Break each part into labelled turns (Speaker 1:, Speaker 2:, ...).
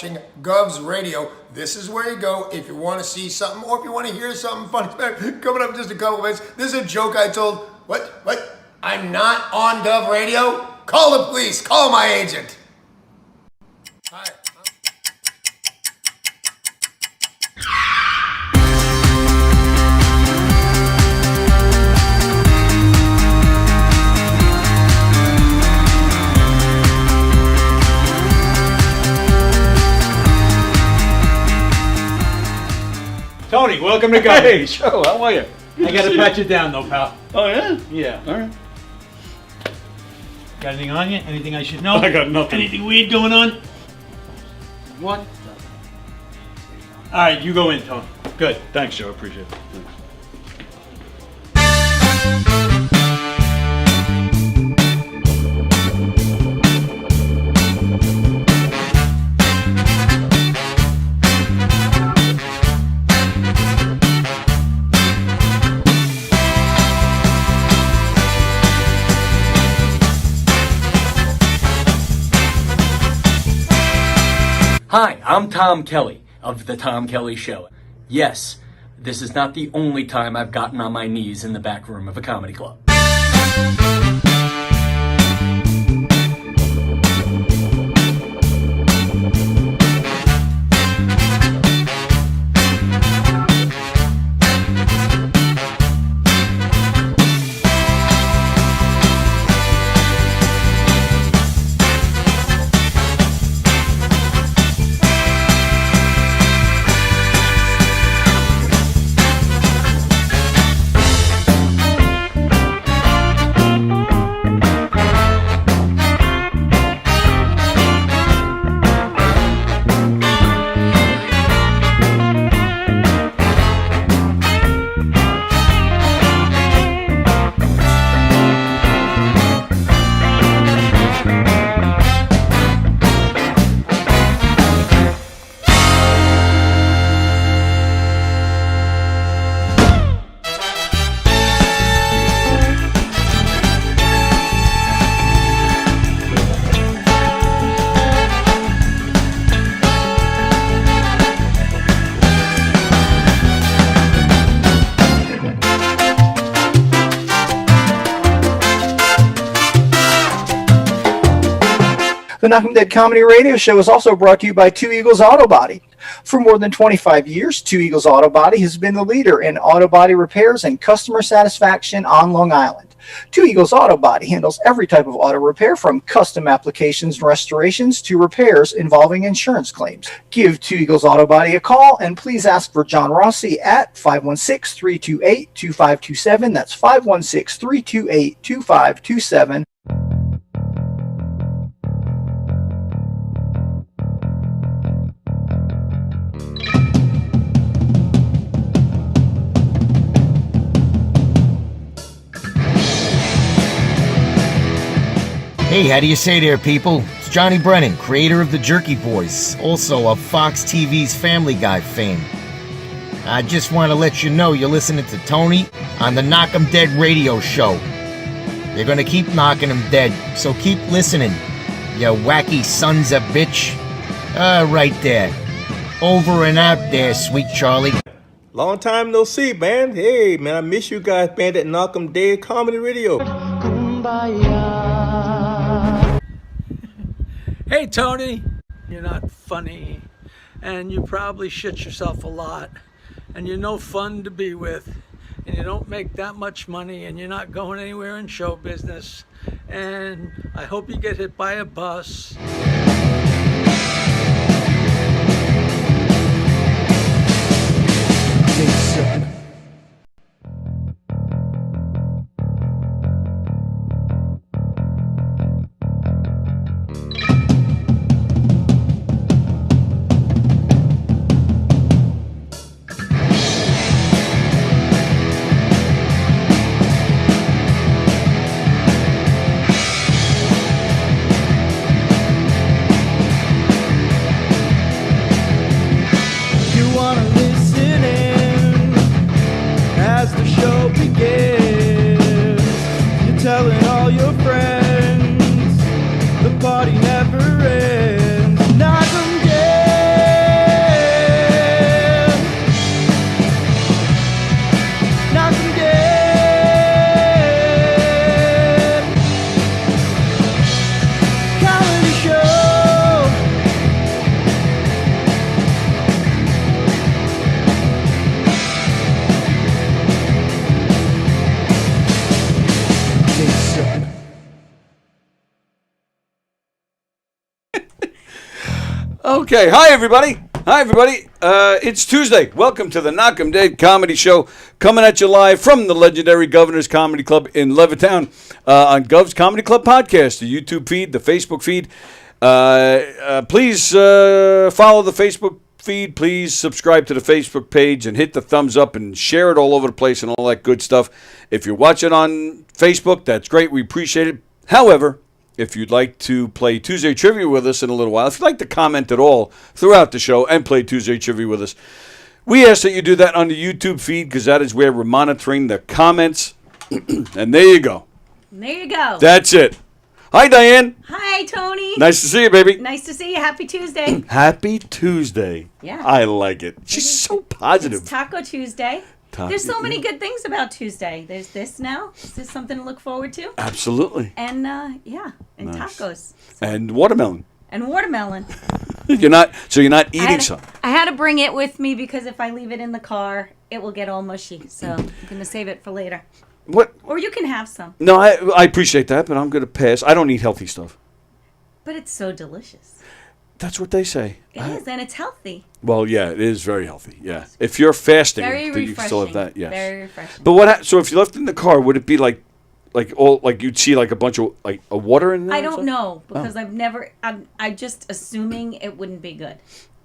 Speaker 1: watching Gov's Radio. This is where you go if you want to see something or if you want to hear something funny. Coming up in just a couple of minutes. This is a joke I told. What? I'm not on Gov Radio? Call the police. Call my agent. Hi.
Speaker 2: Tony, welcome to Gov.
Speaker 3: Hey, Joe, how are you?
Speaker 2: I gotta pat you down though, pal.
Speaker 3: Oh, yeah?
Speaker 2: Yeah.
Speaker 3: All right.
Speaker 2: Got anything on you? Anything I should know?
Speaker 3: I got nothing.
Speaker 2: Anything weird going on?
Speaker 3: What?
Speaker 2: Alright, you go in, Tony. Good.
Speaker 3: Thanks, Joe. Appreciate it. Thanks.
Speaker 4: Hi, I'm Tom Kelly of The Tom Kelly Show. Yes, this is not the only time I've gotten on my knees in the back room of a comedy club.
Speaker 5: The Knockem Dead Comedy Radio Show is also brought to you by Two Eagles Auto Body. For more than 25 years, Two Eagles Auto Body has been the leader in auto body repairs and customer satisfaction on Long Island. Two Eagles Auto Body handles every type of auto repair from custom applications and restorations to repairs involving insurance claims. Give Two Eagles Auto Body a call and please ask for John Rossi at 516-328-2527. That's 516-328-2527.
Speaker 6: Hey, how do you say there, people? It's Johnny Brennan, creator of the Jerky Boys, also of Fox TV's Family Guy fame. I just want to let you know you're listening to Tony on the Knockem Dead Radio Show. They're gonna keep knocking them dead, so keep listening, you wacky sons of bitch. Right there. Over and out there, sweet Charlie.
Speaker 7: Long time no see, man. Hey, man, I miss you guys, man, at Knockem Dead Comedy Radio.
Speaker 8: Hey Tony, you're not funny, and you probably shit yourself a lot, and you're no fun to be with, and you don't make that much money, and you're not going anywhere in show business, and I hope you get hit by a bus.
Speaker 9: party never ends. Knockem Dead. Okay, hi everybody. It's Tuesday. Welcome to the Knockem Dead Comedy Show, coming at you live from the legendary Governor's Comedy Club in Levittown on Gov's Comedy Club podcast, the YouTube feed, the Facebook feed. Please follow the Facebook feed. Please subscribe to the Facebook page and hit the thumbs up and share it all over the place and all that good stuff. If you're watching on Facebook, that's great. We appreciate it. However, if you'd like to play Tuesday Trivia with us in a little while, if you'd like to comment at all throughout the show and play Tuesday Trivia with us, we ask that you do that on the YouTube feed because that is where we're monitoring the comments. And there you go.
Speaker 10: There you go.
Speaker 9: That's it. Hi, Diane.
Speaker 10: Hi, Tony.
Speaker 9: Nice to see you, baby.
Speaker 10: Nice to see you. Happy Tuesday.
Speaker 9: Happy Tuesday.
Speaker 10: Yeah.
Speaker 9: I like it. She's so positive.
Speaker 10: It's Taco Tuesday. There's so many good things about Tuesday. There's this now. Is this something to look forward to?
Speaker 9: Absolutely.
Speaker 10: And, and
Speaker 9: Nice.
Speaker 10: tacos.
Speaker 9: And watermelon.
Speaker 10: And watermelon.
Speaker 9: You're not eating some.
Speaker 10: I had to bring it with me because if I leave it in the car, it will get all mushy. So I'm going to save it for later.
Speaker 9: What?
Speaker 10: Or you can have some.
Speaker 9: No, I appreciate that, but I'm going to pass. I don't eat healthy stuff.
Speaker 10: But it's so delicious.
Speaker 9: That's what they say.
Speaker 10: It is, and it's healthy.
Speaker 9: Well, yeah, it is very healthy. Yeah, if you're fasting,
Speaker 10: Very
Speaker 9: then you can still have
Speaker 10: refreshing.
Speaker 9: that. Yes.
Speaker 10: Very refreshing.
Speaker 9: But what? So if you left it in the car, would it be like you'd see like a bunch of a water in there?
Speaker 10: I
Speaker 9: or
Speaker 10: don't
Speaker 9: something?
Speaker 10: know because I'm just assuming it wouldn't be good.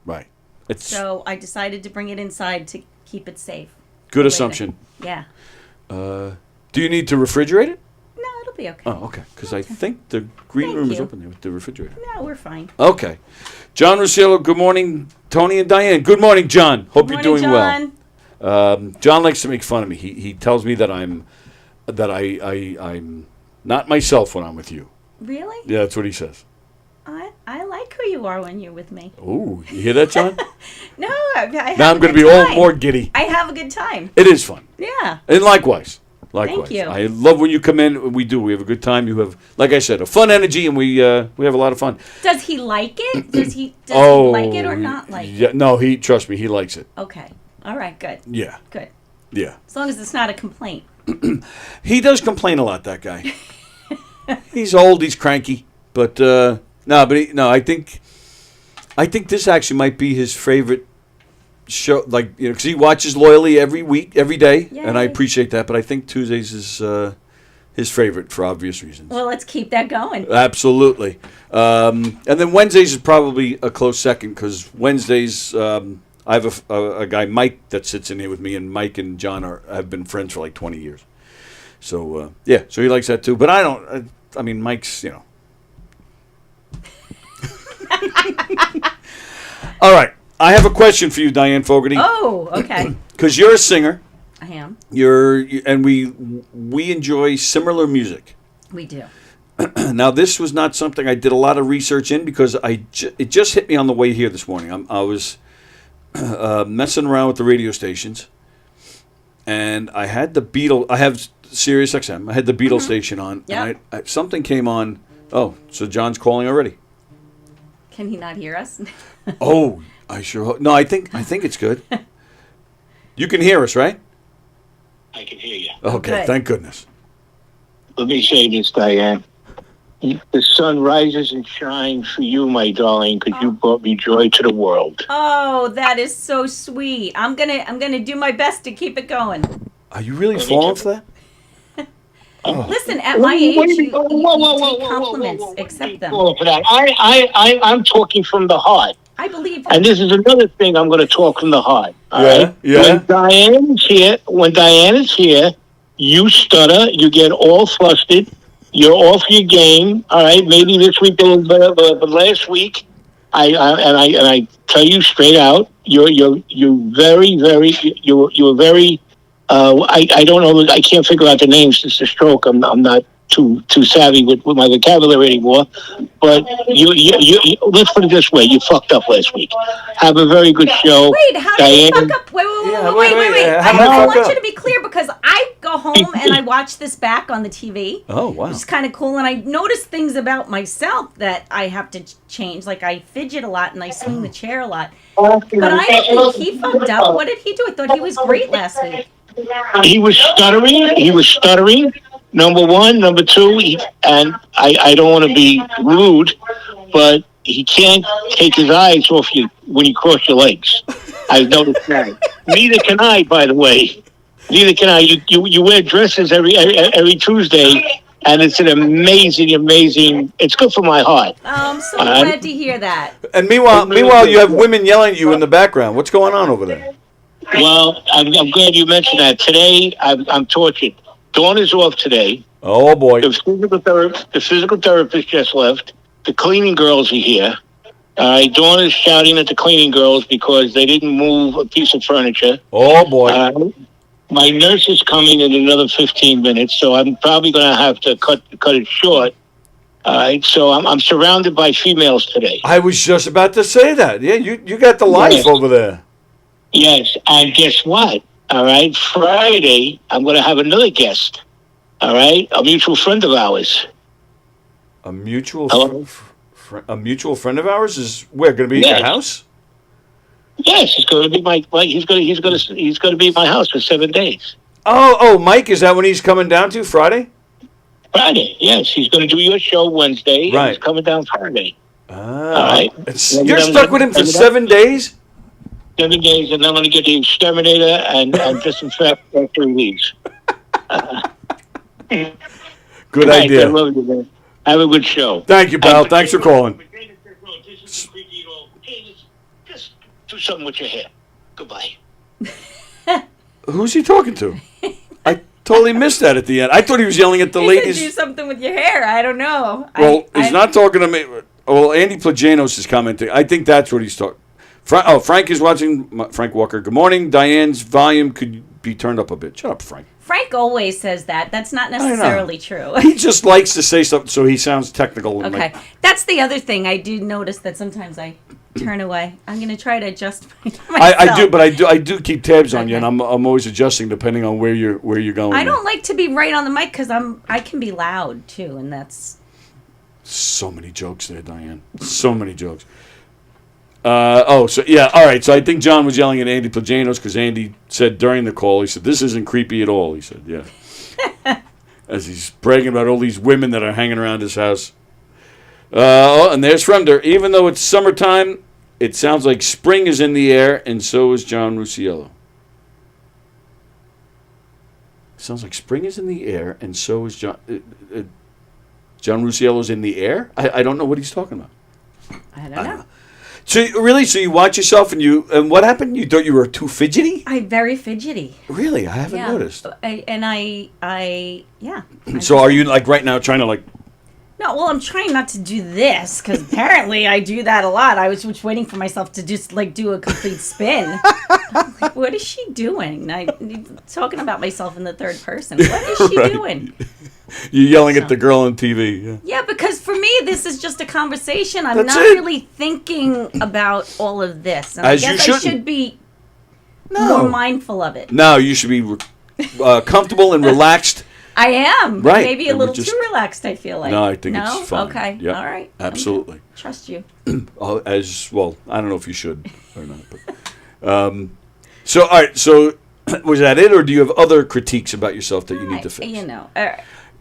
Speaker 9: Right. It's
Speaker 10: So I decided to bring it inside to keep it safe.
Speaker 9: good
Speaker 10: for later.
Speaker 9: assumption.
Speaker 10: Yeah.
Speaker 9: Do you need to refrigerate it?
Speaker 10: No, it'll be okay.
Speaker 9: Oh, okay. Because I think the green
Speaker 10: Thank
Speaker 9: room is
Speaker 10: you.
Speaker 9: open there with the refrigerator.
Speaker 10: No, we're fine.
Speaker 9: Okay. John Russillo, good morning. Tony and Diane, good morning, John. Hope you're doing
Speaker 10: John.
Speaker 9: well. John likes to make fun of me. He tells me that I'm not myself when I'm with you.
Speaker 10: Really?
Speaker 9: Yeah, that's what he says.
Speaker 10: I like who you are when you're with me.
Speaker 9: Ooh, you hear that, John?
Speaker 10: No, I have
Speaker 9: Now I'm
Speaker 10: a
Speaker 9: going to
Speaker 10: good
Speaker 9: be all
Speaker 10: time.
Speaker 9: more giddy.
Speaker 10: I have a good time.
Speaker 9: It is fun.
Speaker 10: Yeah.
Speaker 9: And likewise. Likewise.
Speaker 10: Thank you.
Speaker 9: I love when you come in. We do. We have a good time. You have, like I said, a fun energy, and we have a lot of fun.
Speaker 10: Does he like it? Does he like it or not like
Speaker 9: yeah,
Speaker 10: it?
Speaker 9: no, trust me, he likes it.
Speaker 10: Okay. All right, good.
Speaker 9: Yeah.
Speaker 10: Good.
Speaker 9: Yeah.
Speaker 10: As long as it's not a complaint.
Speaker 9: He does complain a lot, that guy. He's old, he's cranky, but I think this actually might be his favorite show, because he watches loyally every week, every day, and I
Speaker 10: Yay.
Speaker 9: appreciate that. But I think Tuesdays is his favorite for obvious reasons.
Speaker 10: Well, let's keep that going.
Speaker 9: Absolutely, and then Wednesdays is probably a close second because Wednesdays I have a guy Mike that sits in here with me, and Mike and John have been friends for like 20 years. So so he likes that too. But I don't. I mean, Mike's All right. I have a question for you, Diane Fogarty.
Speaker 10: Oh, okay.
Speaker 9: Because you're a singer.
Speaker 10: I am.
Speaker 9: And we enjoy similar music.
Speaker 10: We do.
Speaker 9: Now, this was not something I did a lot of research in because it just hit me on the way here this morning. I was messing around with the radio stations, and I had the Beatles. I have Sirius XM. I had the Beatles station on,
Speaker 10: Yep.
Speaker 9: and something came on. Oh, so John's calling already.
Speaker 10: Can he not hear us?
Speaker 9: Oh, I sure hope. No, I think it's good. You can hear us, right?
Speaker 11: I can hear you.
Speaker 9: Okay,
Speaker 10: Good.
Speaker 9: thank goodness.
Speaker 11: Let me say this, Diane. The sun rises and shines for you, my darling, because you brought me joy to the world.
Speaker 10: Oh, that is so sweet. I'm gonna do my best to keep it going.
Speaker 9: Are you really falling for that?
Speaker 10: Listen, at my age, you take compliments, accept them.
Speaker 11: For that. I'm talking from the heart.
Speaker 10: I believe
Speaker 11: And this is another thing I'm going to talk from the heart. All right?
Speaker 9: yeah.
Speaker 11: When Diane is here, you stutter, you get all flustered, you're off your game. All right, maybe this week, but last week, I tell you straight out, you're very, very, you're very. I don't know. I can't figure out the names. It's a stroke. I'm not too savvy with my vocabulary anymore. But you let's put it this way: you fucked up last week. Have a very good show.
Speaker 10: Wait, how did you fuck up? Wait. I want you to be clear because I go home and I watch this back on the TV.
Speaker 9: Oh, wow.
Speaker 10: Which is kind of cool, and I notice things about myself that I have to change. Like I fidget a lot and I swing the chair a lot. But I don't think he fucked up. What did he do? I thought he was great last week.
Speaker 11: He was stuttering. Number one, number two, and I don't want to be rude, but he can't take his eyes off you when you cross your legs. I've noticed that. Neither can I, by the way. Neither can I. You wear dresses every Tuesday, and it's an amazing. It's good for my heart.
Speaker 10: Oh, I'm so glad to hear that.
Speaker 9: And meanwhile, you have women yelling at you in the background. What's going on over there?
Speaker 11: Well, I'm glad you mentioned that. Today, I'm tortured. Dawn is off today.
Speaker 9: Oh boy.
Speaker 11: The physical therapist just left. The cleaning girls are here. Dawn is shouting at the cleaning girls because they didn't move a piece of furniture.
Speaker 9: Oh boy.
Speaker 11: My nurse is coming in another 15 minutes, so I'm probably going to have to cut it short. So I'm surrounded by females today.
Speaker 9: I was just about to say that. Yeah, you got the life over there.
Speaker 11: Yes, and guess what? All right, Friday I'm going to have another guest. All right, a mutual friend of ours.
Speaker 9: A mutual friend of ours is where going to be at your house?
Speaker 11: Yes, he's going to be he's going to be at my house for 7 days.
Speaker 9: Oh, Mike, is that when he's coming down to Friday?
Speaker 11: Friday, yes, he's going to do your show Wednesday.
Speaker 9: Right,
Speaker 11: and he's coming down Friday.
Speaker 9: All right, you're stuck with him for 7 days.
Speaker 11: 7 days, and I'm going to get the exterminator and disinfect after he leaves.
Speaker 9: Good idea.
Speaker 11: I love you, man. Have a good show.
Speaker 9: Thank you, pal. Thanks for calling.
Speaker 11: Just do something with your hair. Goodbye.
Speaker 9: Who's he talking to? I totally missed that at the end. I thought he was yelling at the ladies.
Speaker 10: Do something with your hair. I don't know.
Speaker 9: Well, he's not talking to me. Well, Andy Plagianos is commenting. I think that's what he's talking. Frank is watching. Frank Walker. Good morning. Diane's volume could be turned up a bit. Shut up, Frank.
Speaker 10: Frank always says that. That's not necessarily true.
Speaker 9: He just likes to say something so he sounds technical.
Speaker 10: Okay. That's the other thing. I do notice that sometimes I turn away. I'm going to try to adjust myself.
Speaker 9: I do keep tabs on you, and I'm always adjusting depending on where you're going.
Speaker 10: I don't like to be right on the mic because I can be loud too, and that's
Speaker 9: so many jokes there, Diane. So many jokes. All right. So I think John was yelling at Andy Plagianos because Andy said during the call, he said, "This isn't creepy at all." He said, "Yeah," as he's bragging about all these women that are hanging around his house. And there's Fremder. Even though it's summertime, it sounds like spring is in the air, and so is John Rusiello. Sounds like spring is in the air, and so is John. John Rusiello's in the air. I don't know what he's talking about.
Speaker 10: I don't know.
Speaker 9: So you watch yourself and what happened? You thought you were too fidgety?
Speaker 10: I'm very fidgety.
Speaker 9: Really? I haven't noticed. So are you like right now trying to like?
Speaker 10: No, well, I'm trying not to do this because apparently I do that a lot. I was just waiting for myself to just like do a complete spin. Like, what is she doing? Talking about myself in the third person. What is she doing?
Speaker 9: You're yelling at the girl on TV.
Speaker 10: Yeah, because for me, this is just a conversation. I'm not really thinking about all of this. And
Speaker 9: As
Speaker 10: I guess
Speaker 9: you
Speaker 10: I should be more mindful of it.
Speaker 9: No, you should be comfortable and relaxed.
Speaker 10: I am.
Speaker 9: Right.
Speaker 10: Maybe a little too relaxed, I feel like.
Speaker 9: No, I think it's fine.
Speaker 10: Okay.
Speaker 9: Yep.
Speaker 10: All right.
Speaker 9: Absolutely.
Speaker 10: Trust you.
Speaker 9: As well, I don't know if you should or not. But, so, all right. So, was that it, or do you have other critiques about yourself that you need to fix?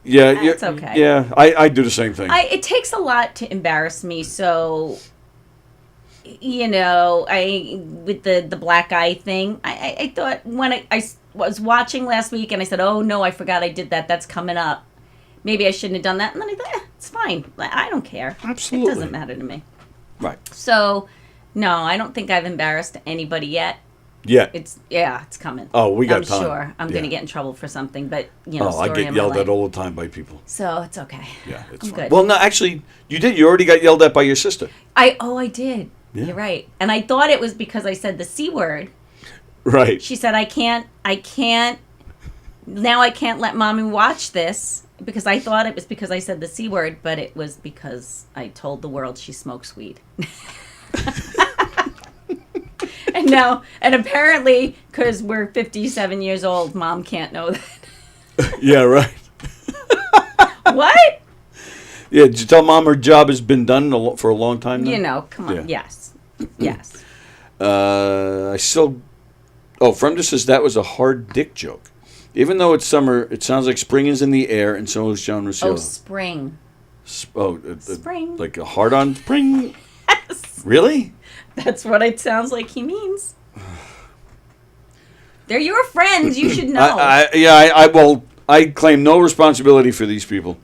Speaker 10: Yeah, it's okay.
Speaker 9: Yeah, I do the same thing.
Speaker 10: It takes a lot to embarrass me, so with the black eye thing, I thought when I was watching last week and I said, oh no, I forgot I did that. That's coming up. Maybe I shouldn't have done that. And then I thought, it's fine. I don't care.
Speaker 9: Absolutely,
Speaker 10: it doesn't matter to me.
Speaker 9: Right.
Speaker 10: So, no, I don't think I've embarrassed anybody yet.
Speaker 9: Yeah.
Speaker 10: It's coming.
Speaker 9: Oh, we got
Speaker 10: I'm
Speaker 9: time.
Speaker 10: sure I'm going to get in trouble for something, but
Speaker 9: I get yelled at all the time by people.
Speaker 10: So it's okay.
Speaker 9: Yeah, it's
Speaker 10: I'm
Speaker 9: fine.
Speaker 10: good.
Speaker 9: Well, no, actually, you did. You already got yelled at by your sister.
Speaker 10: I did.
Speaker 9: Yeah.
Speaker 10: You're right. And I thought it was because I said the C word.
Speaker 9: Right.
Speaker 10: She said, I can't, now I can't let mommy watch this because I thought it was because I said the C word, but it was because I told the world she smokes weed. And apparently, because we're 57 years old, mom can't know that.
Speaker 9: Yeah, right.
Speaker 10: What?
Speaker 9: Yeah, did you tell mom her job has been done for a long time now?
Speaker 10: Come on. Yeah. Yes.
Speaker 9: Fremda says that was a hard dick joke. Even though it's summer, it sounds like spring is in the air, and so is John Rusiello.
Speaker 10: Oh, spring.
Speaker 9: Spring.
Speaker 10: Spring.
Speaker 9: Like a hard-on spring?
Speaker 10: Yes.
Speaker 9: Really?
Speaker 10: That's what it sounds like he means. They're your friends. You should know.
Speaker 9: I claim no responsibility for these people.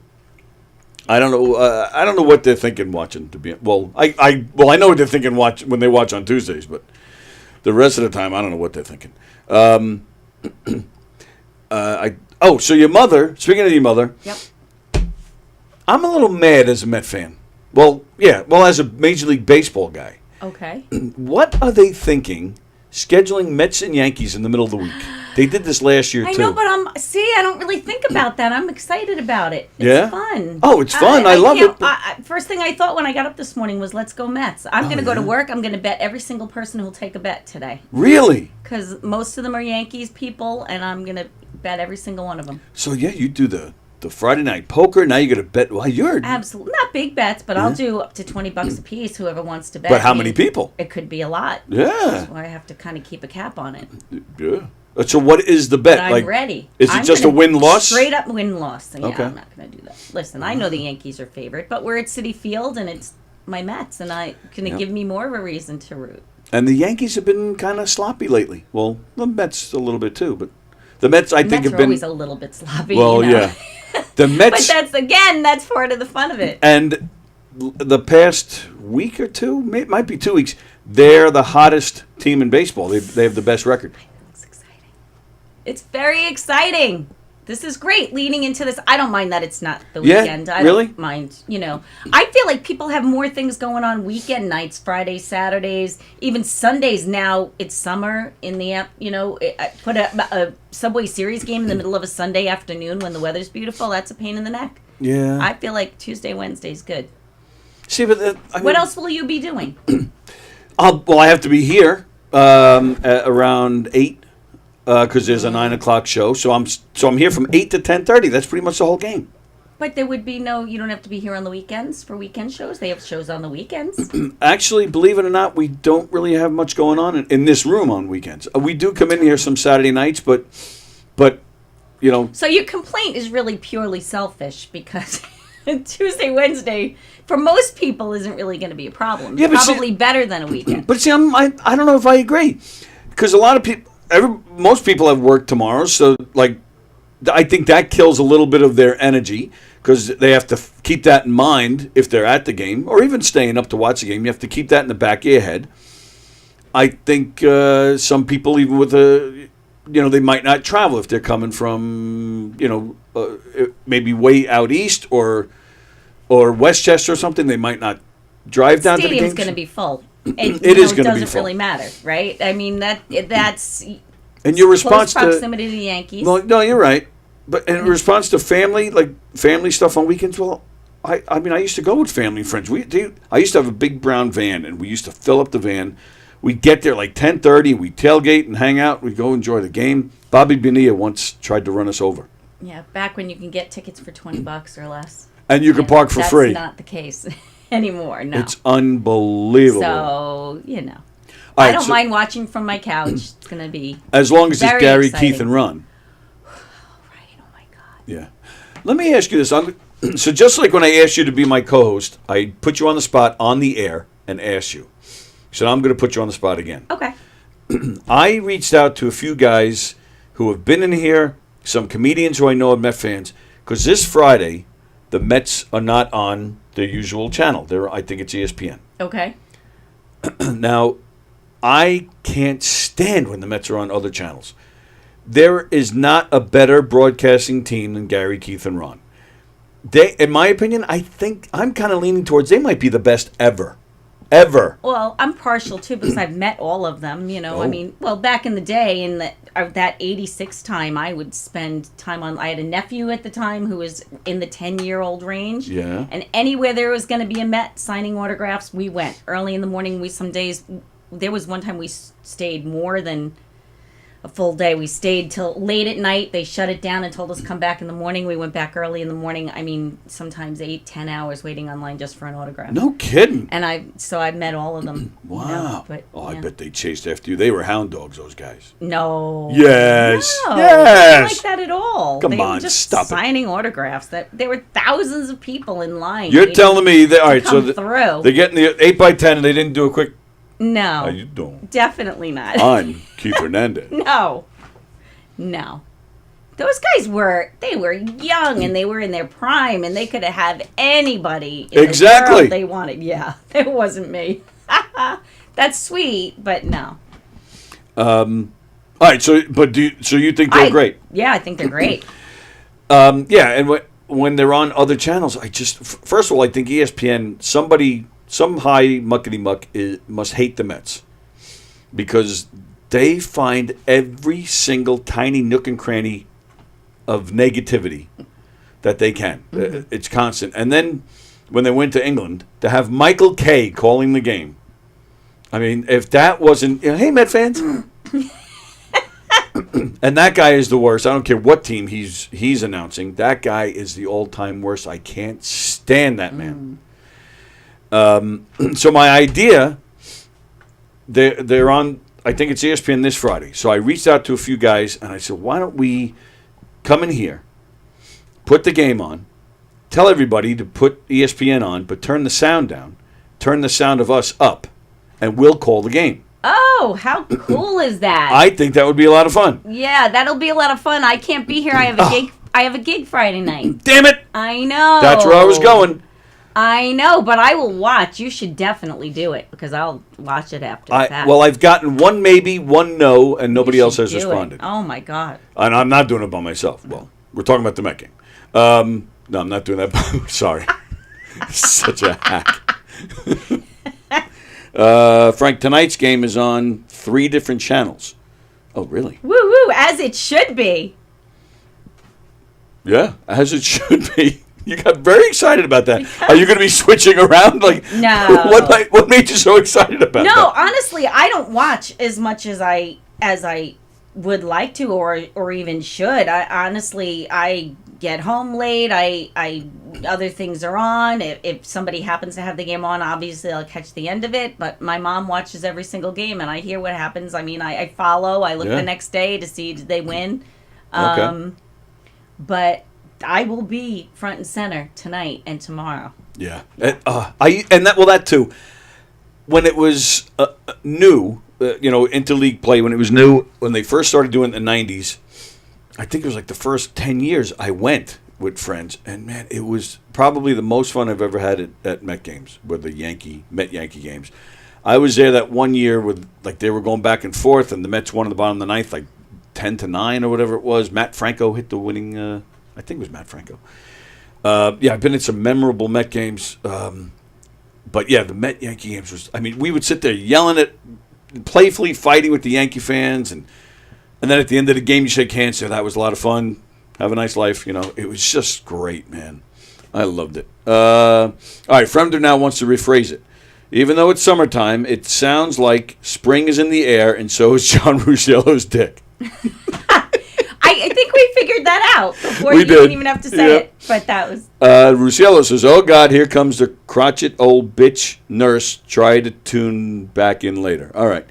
Speaker 9: I don't know. I don't know what they're thinking watching. I know what they're thinking when they watch on Tuesdays, but the rest of the time, I don't know what they're thinking. So your mother. Speaking of your mother,
Speaker 10: Yep.
Speaker 9: I'm a little mad as a Met fan. Well, yeah. Well, as a Major League Baseball guy,
Speaker 10: Okay.
Speaker 9: what are they thinking? Scheduling Mets and Yankees in the middle of the week. They did this last year,
Speaker 10: I
Speaker 9: too.
Speaker 10: know, but I don't really think about that. I'm excited about it. It's
Speaker 9: Yeah?
Speaker 10: fun.
Speaker 9: Oh, it's fun. I love
Speaker 10: can't-
Speaker 9: it.
Speaker 10: First thing I thought when I got up this morning was, let's go Mets. I'm going to go to work. I'm going to bet every single person who'll take a bet today.
Speaker 9: Really?
Speaker 10: Because most of them are Yankees people, and I'm going to bet every single one of them.
Speaker 9: So, yeah, you do the Friday night poker. Now you're going to bet. Well, you're...
Speaker 10: Absolutely. Not big bets, but I'll do up to $20 a piece, whoever wants to bet.
Speaker 9: But how many people?
Speaker 10: It could be a lot.
Speaker 9: Yeah.
Speaker 10: So I have to kind of keep a cap on it.
Speaker 9: Yeah. So what is the bet?
Speaker 10: But I'm ready.
Speaker 9: Is it
Speaker 10: I'm
Speaker 9: just a
Speaker 10: gonna
Speaker 9: win-loss?
Speaker 10: Straight up win-loss. Yeah,
Speaker 9: Okay.
Speaker 10: I'm not going to do that. Listen, I know the Yankees are favorite, but we're at Citi Field, and it's my Mets, and it's going to give me more of a reason to root.
Speaker 9: And the Yankees have been kind of sloppy lately. Well, the Mets a little bit too, but the Mets I think have been
Speaker 10: always a little bit sloppy.
Speaker 9: Well, yeah. The Mets.
Speaker 10: But that's part of the fun of it.
Speaker 9: And the past week or two, it might be 2 weeks, they're the hottest team in baseball. They have the best record.
Speaker 10: It's exciting. It's very exciting. This is great leading into this. I don't mind that it's not the weekend. I
Speaker 9: really?
Speaker 10: don't mind, I feel like people have more things going on weekend nights, Fridays, Saturdays, even Sundays now. It's summer in the, I put a Subway Series game in the middle of a Sunday afternoon when the weather's beautiful. That's a pain in the neck.
Speaker 9: Yeah.
Speaker 10: I feel like Tuesday, Wednesday's good.
Speaker 9: See, but
Speaker 10: what else will you be doing?
Speaker 9: I have to be here at around 8. Because there's a 9 o'clock show, so I'm here from 8 to 10:30. That's pretty much the whole game.
Speaker 10: But there would be you don't have to be here on the weekends for weekend shows. They have shows on the weekends.
Speaker 9: Actually, believe it or not, we don't really have much going on in this room on weekends. We do come in here some Saturday nights, but
Speaker 10: So your complaint is really purely selfish because Tuesday, Wednesday, for most people, isn't really going to be a problem.
Speaker 9: Yeah,
Speaker 10: It's probably better than a weekend.
Speaker 9: But see, I don't know if I agree, because a lot of people. Most people have work tomorrow, so I think that kills a little bit of their energy because they have to keep that in mind if they're at the game or even staying up to watch the game. You have to keep that in the back of your head. I think some people, even with they might not travel if they're coming from maybe way out east or Westchester or something. They might not drive down to the game.
Speaker 10: Stadium's going to be full. And,
Speaker 9: it is going to be full.
Speaker 10: It doesn't really matter, right? I mean, that's...
Speaker 9: And your response
Speaker 10: close proximity to the Yankees.
Speaker 9: No, you're right. But in response to family stuff on weekends, well, I used to go with family and friends. I used to have a big brown van, and we used to fill up the van. We'd get there like 10:30, we'd tailgate and hang out. We'd go enjoy the game. Bobby Bonilla once tried to run us over.
Speaker 10: Yeah, back when you can get tickets for $20 or less.
Speaker 9: And you can park for free.
Speaker 10: That's not the case anymore, no.
Speaker 9: It's unbelievable.
Speaker 10: So,
Speaker 9: All
Speaker 10: I
Speaker 9: right,
Speaker 10: don't mind watching from my couch. It's going to be
Speaker 9: as long as it's Gary,
Speaker 10: exciting.
Speaker 9: Keith, and Ron.
Speaker 10: Right, oh my God.
Speaker 9: Yeah. Let me ask you this. So just like when I asked you to be my co-host, I put you on the spot on the air and asked you. So I'm going to put you on the spot again.
Speaker 10: Okay.
Speaker 9: I reached out to a few guys who have been in here, some comedians who I know are Met fans, because this Friday, the Mets are not on their usual channel. I think it's ESPN.
Speaker 10: Okay.
Speaker 9: Now, I can't stand when the Mets are on other channels. There is not a better broadcasting team than Gary, Keith, and Ron. They, in my opinion, I think I'm kind of leaning towards they might be the best ever. Ever.
Speaker 10: Well, I'm partial too because I've met all of them. I mean, back in the day, in that '86 time, I would spend time on. I had a nephew at the time who was in the 10-year-old range.
Speaker 9: Yeah.
Speaker 10: And anywhere there was going to be a Met signing autographs, we went early in the morning. Some days, there was one time we stayed more than a full day. We stayed till late at night. They shut it down and told us to come back in the morning. We went back early in the morning. I mean, sometimes 8-10 hours waiting online just for an autograph.
Speaker 9: No kidding.
Speaker 10: And I met all of them.
Speaker 9: Wow.
Speaker 10: You know, but,
Speaker 9: I bet they chased after you. They were hound dogs, those guys.
Speaker 10: No.
Speaker 9: Yes.
Speaker 10: No.
Speaker 9: Yes.
Speaker 10: Not like that at all.
Speaker 9: Come
Speaker 10: they
Speaker 9: on,
Speaker 10: were just
Speaker 9: stop it.
Speaker 10: signing autographs. There were thousands of people in line.
Speaker 9: You're telling me that, all right, so
Speaker 10: through.
Speaker 9: they're getting the 8x10 and they didn't do a quick.
Speaker 10: No.
Speaker 9: How you doing?
Speaker 10: Definitely not.
Speaker 9: I'm Keith Hernandez.
Speaker 10: No. Those guys were young and they were in their prime and they could have had anybody in the world they wanted. Yeah, it wasn't me. That's sweet, but no.
Speaker 9: All right, so you think they're great?
Speaker 10: Yeah, I think they're great.
Speaker 9: Yeah, and when they're on other channels, first of all, I think ESPN, some high muckety muck must hate the Mets because they find every single tiny nook and cranny of negativity that they can.
Speaker 10: Mm-hmm.
Speaker 9: It's constant. And then when they went to England, to have Michael Kay calling the game. I mean, if that wasn't, hey, Met fans. And that guy is the worst. I don't care what team he's announcing. That guy is the all-time worst. I can't stand that man. So my idea, they're on, I think it's ESPN this Friday. So I reached out to a few guys, and I said, why don't we come in here, put the game on, tell everybody to put ESPN on, but turn the sound down, turn the sound of us up, and we'll call the game.
Speaker 10: Oh, how cool is that?
Speaker 9: I think that would be a lot of fun.
Speaker 10: Yeah, that'll be a lot of fun. I can't be here. I have a gig. I have a gig Friday night.
Speaker 9: Damn it!
Speaker 10: I know.
Speaker 9: That's where I was going.
Speaker 10: I know, but I will watch. You should definitely do it because I'll watch it after that.
Speaker 9: Well, I've gotten one maybe, one no, and nobody else has responded.
Speaker 10: Oh my God!
Speaker 9: And I'm not doing it by myself. Well, we're talking about the Met game. No, I'm not doing that. Sorry, such a hack. Frank, tonight's game is on 3 different channels. Oh, really?
Speaker 10: Woo woo! As it should be.
Speaker 9: Yeah, as it should be. You got very excited about that. Are you going to be switching around? Like,
Speaker 10: no.
Speaker 9: What made you so excited about that?
Speaker 10: No, honestly, I don't watch as much as I would like to, or even should. I get home late. I other things are on. If somebody happens to have the game on, obviously I'll catch the end of it. But my mom watches every single game, and I hear what happens. I mean, I follow. I look the next day to see did they win.
Speaker 9: Okay.
Speaker 10: But I will be front and center tonight and tomorrow.
Speaker 9: Yeah, that too. When it was new, interleague play, when it was new, when they first started doing it in the 90s, I think it was like the first 10 years I went with friends, and man, it was probably the most fun I've ever had at Met games, with the Met Yankee games. I was there that one year with, like, they were going back and forth, and the Mets won in the bottom of the ninth, like 10-9 or whatever it was. Matt Franco hit the winning. I think it was Matt Franco. I've been in some memorable Met games. But yeah, the Met Yankee games was, I mean, we would sit there yelling at, playfully fighting with the Yankee fans. And then at the end of the game, you shake hands. So that was a lot of fun. Have a nice life. It was just great, man. I loved it. All right, Fremder now wants to rephrase it. Even though it's summertime, it sounds like spring is in the air, and so is John Rusciello's dick.
Speaker 10: I think we figured that out before
Speaker 9: We
Speaker 10: you
Speaker 9: did.
Speaker 10: didn't even have to say it. But that was...
Speaker 9: Rusciello says, oh, God, here comes the crotchet old bitch nurse. Try to tune back in later. All right.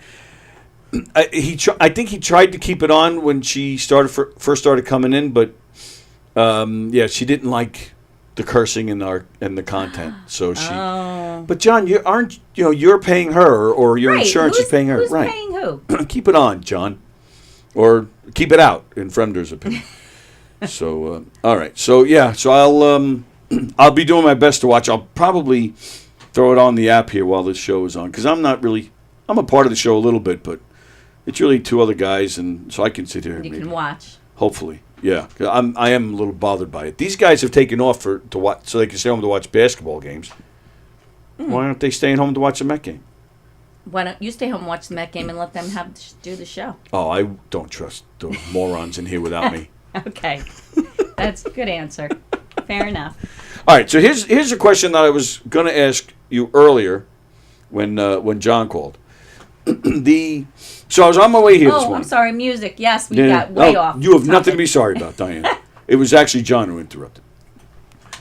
Speaker 9: I think he tried to keep it on when she first started coming in, but, she didn't like the cursing and the content. So she... But, John, you're paying her, or your insurance is paying her.
Speaker 10: Who's
Speaker 9: right.
Speaker 10: paying who?
Speaker 9: Keep it on, John. Or keep it out, in Fremder's opinion. So, all right. So, yeah. So I'll be doing my best to watch. I'll probably throw it on the app here while this show is on, because I'm a part of the show a little bit, but it's really 2 other guys, and so I can sit here and
Speaker 10: You
Speaker 9: maybe
Speaker 10: can watch.
Speaker 9: Hopefully, yeah. I am a little bothered by it. These guys have taken off to watch, so they can stay home to watch basketball games. Why aren't they staying home to watch the Met game?
Speaker 10: Why don't you stay home and watch the Met game and let them do the show?
Speaker 9: Oh, I don't trust the morons in here without me.
Speaker 10: Okay. That's a good answer. Fair enough.
Speaker 9: All right, so here's a question that I was going to ask you earlier when John called. So I was on my way here this
Speaker 10: Oh,
Speaker 9: morning.
Speaker 10: I'm sorry. Music. Yes, we
Speaker 9: Yeah.
Speaker 10: got way
Speaker 9: Oh,
Speaker 10: off.
Speaker 9: you have nothing to
Speaker 10: topic.
Speaker 9: be sorry about, Diane. It was actually John who interrupted.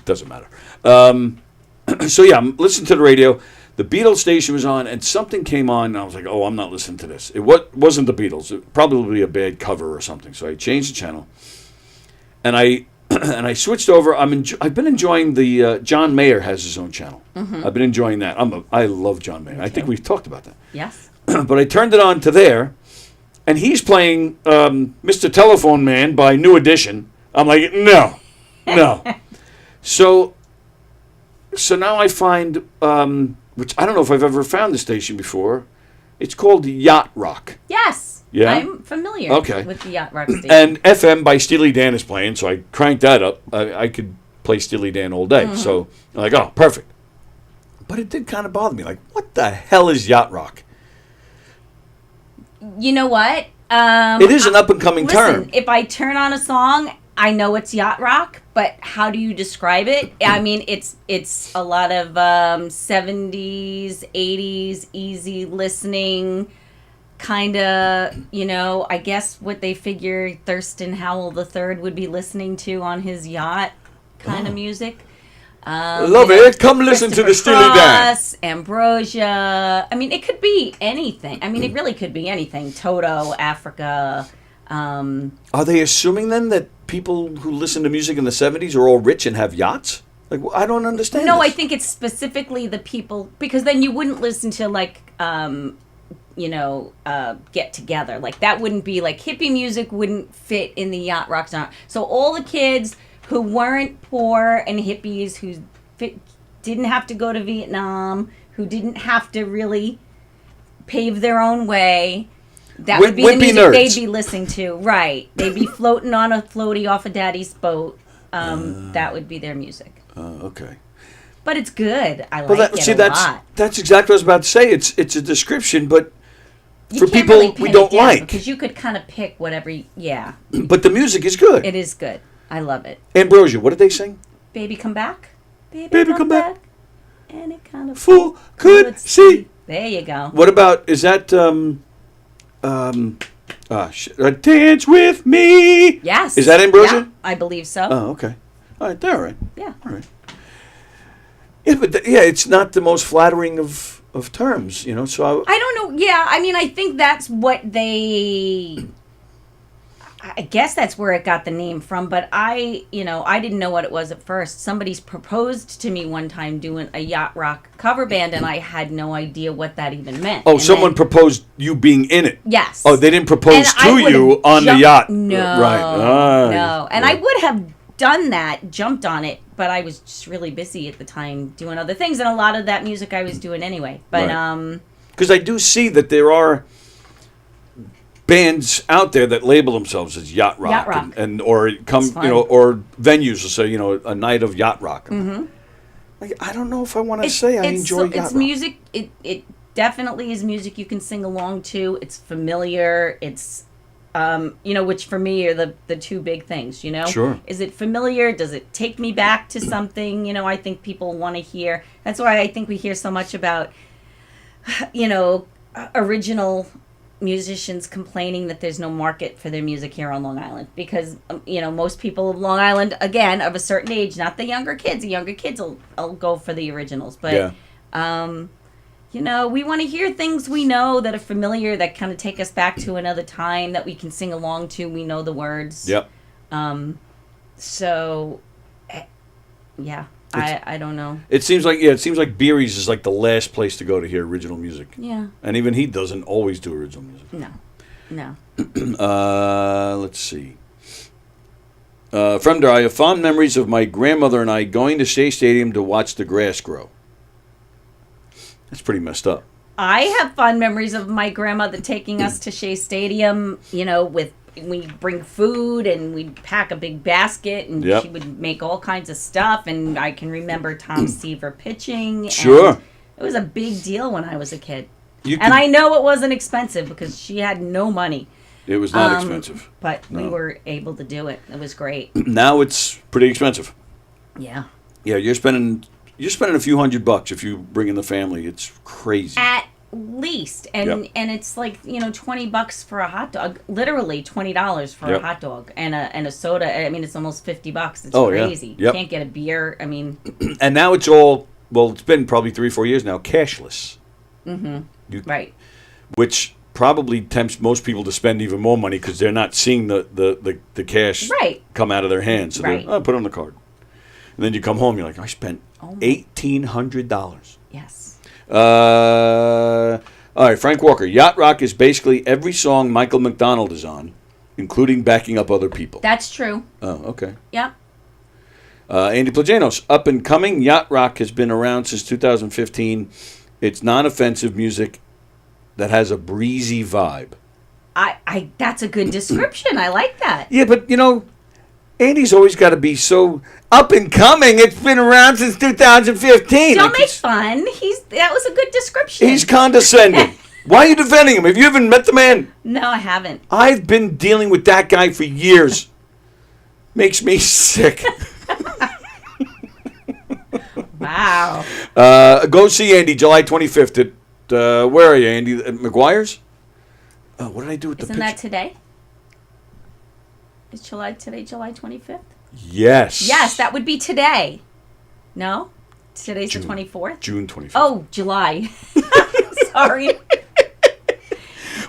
Speaker 9: Doesn't matter. So yeah, I'm listening to the radio. The Beatles station was on, and something came on, and I was like, "Oh, I'm not listening to this." It wasn't the Beatles. It probably a bad cover or something. So I changed the channel, and I and I switched over. I've been enjoying the John Mayer has his own channel.
Speaker 10: Mm-hmm.
Speaker 9: I've been enjoying that. I love John Mayer. I think we've talked about that.
Speaker 10: Yes.
Speaker 9: But I turned it on to there, and he's playing Mr. Telephone Man by New Edition. I'm like, no. So now I find, which I don't know if I've ever found the station before. It's called Yacht Rock.
Speaker 10: Yes.
Speaker 9: Yeah?
Speaker 10: I'm familiar
Speaker 9: Okay.
Speaker 10: with the Yacht Rock station.
Speaker 9: And FM by Steely Dan is playing, so I cranked that up. I could play Steely Dan all day. So I'm like, oh, perfect. But it did kind of bother me. Like, what the hell is Yacht Rock?
Speaker 10: You know what?
Speaker 9: It is an up-and-coming term.
Speaker 10: If I turn on a song, I know it's yacht rock, but how do you describe it? I mean, it's a lot of 70s, 80s, easy listening, kind of, I guess what they figure Thurston Howell III would be listening to on his yacht kind of music.
Speaker 9: Love it. Come listen to the Steely Dan.
Speaker 10: Ambrosia. I mean, it could be anything. I mean, it really could be anything. Toto, Africa.
Speaker 9: Are they assuming then that people who listen to music in the 70s are all rich and have yachts? Like, I don't understand.
Speaker 10: No,
Speaker 9: this.
Speaker 10: I think it's specifically the people, because then you wouldn't listen to get together. Like that wouldn't be like hippie music wouldn't fit in the yacht rock genre. So all the kids who weren't poor and hippies who didn't have to go to Vietnam, who didn't have to really pave their own way. That would be the music
Speaker 9: nerds.
Speaker 10: they'd be listening to. Right. They'd be floating on a floaty off of Daddy's boat. That would be their music.
Speaker 9: Okay.
Speaker 10: But it's good. I like it a lot.
Speaker 9: That's exactly what I was about to say. It's a description, but
Speaker 10: You
Speaker 9: for
Speaker 10: can't
Speaker 9: people
Speaker 10: really
Speaker 9: we
Speaker 10: pin
Speaker 9: don't
Speaker 10: it down
Speaker 9: like.
Speaker 10: because you could kind of pick whatever. Yeah,
Speaker 9: But the music is good.
Speaker 10: it is good. I love it.
Speaker 9: Ambrosia, what did they sing?
Speaker 10: Baby, come back.
Speaker 9: Baby, come back.
Speaker 10: And it kind of
Speaker 9: Fool could see.
Speaker 10: There you go.
Speaker 9: What about, is that, Dance With Me?
Speaker 10: Yes.
Speaker 9: Is that Ambrosia?
Speaker 10: Yeah, I believe so.
Speaker 9: Oh, okay. All right, they're all right.
Speaker 10: Yeah.
Speaker 9: All right. Yeah, but it's not the most flattering of terms, so
Speaker 10: I don't know. Yeah, I mean, I think that's what I guess that's where it got the name from, but I didn't know what it was at first. Somebody's proposed to me one time doing a yacht rock cover band, and I had no idea what that even meant.
Speaker 9: Oh,
Speaker 10: and
Speaker 9: someone proposed you being in it.
Speaker 10: Yes.
Speaker 9: Oh, they didn't propose
Speaker 10: And I
Speaker 9: to
Speaker 10: would've
Speaker 9: you on the yacht.
Speaker 10: No.
Speaker 9: Right.
Speaker 10: No. And I would have done that, jumped on it, but I was just really busy at the time doing other things, and a lot of that music I was doing anyway. But
Speaker 9: because I do see that there are bands out there that label themselves as yacht rock, and or come or venues will say a night of yacht rock.
Speaker 10: Mm-hmm.
Speaker 9: Like, I don't know if I want to say I enjoy yacht rock.
Speaker 10: It's music. It definitely is music you can sing along to. It's familiar. It's which for me are the two big things.
Speaker 9: Sure.
Speaker 10: Is it familiar? Does it take me back to something? I think people want to hear. That's why I think we hear so much about original musicians complaining that there's no market for their music here on Long Island because most people of Long Island, again, of a certain age, not the younger kids. The younger kids will go for the originals, but we want to hear things we know that are familiar, that kind of take us back to another time that we can sing along to. We know the words.
Speaker 9: Yep.
Speaker 10: So yeah, I don't know.
Speaker 9: It seems like Beery's is like the last place to go to hear original music.
Speaker 10: Yeah.
Speaker 9: And even he doesn't always do original music.
Speaker 10: No.
Speaker 9: Let's see. From there, I have fond memories of my grandmother and I going to Shea Stadium to watch the grass grow. That's pretty messed up.
Speaker 10: I have fond memories of my grandmother taking us to Shea Stadium, we'd bring food and we'd pack a big basket and she would make all kinds of stuff. And I can remember Tom Seaver pitching.
Speaker 9: Sure.
Speaker 10: And it was a big deal when I was a kid. I know it wasn't expensive because she had no money.
Speaker 9: It was not expensive.
Speaker 10: But we were able to do it. It was great.
Speaker 9: Now it's pretty expensive.
Speaker 10: Yeah.
Speaker 9: Yeah, you're spending a few $100 if you bring in the family. It's crazy.
Speaker 10: At least, and it's like $20 for a hot dog, literally $20 for a hot dog and a soda. I mean, it's almost $50. It's crazy.
Speaker 9: Yeah. Yep.
Speaker 10: You can't get a beer. I mean,
Speaker 9: and now it's all it's been probably 3-4 years now, cashless.
Speaker 10: Right.
Speaker 9: Which probably tempts most people to spend even more money because they're not seeing the cash come out of their hands. So they put it on the card, and then you come home, you're like, I spent $1,800.
Speaker 10: Yes.
Speaker 9: All right, Frank Walker. Yacht Rock is basically every song Michael McDonald is on, including backing up other people.
Speaker 10: That's true.
Speaker 9: Oh, okay.
Speaker 10: Yep.
Speaker 9: Andy Plagenos. Up and coming. Yacht Rock has been around since 2015. It's non-offensive music that has a breezy vibe.
Speaker 10: That's a good description. I like that.
Speaker 9: Yeah, but Andy's always got to be so up and coming. It's been around since 2015.
Speaker 10: Don't make fun. That was a good description.
Speaker 9: He's condescending. Why are you defending him? Have you even met the man?
Speaker 10: No, I haven't.
Speaker 9: I've been dealing with that guy for years. Makes me sick.
Speaker 10: Wow.
Speaker 9: Go see Andy July 25th at, where are you, Andy? At McGuire's? What did I do with the picture?
Speaker 10: Isn't that today? Is July 25th?
Speaker 9: Yes.
Speaker 10: Yes, that would be today. No? Today's the 24th?
Speaker 9: June 25th.
Speaker 10: Oh, July. Sorry.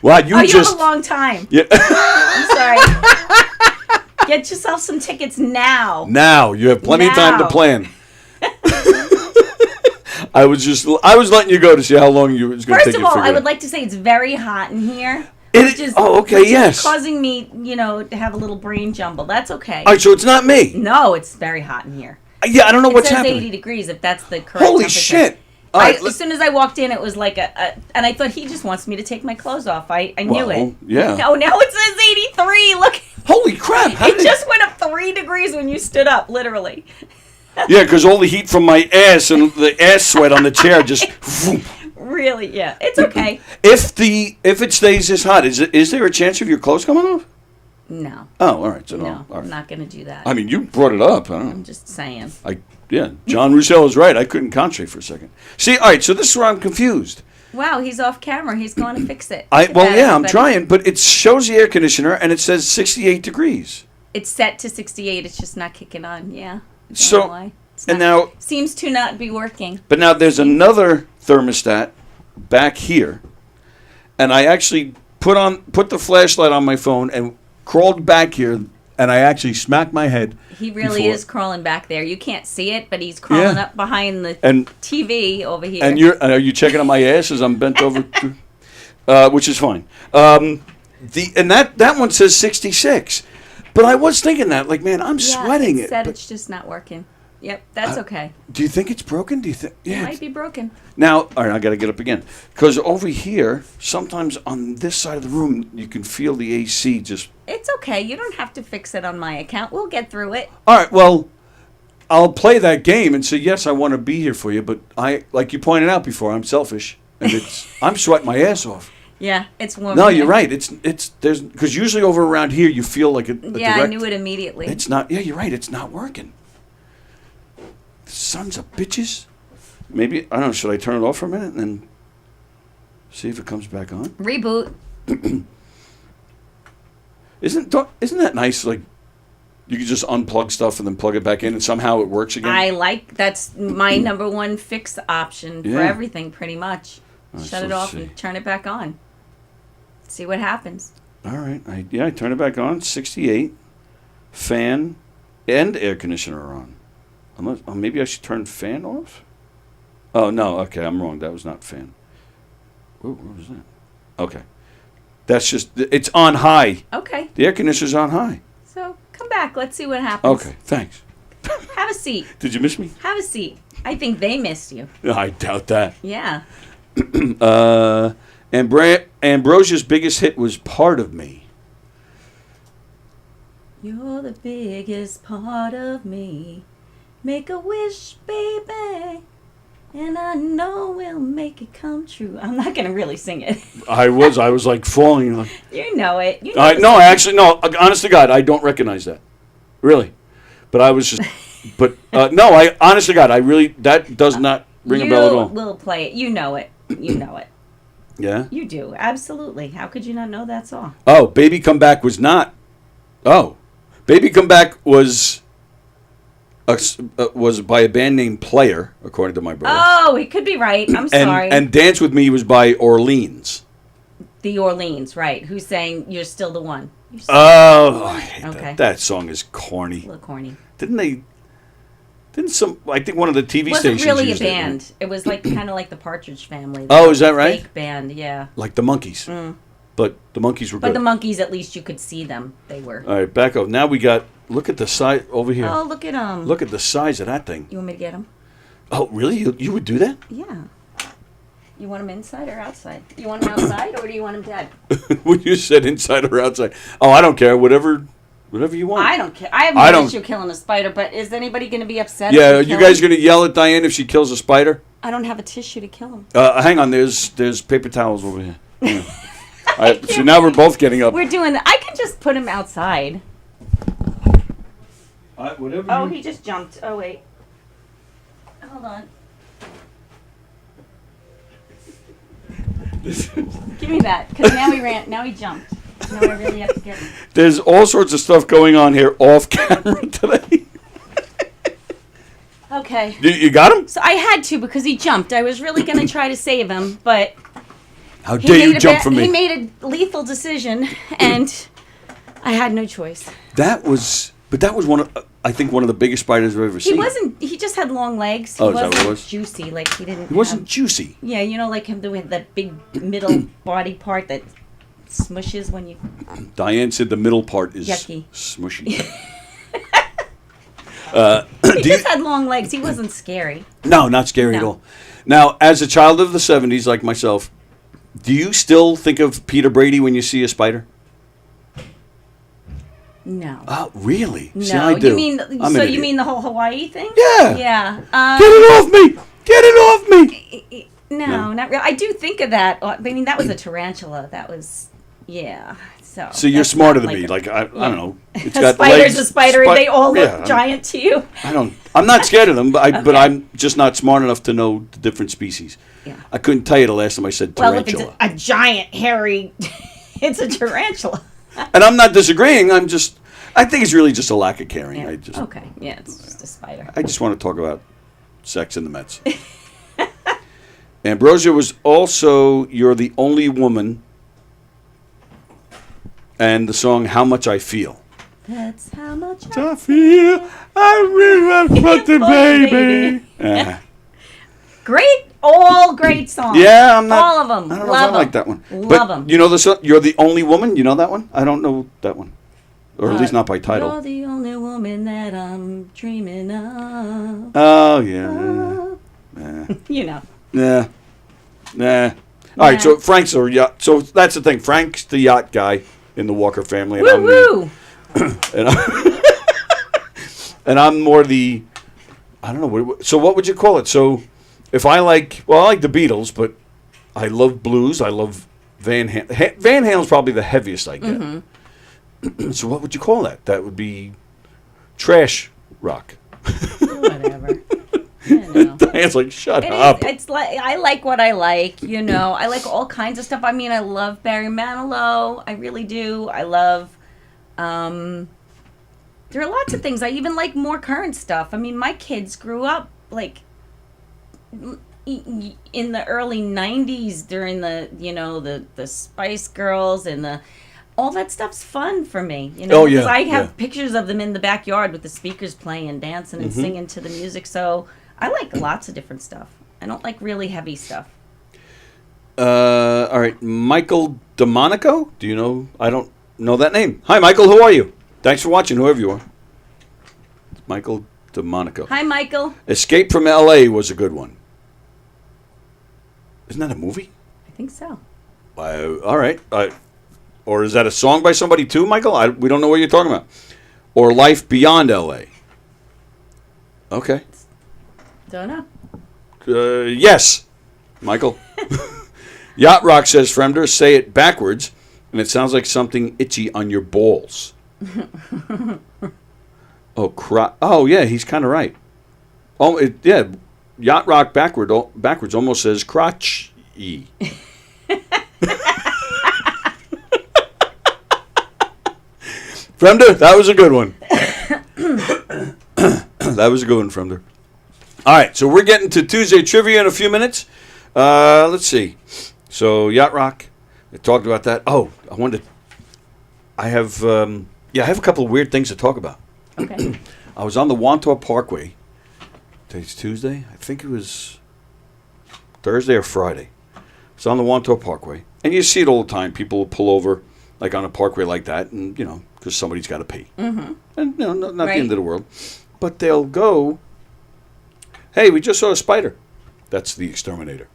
Speaker 9: Wow, you
Speaker 10: have a long time.
Speaker 9: Yeah.
Speaker 10: I'm sorry. Get yourself some tickets now.
Speaker 9: Now. You have plenty of time to plan. I was letting you go to see how long it was going to take you to figure it out.
Speaker 10: First of all, I would like to say it's very hot in here.
Speaker 9: Which is
Speaker 10: causing me, to have a little brain jumble. That's okay.
Speaker 9: All right, so it's not me.
Speaker 10: No, it's very hot in here.
Speaker 9: Yeah, I don't know what's happening.
Speaker 10: It says 80 degrees, if that's the correct
Speaker 9: Holy
Speaker 10: temperature.
Speaker 9: shit. All right,
Speaker 10: as soon as I walked in, it was like and I thought he just wants me to take my clothes off. I knew it.
Speaker 9: Yeah.
Speaker 10: Oh, now it says 83. Look.
Speaker 9: Holy crap.
Speaker 10: It just went up 3 degrees when you stood up, literally.
Speaker 9: Yeah, because all the heat from my ass and the ass sweat on the chair just...
Speaker 10: Really, yeah. It's okay.
Speaker 9: If it stays this hot, is there a chance of your clothes coming off?
Speaker 10: No.
Speaker 9: Oh, all right. So
Speaker 10: no,
Speaker 9: all right.
Speaker 10: I'm not going to do that.
Speaker 9: I mean, you brought it up. I don't know.
Speaker 10: I'm just saying.
Speaker 9: John Roussel is right. I couldn't concentrate for a second. See, all right, so this is where I'm confused.
Speaker 10: Wow, he's off camera. He's going to fix it.
Speaker 9: I'm trying, but it shows the air conditioner, and it says 68 degrees.
Speaker 10: It's set to 68. It's just not kicking on. Yeah.
Speaker 9: So,
Speaker 10: why.
Speaker 9: Now...
Speaker 10: Seems to not be working.
Speaker 9: But now there's another thermostat back here, and I actually put the flashlight on my phone and crawled back here, and I actually smacked my head.
Speaker 10: He really is crawling back there. You can't see it, but he's crawling up behind the TV over here.
Speaker 9: And are you checking on my ass as I'm bent over? Which is fine. And that one says 66. But I was thinking that, like, man, I'm sweating it.
Speaker 10: It's just not working. Yep, that's okay.
Speaker 9: Do you think it's broken? Do you think? Yeah,
Speaker 10: it might be broken.
Speaker 9: Now, all right, I got to get up again because over here, sometimes on this side of the room, you can feel the AC just.
Speaker 10: It's okay. You don't have to fix it on my account. We'll get through it.
Speaker 9: All right. Well, I'll play that game and say yes, I want to be here for you, but like you pointed out before, I'm selfish and I'm sweating my ass off.
Speaker 10: Yeah, it's warm.
Speaker 9: No, you're right. There's because usually over around here you feel like a
Speaker 10: yeah, I knew it immediately.
Speaker 9: It's not. Yeah, you're right. It's not working. Sons of bitches. Maybe, I don't know, should I turn it off for a minute and then see if it comes back on?
Speaker 10: Reboot.
Speaker 9: Isn't that nice? Like, you can just unplug stuff and then plug it back in and somehow it works again?
Speaker 10: That's my number one fix option for everything, pretty much. Shut it off and turn it back on. See what happens.
Speaker 9: All right. I turn it back on. 68. Fan and air conditioner are on. Maybe I should turn fan off? Oh, no. Okay, I'm wrong. That was not fan. Ooh, what was that? Okay. That's just, it's on high.
Speaker 10: Okay.
Speaker 9: The air conditioner's on high.
Speaker 10: So, come back. Let's see what happens.
Speaker 9: Okay, thanks.
Speaker 10: Have a seat.
Speaker 9: Did you miss me?
Speaker 10: Have a seat. I think they missed you.
Speaker 9: I doubt that.
Speaker 10: Yeah.
Speaker 9: Ambrosia's biggest hit was Part of Me.
Speaker 10: You're the biggest part of me. Make a wish, baby, and I know we'll make it come true. I'm not going to really sing it.
Speaker 9: I was like falling.
Speaker 10: You know it.
Speaker 9: No, honest to God, I don't recognize that. Really. But I was just, honest to God, that does not ring a bell at all.
Speaker 10: We'll play it. You know it. You know it.
Speaker 9: Yeah.
Speaker 10: You do, absolutely. How could you not know that song?
Speaker 9: Oh, Baby Come Back was not. Oh, Baby Come Back was by a band named Player, according to my brother.
Speaker 10: Oh, it could be right. I'm sorry.
Speaker 9: And Dance With Me was by Orleans.
Speaker 10: The Orleans, right? Who's saying you're still the one?
Speaker 9: Oh, I hate
Speaker 10: Okay.
Speaker 9: that. That song is corny.
Speaker 10: A little corny.
Speaker 9: Didn't some? I think one of the TV
Speaker 10: It wasn't
Speaker 9: stations
Speaker 10: really a
Speaker 9: used
Speaker 10: band. It was like kind of like the Partridge Family.
Speaker 9: Oh, is that right?
Speaker 10: Fake band, yeah.
Speaker 9: Like the Monkees. But the Monkees were
Speaker 10: But
Speaker 9: good.
Speaker 10: the Monkees, at least you could see them. They were.
Speaker 9: All right, back up. Now we got. Look at the size over here.
Speaker 10: Oh, look at them.
Speaker 9: Look at the size of that thing.
Speaker 10: You want me to get them?
Speaker 9: Oh, really? You would do that?
Speaker 10: Yeah. You want them inside or outside? You want them outside or do you want them dead?
Speaker 9: When you said inside or outside. Oh, I don't care. Whatever you want.
Speaker 10: I don't care. I have no issue killing a spider, but is anybody going to be upset?
Speaker 9: Yeah,
Speaker 10: if
Speaker 9: you
Speaker 10: kill
Speaker 9: guys
Speaker 10: him?
Speaker 9: going to yell at Diane if she kills a spider?
Speaker 10: I don't have a tissue to kill him.
Speaker 9: Hang on. There's paper towels over here. Yeah. All right, so now we're both getting up.
Speaker 10: We're doing that. I can just put him outside.
Speaker 9: Whatever.
Speaker 10: Oh, he just jumped. Oh, wait. Hold on. Give me that, because now he ran. Now he jumped. Now I really have to get him.
Speaker 9: There's all sorts of stuff going on here off camera today.
Speaker 10: Okay.
Speaker 9: You got him?
Speaker 10: So I had to because he jumped. I was really going to try to save him, but
Speaker 9: How dare you jump from me?
Speaker 10: He made a lethal decision, and I had no choice.
Speaker 9: That was one of, I think, one of the biggest spiders I've ever seen.
Speaker 10: He wasn't. He just had long legs. He
Speaker 9: Oh, is that
Speaker 10: wasn't
Speaker 9: what it was?
Speaker 10: juicy. Like he didn't.
Speaker 9: He wasn't juicy.
Speaker 10: Yeah, you know, like him with that big middle body part that smushes when you.
Speaker 9: Diane said the middle part is
Speaker 10: Yucky.
Speaker 9: smushy.
Speaker 10: He just had long legs. He wasn't scary.
Speaker 9: No, not scary at
Speaker 10: No.
Speaker 9: all. Now, as a child of the 70s, like myself, do you still think of Peter Brady when you see a spider?
Speaker 10: No.
Speaker 9: Oh, really?
Speaker 10: No,
Speaker 9: See, I do.
Speaker 10: you mean
Speaker 9: I'm an
Speaker 10: so? You
Speaker 9: idiot.
Speaker 10: mean the whole Hawaii thing?
Speaker 9: Yeah.
Speaker 10: Yeah.
Speaker 9: Get it off me! Get it off me!
Speaker 10: No, not really. I do think of that. I mean, that was a tarantula. That was, yeah.
Speaker 9: So you're
Speaker 10: that's
Speaker 9: smarter
Speaker 10: not
Speaker 9: than me. Like I don't know. It's
Speaker 10: A
Speaker 9: got
Speaker 10: spider's
Speaker 9: legs.
Speaker 10: a spider, and they all look
Speaker 9: Yeah,
Speaker 10: giant to you.
Speaker 9: I'm not scared of them, but I'm just not smart enough to know the different species.
Speaker 10: Yeah.
Speaker 9: I couldn't tell you the last time I said
Speaker 10: Well, if
Speaker 9: tarantula.
Speaker 10: it's a giant, hairy, it's a tarantula.
Speaker 9: And I'm not disagreeing. I think it's really just a lack of caring.
Speaker 10: Yeah. Okay. Yeah, it's just a spider.
Speaker 9: I just want to talk about sex in the Mets. Ambrosia was also "You're the Only Woman" and the song "How Much I Feel."
Speaker 10: That's how much
Speaker 9: I feel. I really want the baby.
Speaker 10: All great songs.
Speaker 9: Yeah, I'm not.
Speaker 10: All of them.
Speaker 9: I don't know
Speaker 10: Love
Speaker 9: if I like that one.
Speaker 10: Love
Speaker 9: But
Speaker 10: them.
Speaker 9: you know the song, "You're the Only Woman." You know that one? I don't know that one, or at least not by title.
Speaker 10: You're the only woman that I'm dreaming of.
Speaker 9: Oh yeah.
Speaker 10: You know.
Speaker 9: Nah. All right, so Frank's a yacht. So that's the thing. Frank's the yacht guy in the Walker family, and I'm
Speaker 10: Woo!
Speaker 9: and I'm more the. I don't know. So what would you call it? So if I like the Beatles, but I love blues. I love Van Halen. Van Halen's probably the heaviest I get.
Speaker 10: Mm-hmm.
Speaker 9: So what would you call that? That would be trash rock.
Speaker 10: Whatever.
Speaker 9: Diane's like, shut up.
Speaker 10: It's like I like what I like, you know. I like all kinds of stuff. I mean, I love Barry Manilow. I really do. I love. There are lots of things. I even like more current stuff. I mean, my kids grew up like in the early '90s during the Spice Girls and all that stuff's fun for me, you know.
Speaker 9: Oh, yeah,
Speaker 10: Because I have
Speaker 9: yeah.
Speaker 10: pictures of them in the backyard with the speakers playing and dancing and singing to the music. So I like lots of different stuff. I don't like really heavy stuff.
Speaker 9: All right, Michael DeMonico. Do you know? I don't know that name. Hi, Michael. Who are you? Thanks for watching, whoever you are. Michael DeMonico.
Speaker 10: Hi, Michael.
Speaker 9: Escape from L.A. was a good one. Isn't that a movie?
Speaker 10: I think so.
Speaker 9: All right. Or is that a song by somebody too, Michael? We don't know what you're talking about. Or Life Beyond L.A. Okay.
Speaker 10: Don't know.
Speaker 9: Yes, Michael. Yacht Rock says, Fremder, say it backwards, and it sounds like something itchy on your balls. Oh, yeah, he's kind of right. Oh, yeah, Yacht Rock backwards almost says crotch-y. Fremder, that was a good one. That was a good one, Fremder. All right, so we're getting to Tuesday trivia in a few minutes. Let's see. So Yacht Rock, I talked about that. Oh, I have a couple of weird things to talk about.
Speaker 10: Okay.
Speaker 9: I was on the Wantor Parkway. Today's Tuesday. I think it was Thursday or Friday. It's on the Wantor Parkway, and you see it all the time. People will pull over, like on a parkway like that, and because somebody's got to pee. Mm-hmm. And not the end of the world, but they'll go. Hey, we just saw a spider. That's the exterminator.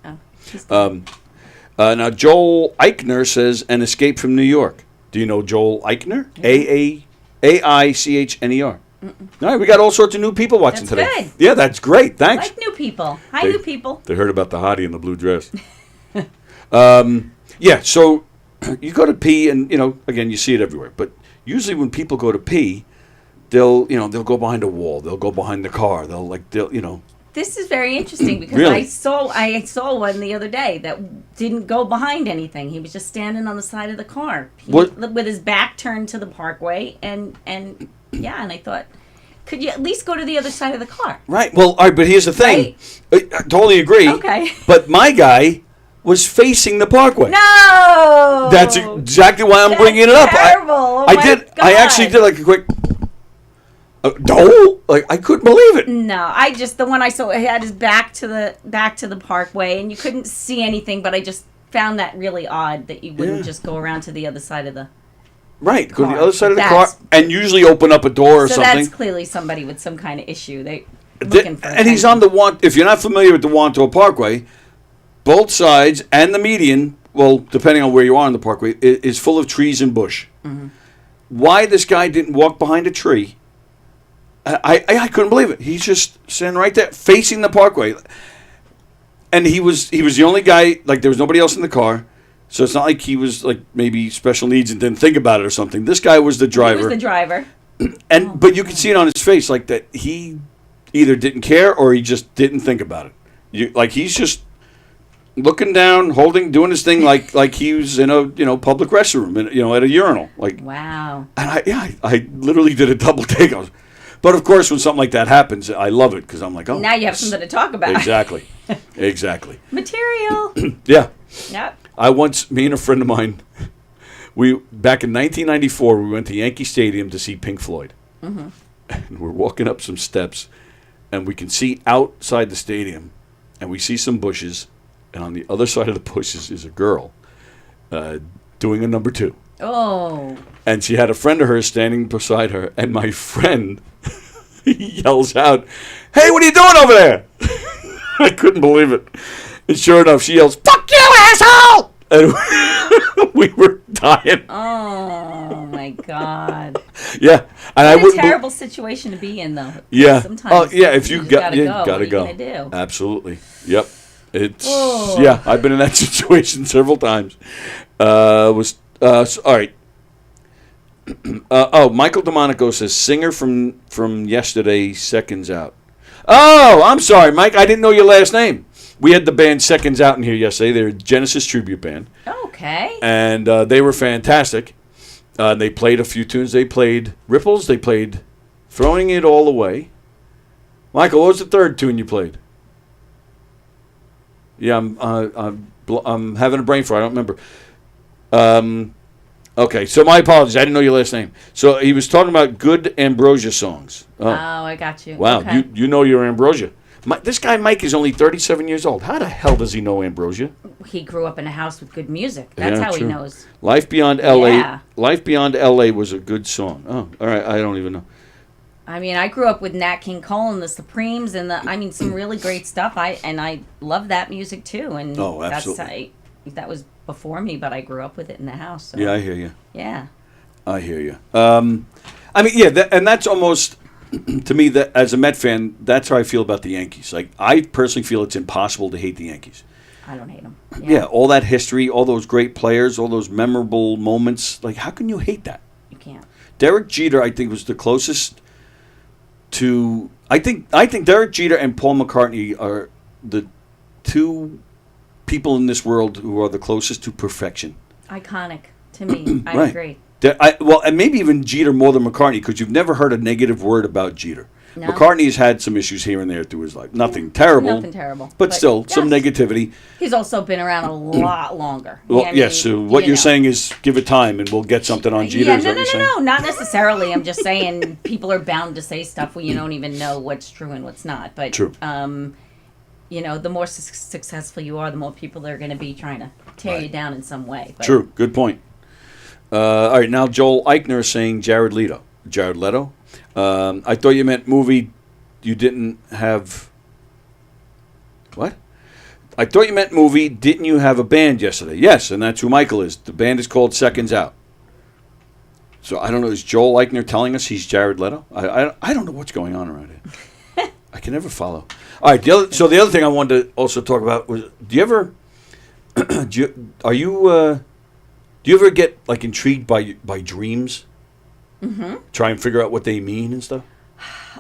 Speaker 10: Oh.
Speaker 9: Now Joel Eichner says an escape from New York. Do you know Joel Eichner? Aichner. All right, we got all sorts of new people watching today.
Speaker 10: Good.
Speaker 9: Yeah, that's great. Thanks.
Speaker 10: Like new people. Hi, new people.
Speaker 9: They heard about the hottie in the blue dress. Yeah, so you go to pee, and again, you see it everywhere. But usually, when people go to pee, they'll go behind a wall. They'll go behind the car.
Speaker 10: This is very interesting because
Speaker 9: Really?
Speaker 10: I saw one the other day that didn't go behind anything. He was just standing on the side of the car with his back turned to the parkway, and I thought, could you at least go to the other side of the car?
Speaker 9: Right. Well, all right, but here's the thing.
Speaker 10: Right.
Speaker 9: I totally agree.
Speaker 10: Okay.
Speaker 9: But my guy was facing the parkway.
Speaker 10: No.
Speaker 9: That's exactly why I'm bringing it up.
Speaker 10: Terrible. Oh
Speaker 9: I
Speaker 10: my
Speaker 9: did.
Speaker 10: God.
Speaker 9: I actually did like a quick. No, like I couldn't believe it.
Speaker 10: No, the one I saw, he had his back to the parkway, and you couldn't see anything. But I just found that really odd that you wouldn't just go around to the other side of the.
Speaker 9: Right, go to the
Speaker 10: car.
Speaker 9: other side of the car and usually open up a door or
Speaker 10: so
Speaker 9: something.
Speaker 10: That's clearly somebody with some kind of issue. Looking for
Speaker 9: and he's on the if you're not familiar with the Wantor Parkway, both sides and the median, well, depending on where you are on the parkway, is full of trees and bush. Mm-hmm. Why this guy didn't walk behind a tree, I couldn't believe it. He's just standing right there, facing the parkway. And he was the only guy, like there was nobody else in the car. So it's not like he was like maybe special needs and didn't think about it or something. This guy was the driver.
Speaker 10: He was the driver.
Speaker 9: But you could see it on his face, like that he either didn't care or he just didn't think about it. Like he's just looking down, doing his thing, like he was in a public restroom, at a urinal. Like
Speaker 10: wow.
Speaker 9: And I literally did a double take. But of course, when something like that happens, I love it because I'm like, oh,
Speaker 10: now you have something to talk about.
Speaker 9: Exactly.
Speaker 10: Material.
Speaker 9: Yeah.
Speaker 10: Yep.
Speaker 9: Me and a friend of mine, back in 1994, we went to Yankee Stadium to see Pink Floyd. Mm-hmm. And we're walking up some steps, and we can see outside the stadium, and we see some bushes, and on the other side of the bushes is a girl doing a number 2.
Speaker 10: Oh.
Speaker 9: And she had a friend of hers standing beside her, and my friend yells out, "Hey, what are you doing over there?" I couldn't believe it. And sure enough, she yells, "Fuck you, asshole!" And we were dying.
Speaker 10: Oh, my God.
Speaker 9: Yeah. And
Speaker 10: what a terrible situation to be in, though.
Speaker 9: Yeah.
Speaker 10: Sometimes
Speaker 9: if you gotta go.
Speaker 10: What are you going to do?
Speaker 9: Absolutely. Yep. Yeah, I've been in that situation several times. All right. Michael DeMonico says, singer from yesterday, Seconds Out. Oh, I'm sorry, Mike. I didn't know your last name. We had the band Seconds Out in here yesterday. They're a Genesis tribute band.
Speaker 10: Okay.
Speaker 9: And they were fantastic. They played a few tunes. They played Ripples. They played Throwing It All Away. Michael, what was the third tune you played? Yeah, I'm having a brain fart. I don't remember. Okay, so my apologies. I didn't know your last name. So he was talking about good Ambrosia songs.
Speaker 10: Oh, I got you.
Speaker 9: Wow,
Speaker 10: okay.
Speaker 9: you know your Ambrosia. This guy Mike is only 37 years old. How the hell does he know Ambrosia?
Speaker 10: He grew up in a house with good music. That's how
Speaker 9: true.
Speaker 10: he knows.
Speaker 9: Life Beyond L.A.
Speaker 10: Yeah.
Speaker 9: Life Beyond L.A. was a good song. Oh, all right. I don't even know.
Speaker 10: I mean, I grew up with Nat King Cole and the Supremes and some really great stuff. I love that music too. And
Speaker 9: oh, absolutely.
Speaker 10: That was before me, but I grew up with it in the house. So.
Speaker 9: Yeah, I hear you.
Speaker 10: Yeah.
Speaker 9: I hear you. I mean, yeah, and that's almost, to me, that as a Met fan, that's how I feel about the Yankees. Like, I personally feel it's impossible to hate the Yankees.
Speaker 10: I don't hate them.
Speaker 9: Yeah, all that history, all those great players, all those memorable moments. Like, how can you hate that?
Speaker 10: You can't.
Speaker 9: Derek Jeter, I think, was the closest to. I think Derek Jeter and Paul McCartney are the two people in this world who are the closest to perfection.
Speaker 10: Iconic to me. I
Speaker 9: Right.
Speaker 10: agree.
Speaker 9: Well, and maybe even Jeter more than McCartney, because you've never heard a negative word about Jeter.
Speaker 10: No.
Speaker 9: McCartney's had some issues here and there through his life. Nothing terrible.
Speaker 10: Nothing terrible.
Speaker 9: But still, some
Speaker 10: yes.
Speaker 9: negativity.
Speaker 10: He's also been around a lot longer.
Speaker 9: Well,
Speaker 10: I mean,
Speaker 9: yes, so what
Speaker 10: you
Speaker 9: you're
Speaker 10: know.
Speaker 9: saying is give it time and we'll get something on Jeter.
Speaker 10: Yeah,
Speaker 9: is that what you're saying?
Speaker 10: no, not necessarily. I'm just saying people are bound to say stuff where you don't even know what's true and what's not. But,
Speaker 9: True.
Speaker 10: You know, the more successful you are, the more people are going to be trying to tear you down in some way. But,
Speaker 9: True. Good point. All right, now Joel Eichner is saying Jared Leto. Jared Leto? I thought you meant movie you didn't have... What? I thought you meant movie, didn't you have a band yesterday? Yes, and that's who Michael is. The band is called Seconds Out. So I don't know, is Joel Eichner telling us he's Jared Leto? I don't know what's going on around here. I can never follow. All right, the other thing I wanted to also talk about was, do you ever... do you ever get like intrigued by dreams? Mm-hmm. Try and figure out what they mean and stuff?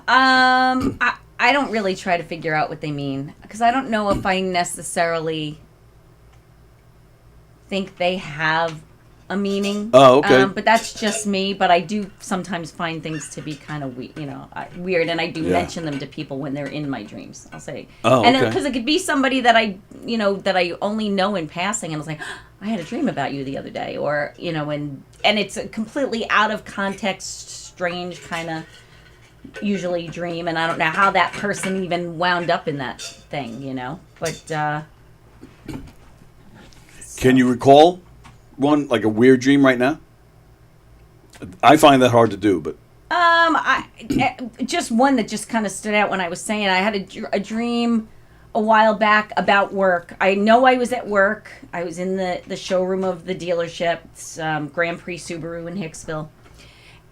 Speaker 10: I don't really try to figure out what they mean because I don't know if I necessarily think they have a meaning.
Speaker 9: Oh, okay.
Speaker 10: But that's just me. But I do sometimes find things to be kind of weird, and I do mention them to people when they're in my dreams. I'll say, and because it could be somebody that I only know in passing, and I was like, I had a dream about you the other day, or and it's a completely out of context, strange kind of usually dream, and I don't know how that person even wound up in that thing, but.
Speaker 9: Can you recall one, like a weird dream right now? I find that hard to do, but...
Speaker 10: just one that just kind of stood out when I was saying I had a dream a while back about work. I know I was at work. I was in the showroom of the dealership, Grand Prix Subaru in Hicksville.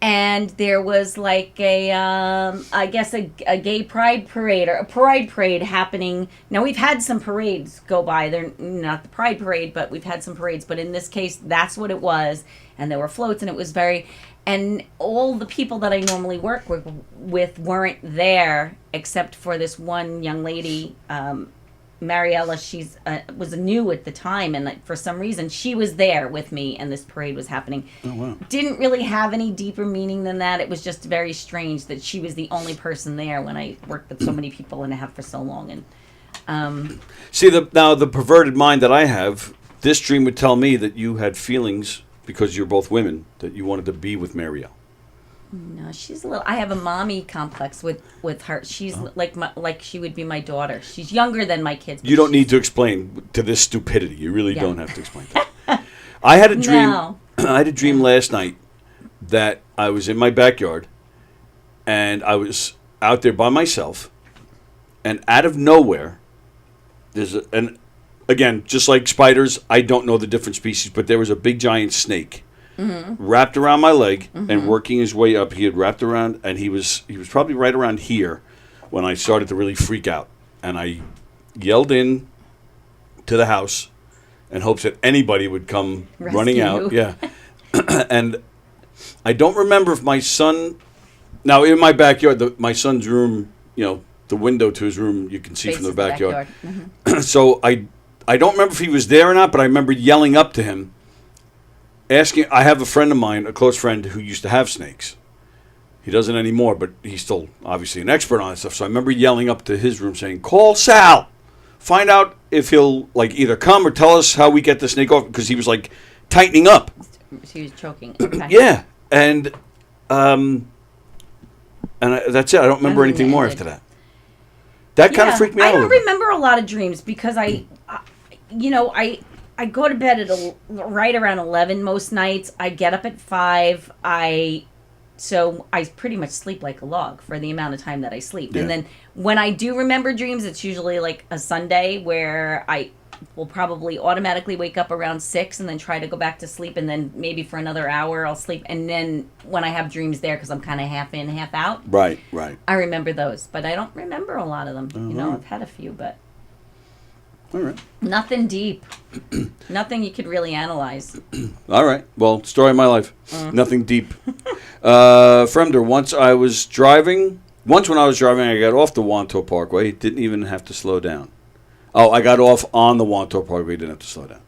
Speaker 10: And there was like I guess a gay pride parade or a pride parade happening. Now we've had some parades go by. They're not the pride parade, but we've had some parades. But in this case, that's what it was. And there were floats, and it was and all the people that I normally work with weren't there except for this one young lady, Mariella. She's was new at the time, and for some reason she was there with me, and this parade was happening.
Speaker 9: Oh, wow.
Speaker 10: Didn't really have any deeper meaning than that. It was just very strange that she was the only person there when I worked with so many people and have for so long. And
Speaker 9: see, the perverted mind that I have, this dream would tell me that you had feelings because you're both women, that you wanted to be with Marielle.
Speaker 10: No, she's a little. I have a mommy complex with her. She's like she would be my daughter. She's younger than my kids.
Speaker 9: You don't need to explain to this stupidity. You really don't have to explain that. I had a dream.
Speaker 10: No.
Speaker 9: I had a dream last night that I was in my backyard, and I was out there by myself, and out of nowhere, and again, just like spiders, I don't know the different species, but there was a big giant snake. Mm-hmm. Wrapped around my leg and working his way up. He had wrapped around, and he was probably right around here when I started to really freak out. And I yelled in to the house in hopes that anybody would come running out. Yeah. And I don't remember if my son... Now, in my backyard, my son's room, the window to his room, you can see from the backyard. Mm-hmm. So I don't remember if he was there or not, but I remember yelling up to him, asking. I have a friend of mine, a close friend, who used to have snakes. He doesn't anymore, but he's still obviously an expert on this stuff. So I remember yelling up to his room saying, call Sal. Find out if he'll either come or tell us how we get the snake off, because he was tightening up.
Speaker 10: He was choking. Okay.
Speaker 9: Yeah. And that's it. I don't remember anything more after that. That kind of freaked me out.
Speaker 10: I don't remember a lot of dreams because I go to bed at right around 11 most nights. I get up at 5. So I pretty much sleep like a log for the amount of time that I sleep. Yeah. And then when I do remember dreams, it's usually like a Sunday where I will probably automatically wake up around 6 and then try to go back to sleep. And then maybe for another hour I'll sleep. And then when I have dreams there, because I'm kind of half in, half out.
Speaker 9: Right.
Speaker 10: I remember those, but I don't remember a lot of them. I've had a few, but...
Speaker 9: All right.
Speaker 10: Nothing deep. Nothing you could really analyze.
Speaker 9: All right. Well, story of my life. Nothing deep. Fremder, once when I was driving, I got off the Wanto Parkway. Didn't even have to slow down. Oh, I got off on the Wantor Parkway. Didn't have to slow down.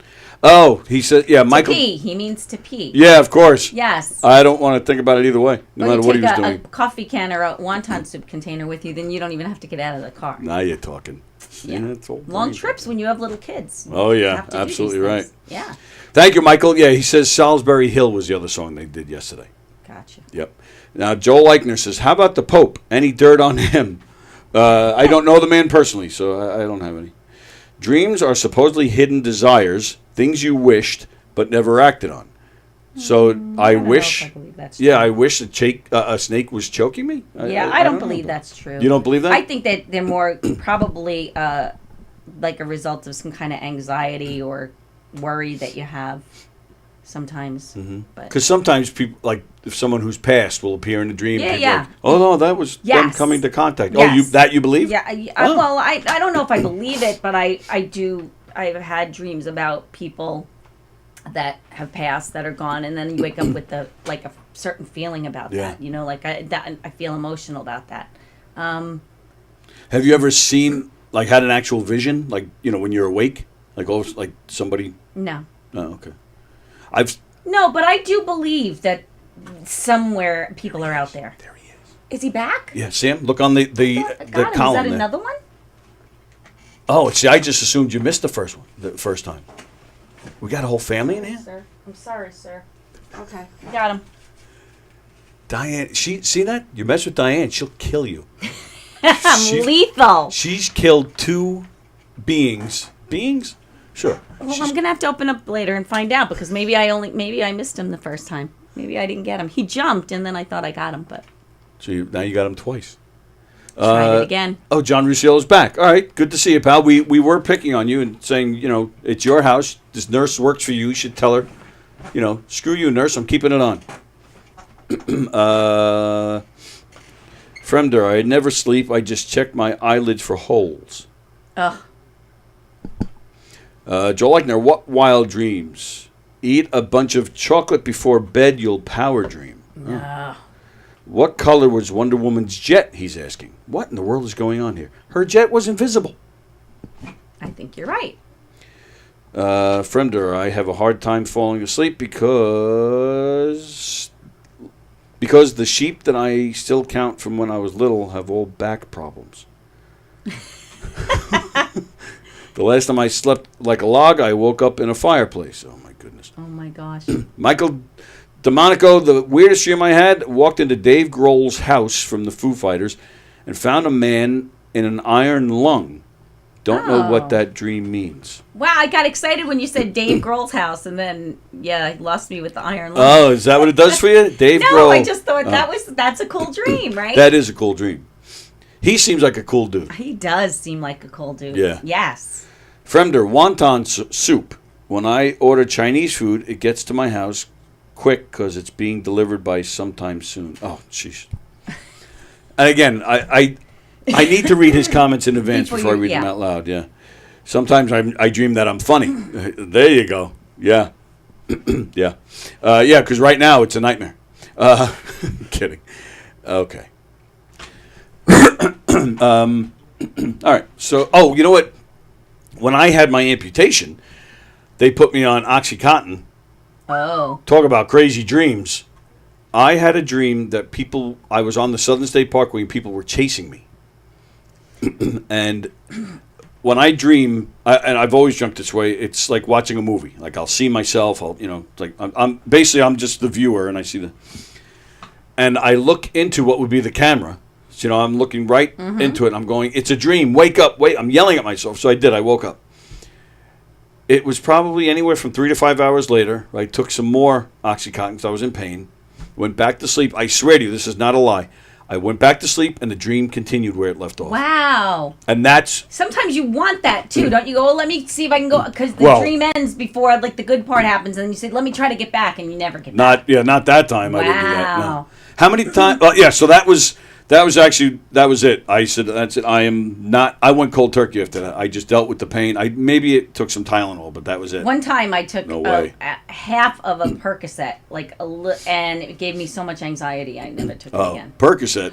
Speaker 9: Oh, he said, yeah, Michael.
Speaker 10: To pee. He means to pee.
Speaker 9: Yeah, of course.
Speaker 10: Yes.
Speaker 9: I don't want to think about it either way, no matter what he was doing.
Speaker 10: Take a coffee can or a wonton soup container with you, then you don't even have to get out of the car.
Speaker 9: Now you're talking.
Speaker 10: Yeah.
Speaker 9: It's all
Speaker 10: Long
Speaker 9: great.
Speaker 10: trips when you have little kids.
Speaker 9: Oh,
Speaker 10: You
Speaker 9: yeah,
Speaker 10: have to do
Speaker 9: absolutely
Speaker 10: these
Speaker 9: right.
Speaker 10: things. Yeah.
Speaker 9: Thank you, Michael. Yeah, he says Salisbury Hill was the other song they did yesterday.
Speaker 10: Gotcha.
Speaker 9: Yep. Now, Joel Eichner says, how about the Pope? Any dirt on him? I don't know the man personally, so I don't have any. Dreams are supposedly hidden desires, things you wished but never acted on. So I
Speaker 10: don't know
Speaker 9: wish,
Speaker 10: if I believe that's
Speaker 9: yeah,
Speaker 10: true.
Speaker 9: I wish a snake was choking me.
Speaker 10: I don't
Speaker 9: know
Speaker 10: believe
Speaker 9: about
Speaker 10: that's true.
Speaker 9: You don't believe that?
Speaker 10: I think that they're more probably like a result of some kind of anxiety or worry that you have sometimes. But
Speaker 9: Because sometimes people, like if someone who's passed will appear in a dream.
Speaker 10: Yeah,
Speaker 9: and
Speaker 10: yeah.
Speaker 9: Like, oh no, that was them
Speaker 10: Yes.
Speaker 9: coming to contact.
Speaker 10: Yes.
Speaker 9: Oh, you believe?
Speaker 10: Yeah. Well, I don't know if I believe it, but I do. I've had dreams about people that have passed that are gone, and then you wake up with a certain feeling about
Speaker 9: Yeah.
Speaker 10: that. You know, like I feel emotional about that.
Speaker 9: Have you ever seen had an actual vision, when you're awake, like somebody?
Speaker 10: No.
Speaker 9: Oh, okay.
Speaker 10: No, but I do believe that somewhere people are out there.
Speaker 9: There he is.
Speaker 10: Is he back?
Speaker 9: Yeah, Sam, look on the
Speaker 10: Got him.
Speaker 9: column
Speaker 10: Is that
Speaker 9: there.
Speaker 10: another one?
Speaker 9: Oh, see, I just assumed you missed the first time. We got a whole family in here.
Speaker 10: Sir, I'm sorry, sir. Okay, got him.
Speaker 9: Diane, see that? You mess with Diane, she'll kill you.
Speaker 10: I'm lethal.
Speaker 9: She's killed 2 beings. Beings? Sure.
Speaker 10: Well, I'm gonna have to open up later and find out because maybe I missed him the first time. Maybe I didn't get him. He jumped and then I thought I got him, but
Speaker 9: So now you got him twice.
Speaker 10: try it again.
Speaker 9: Oh, John Rusciolo's back. All right, good to see you, pal. We were picking on you and saying, it's your house. This nurse works for you. You should tell her, screw you, nurse. I'm keeping it on. Fremder, I never sleep. I just check my eyelids for holes.
Speaker 10: Ugh.
Speaker 9: Joel Eichner, what wild dreams? Eat a bunch of chocolate before bed, you'll power dream.
Speaker 10: No.
Speaker 9: What color was Wonder Woman's jet, he's asking. What in the world is going on here? Her jet was invisible.
Speaker 10: I think you're right.
Speaker 9: Fremder, I have a hard time falling asleep because the sheep that I still count from when I was little have all back problems. The last time I slept like a log, I woke up in a fireplace. Oh, my goodness.
Speaker 10: Oh my gosh.
Speaker 9: Michael DeMonico, the weirdest dream I had, walked into Dave Grohl's house from the Foo Fighters and found a man in an iron lung. Don't know what that dream means.
Speaker 10: Wow, I got excited when you said Dave Grohl's house, and then you lost me with the iron lung.
Speaker 9: Oh, is that what it does for you? Dave
Speaker 10: No,
Speaker 9: Grohl.
Speaker 10: I just thought that's a cool dream, right?
Speaker 9: That is a cool dream. He seems like a cool dude.
Speaker 10: He does seem like a cool dude.
Speaker 9: Yeah.
Speaker 10: Yes.
Speaker 9: Fremder, wonton soup. When I order Chinese food, it gets to my house quick because it's being delivered by sometime soon. Oh, jeez. And again, I need to read his comments in advance before I read them out loud. Yeah. Sometimes I dream that I'm funny. There you go. Yeah. Yeah. Yeah, because right now it's a nightmare. Kidding. Okay. All right. So, you know what? When I had my amputation, they put me on OxyContin.
Speaker 10: Oh.
Speaker 9: Talk about crazy dreams. I had a dream that I was on the Southern State Parkway and people were chasing me. And when I dream, and I've always dreamt this way, it's like watching a movie. Like I'll see myself, I'm just the viewer and I see and I look into what would be the camera. So, I'm looking right into it. I'm going, it's a dream. Wake up. Wait. I'm yelling at myself. So I did. I woke up. It was probably anywhere from 3 to 5 hours later. I took some more OxyContin because I was in pain. Went back to sleep. I swear to you, this is not a lie. I went back to sleep, and the dream continued where it left off.
Speaker 10: Wow.
Speaker 9: And that's...
Speaker 10: Sometimes you want that, too, don't you? Go, let me see if I can go... Because the dream ends before, the good part happens, and then you say, let me try to get back, and you never get back.
Speaker 9: Not that time. I didn't do that. No.
Speaker 10: Wow.
Speaker 9: How many times... so That was it. I said, that's it. I went cold turkey after that. I just dealt with the pain. Maybe it took some Tylenol, but that was it.
Speaker 10: One time I took
Speaker 9: No way.
Speaker 10: half of a Percocet, and it gave me so much anxiety. I never took it again.
Speaker 9: Percocet.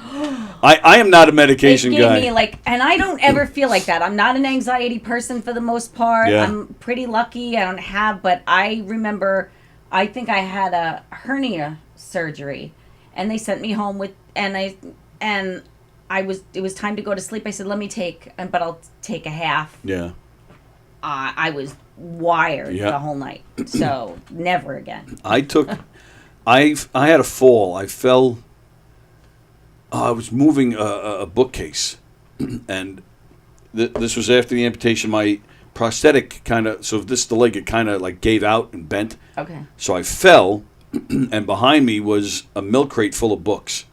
Speaker 9: I am not a medication
Speaker 10: It gave
Speaker 9: guy.
Speaker 10: me and I don't ever feel like that. I'm not an anxiety person for the most part.
Speaker 9: Yeah.
Speaker 10: I'm pretty lucky. I don't have, but I remember, I think I had a hernia surgery, and they sent me home with, it was time to go to sleep. I said, but I'll take a half.
Speaker 9: Yeah.
Speaker 10: I was wired
Speaker 9: Yeah.
Speaker 10: the whole night. So never again.
Speaker 9: I had a fall. I fell. I was moving a bookcase, and this was after the amputation. My prosthetic the leg, it kind of like gave out and bent.
Speaker 10: Okay.
Speaker 9: So I fell, and behind me was a milk crate full of books.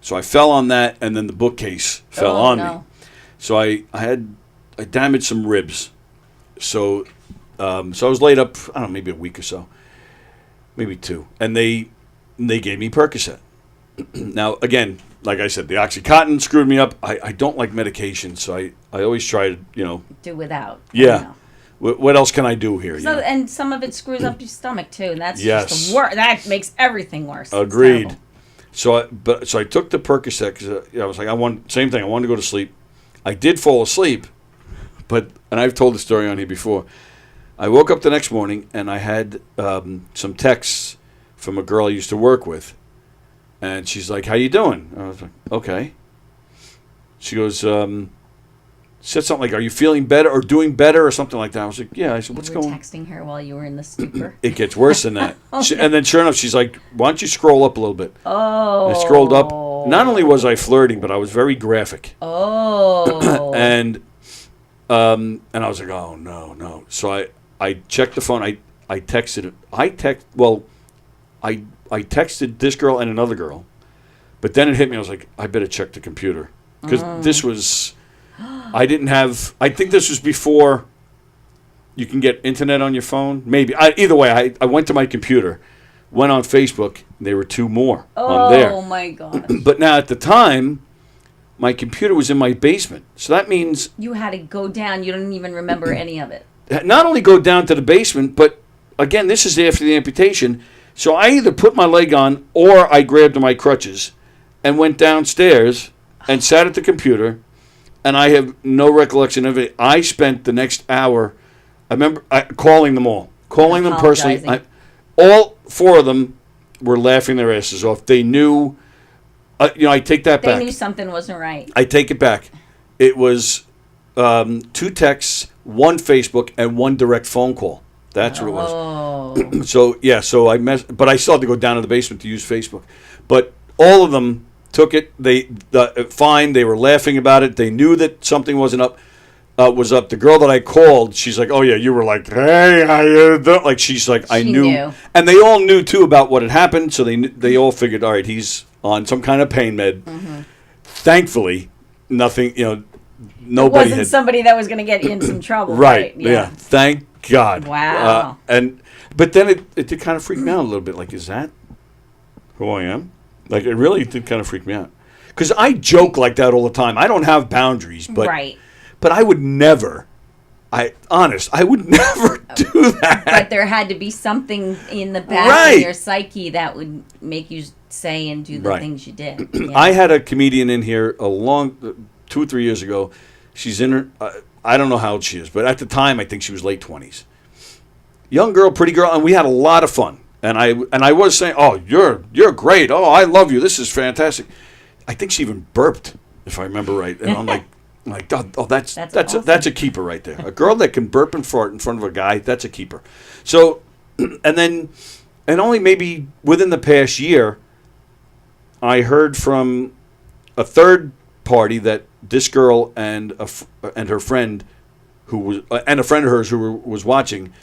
Speaker 9: So I fell on that, and then the bookcase fell on me. So I damaged some ribs. So I was laid up, I don't know, maybe a week or so, maybe 2, and they gave me Percocet. Now again, like I said, the OxyContin screwed me up. I don't like medication, so I always try to
Speaker 10: do without.
Speaker 9: Yeah. What else can I do here?
Speaker 10: So, and some of it screws up your stomach too, and that's
Speaker 9: Yes.
Speaker 10: just the worst. That makes everything worse. It's
Speaker 9: Agreed.
Speaker 10: terrible.
Speaker 9: So I took the Percocet because I was like, same thing. I wanted to go to sleep. I did fall asleep, and I've told the story on here before. I woke up the next morning and I had some texts from a girl I used to work with, and she's like, "How you doing?" I was like, "Okay." She goes, said something like, "Are you feeling better or doing better or something like that?" I was like, "Yeah." I said, "What's going on?"
Speaker 10: Texting her while you were in the stupor.
Speaker 9: It gets worse than that.
Speaker 10: Okay.
Speaker 9: And then sure enough, she's like, "Why don't you scroll up a little bit?"
Speaker 10: Oh.
Speaker 9: And I scrolled up. Not only was I flirting, but I was very graphic.
Speaker 10: Oh.
Speaker 9: And I was like, "Oh no." So I checked the phone. I texted this girl and another girl. But then it hit me. I was like, I better check the computer. Because this was, I think this was before you can get internet on your phone. Maybe. Either way, I went to my computer, went on Facebook, and there were 2 more on there.
Speaker 10: Oh, my gosh.
Speaker 9: But now at the time, my computer was in my basement. So that means
Speaker 10: You had to go down. You don't even remember any of it.
Speaker 9: not only go down to the basement, but again, this is after the amputation. So I either put my leg on or I grabbed my crutches and went downstairs and sat at the computer, and I have no recollection of it. I spent the next hour, I remember calling them all, calling them personally. All 4 of them were laughing their asses off. They knew, I take that back.
Speaker 10: They knew something wasn't right.
Speaker 9: I take it back. It was 2 texts, 1 Facebook, and 1 direct phone call. That's what it was.
Speaker 10: Oh.
Speaker 9: So but I still had to go down to the basement to use Facebook. But all of them took it. Fine. They were laughing about it. They knew that something wasn't up. Was up. The girl that I called, she's like, "Oh yeah, you were like, hey, how you doing?" Like she's like, I knew, and they all knew too about what had happened. So they all figured, all right, he's on some kind of pain med.
Speaker 10: Mm-hmm.
Speaker 9: Thankfully, nothing. Nobody
Speaker 10: It wasn't somebody that was going to get you in some trouble.
Speaker 9: Right.
Speaker 10: Yeah.
Speaker 9: Yeah. Thank God.
Speaker 10: Wow.
Speaker 9: But then it did kind of freak me out a little bit. Like, is that who I am? Like, it really did kind of freak me out. Because I joke like that all the time. I don't have boundaries, but I would never. I would never do that.
Speaker 10: But there had to be something in the back of your psyche that would make you say and do the things you did. Yeah.
Speaker 9: I had a comedian in here 2 or 3 years ago. She's in her, I don't know how old she is, but at the time I think she was late 20s. Young girl, pretty girl, and we had a lot of fun. And I was saying, "Oh, you're great. Oh, I love you. This is fantastic." I think she even burped, if I remember right. And I'm like, oh, that's awesome. That's a keeper right there. A girl that can burp and fart in front of a guy, that's a keeper. So, and only maybe within the past year, I heard from a third party that this girl and her friend, who was and a friend of hers who was watching,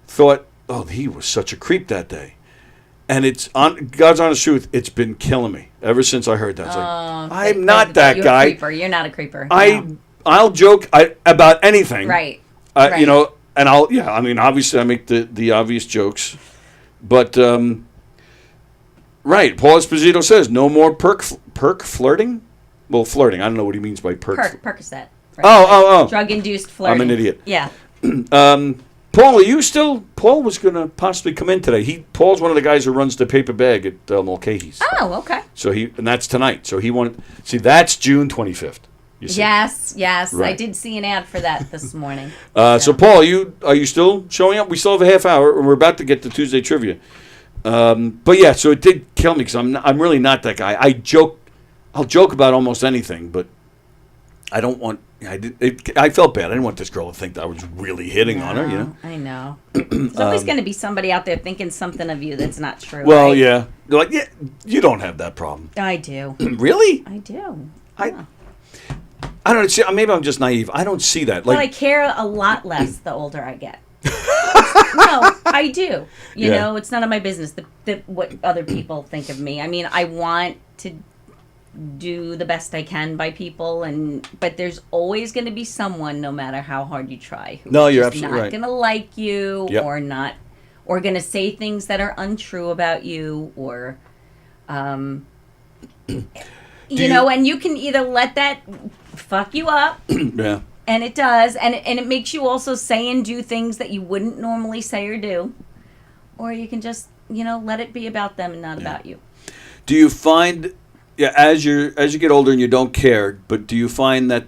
Speaker 9: thought, "Oh, he was such a creep that day." And it's on God's honest truth, it's been killing me ever since I heard that. It's like, I'm not that guy.
Speaker 10: You're a creeper. You're not a creeper.
Speaker 9: I'll joke about anything.
Speaker 10: Right.
Speaker 9: And obviously I make the obvious jokes. But right, Paul Esposito says no more perk flirting. Well, flirting. I don't know what he means by
Speaker 10: Percocet. Right?
Speaker 9: Oh.
Speaker 10: Drug-induced flirting.
Speaker 9: I'm an idiot.
Speaker 10: Yeah.
Speaker 9: Paul, are you still? Paul was going to possibly come in today. Paul's one of the guys who runs the paper bag at Mulcahy's.
Speaker 10: Oh, okay.
Speaker 9: So and that's tonight. So he wanted. See, that's June 25th. You see.
Speaker 10: Yes.
Speaker 9: Right.
Speaker 10: I did see an ad for that this morning.
Speaker 9: So Paul, are you still showing up? We still have a half hour, and we're about to get to Tuesday trivia. But yeah, so it did kill me because I'm really not that guy. I'll joke about almost anything, but I don't want. I felt bad. I didn't want this girl to think that I was really hitting on her. You know.
Speaker 10: I know. There's always going to be somebody out there thinking something of you that's not true.
Speaker 9: Well,
Speaker 10: right?
Speaker 9: yeah. They're like, yeah, you don't have that problem.
Speaker 10: I do.
Speaker 9: Really?
Speaker 10: I do.
Speaker 9: I don't see. Maybe I'm just naive. I don't see that.
Speaker 10: But I care a lot less the older I get. No, I do. You know, it's none of my business what other people think of me. I mean, I want to do the best I can by people, but there's always going to be someone, no matter how hard you try, who's
Speaker 9: you're
Speaker 10: just
Speaker 9: absolutely
Speaker 10: not
Speaker 9: right.
Speaker 10: going to like you
Speaker 9: Yep.
Speaker 10: or going to say things that are untrue about you, or you know, and you can either let that fuck you up.
Speaker 9: Yeah.
Speaker 10: And it does, and it makes you also say and do things that you wouldn't normally say or do, or you can just let it be about them and not about you.
Speaker 9: Do you find, as you get older and you don't care, but do you find that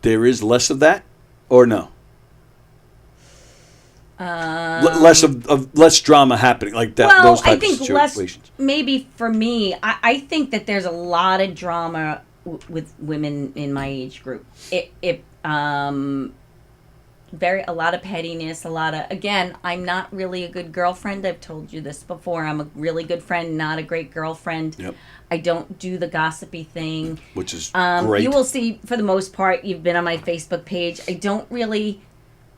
Speaker 9: there is less of that, or no? Less drama happening like that.
Speaker 10: Well,
Speaker 9: those types
Speaker 10: I think
Speaker 9: of situations.
Speaker 10: maybe for me, I think that there's a lot of drama with women in my age group. A lot of pettiness, again, I'm not really a good girlfriend. I've told you this before. I'm a really good friend, not a great girlfriend.
Speaker 9: Yep.
Speaker 10: I don't do the gossipy thing.
Speaker 9: Which is great.
Speaker 10: You will see, for the most part, you've been on my Facebook page. I don't really,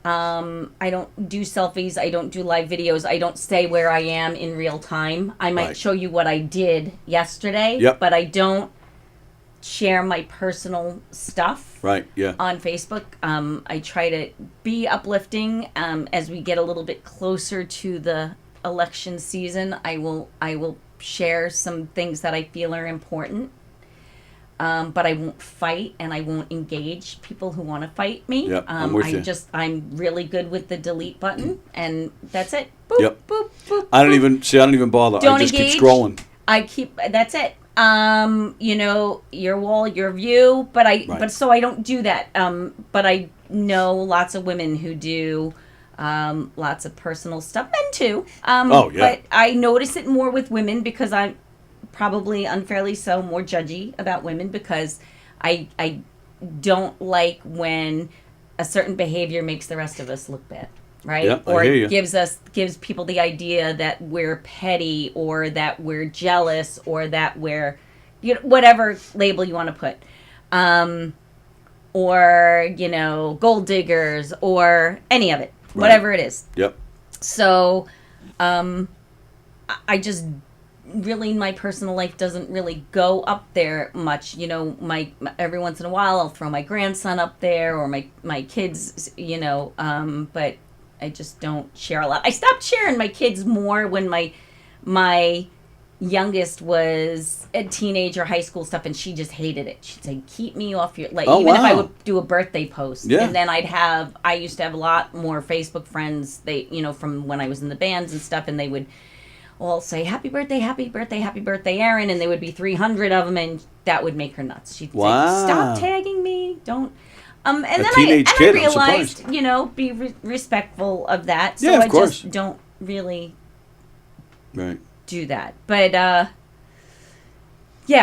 Speaker 10: I don't do selfies. I don't do live videos. I don't stay where I am in real time. I might show you what I did yesterday, but I don't share my personal stuff on Facebook. I try to be uplifting. As we get a little bit closer to the election season, I will share some things that I feel are important. But I won't fight, and I won't engage people who want to fight me.
Speaker 9: I'm with you.
Speaker 10: I'm really good with the delete button, and that's it. Boop,
Speaker 9: Yep.
Speaker 10: boop, boop,
Speaker 9: I don't
Speaker 10: boop.
Speaker 9: even bother.
Speaker 10: Don't
Speaker 9: I just
Speaker 10: engage.
Speaker 9: keep scrolling.
Speaker 10: That's it. Your wall, your view, but so I don't do that. But I know lots of women who do lots of personal stuff, men too. But I notice it more with women because I'm probably unfairly so more judgy about women, because I don't like when a certain behavior makes the rest of us look bad. Right?
Speaker 9: Yeah,
Speaker 10: or
Speaker 9: I hear you.
Speaker 10: gives people the idea that we're petty, or that we're jealous, or that we're whatever label you want to put. Or gold diggers, or any of it. Whatever it is.
Speaker 9: Yep.
Speaker 10: So I just really, my personal life doesn't really go up there much. My every once in a while I'll throw my grandson up there, or my kids, but I just don't share a lot. I stopped sharing my kids more when my youngest was a teenager, high school stuff, and she just hated it. She'd say, keep me off your, if I would do a birthday post.
Speaker 9: Yeah.
Speaker 10: And then I used to have a lot more Facebook friends, from when I was in the bands and stuff, and they would all say, happy birthday, Aaron, and there would be 300 of them, and that would make her nuts. She'd say, stop tagging me, don't. And then I realized, be respectful of that. So I just don't really do that. But,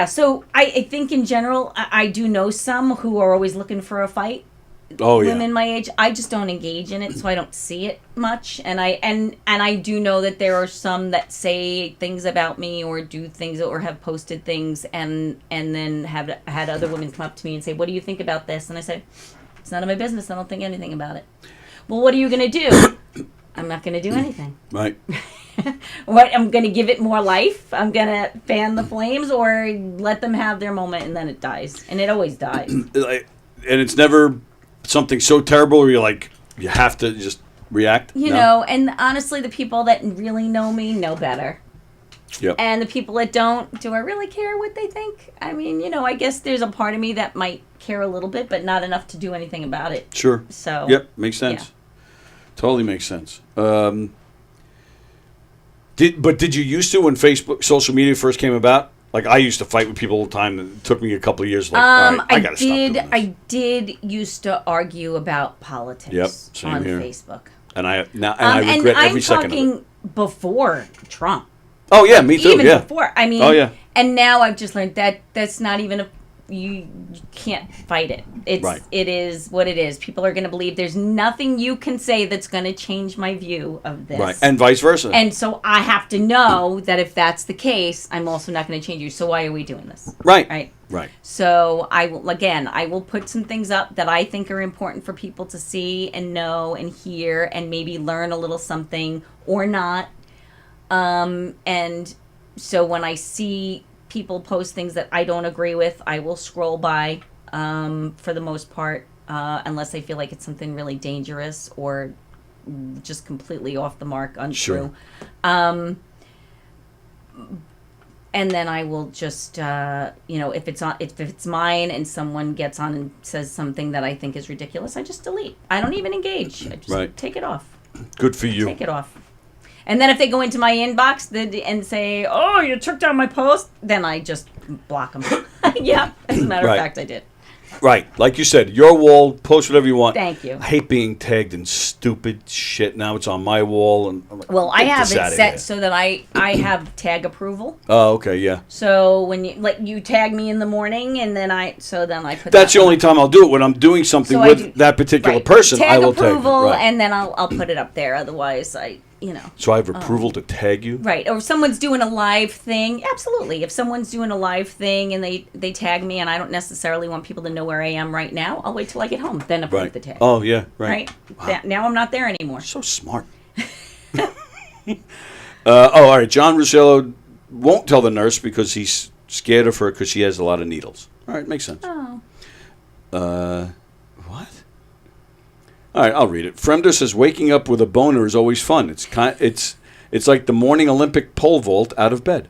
Speaker 10: so I think in general, I do know some who are always looking for a fight. Women my age, I just don't engage in it, so I don't see it much. And I do know that there are some that say things about me, or do things, or have posted things, and then have had other women come up to me and say, what do you think about this? And I say, it's none of my business. I don't think anything about it. Well, what are you going to do? I'm not going to do anything.
Speaker 9: Right.
Speaker 10: What, I'm going to give it more life? I'm going to fan the flames, or let them have their moment, and then it dies. And it always dies.
Speaker 9: And it's never something so terrible where you have to just react?
Speaker 10: And honestly, the people that really know me know better.
Speaker 9: Yep.
Speaker 10: And the people that don't, do I really care what they think? I mean, I guess there's a part of me that might care a little bit, but not enough to do anything about it.
Speaker 9: Sure.
Speaker 10: So.
Speaker 9: Yep, makes sense.
Speaker 10: Yeah.
Speaker 9: Totally makes sense. Did you used to, when Facebook, social media first came about? Like, I used to fight with people all the time. And it took me a couple of years. Like, all right, I gotta stop doing this.
Speaker 10: I did used to argue about politics.
Speaker 9: Yep, same
Speaker 10: on
Speaker 9: here.
Speaker 10: Facebook.
Speaker 9: And I regret every second of it.
Speaker 10: I'm talking before Trump.
Speaker 9: Oh yeah, me too.
Speaker 10: Even
Speaker 9: yeah.
Speaker 10: before. I mean.
Speaker 9: Oh yeah.
Speaker 10: And now I've just learned that that's not even you can't fight it. It is what it is. People are going to believe there's nothing you can say that's going to change my view of this.
Speaker 9: Right, and vice versa.
Speaker 10: And so I have to know that if that's the case, I'm also not going to change you. So why are we doing this?
Speaker 9: Right. Right.
Speaker 10: So I will put some things up that I think are important for people to see and know and hear and maybe learn a little something or not. And so when I see people post things that I don't agree with, I will scroll by for the most part, unless I feel like it's something really dangerous or just completely off the mark, untrue.
Speaker 9: Sure.
Speaker 10: And then I will just, if it's mine and someone gets on and says something that I think is ridiculous, I just delete. I don't even engage. I just take it off.
Speaker 9: Good for you.
Speaker 10: Take it off. And then if they go into my inbox and say, "Oh, you took down my post," then I just block them. Yeah, as a matter of fact, I did.
Speaker 9: Right, like you said, your wall, post whatever you want.
Speaker 10: Thank you.
Speaker 9: I hate being tagged in stupid shit. Now it's on my wall, and I'm like,
Speaker 10: well, I have it set
Speaker 9: here.
Speaker 10: so that I have tag approval.
Speaker 9: Oh, okay, yeah.
Speaker 10: So when you tag me in the morning, and then I put.
Speaker 9: That's the only time I'll do it, when I'm doing something with that particular person.
Speaker 10: Tag
Speaker 9: I will
Speaker 10: approval,
Speaker 9: tag. Right.
Speaker 10: and then I'll put it up there. Otherwise,
Speaker 9: So I have approval to tag you?
Speaker 10: Right. Or if someone's doing a live thing, absolutely. If someone's doing a live thing and they tag me and I don't necessarily want people to know where I am right now, I'll wait till I get home. Then approve the tag.
Speaker 9: Oh, yeah. Right.
Speaker 10: Wow. Now I'm not there anymore.
Speaker 9: So smart. All right. John Ruscello won't tell the nurse because he's scared of her because she has a lot of needles. All right. Makes sense.
Speaker 10: Oh.
Speaker 9: What? All right, I'll read it. Fremder says, waking up with a boner is always fun. It's like the morning Olympic pole vault out of bed.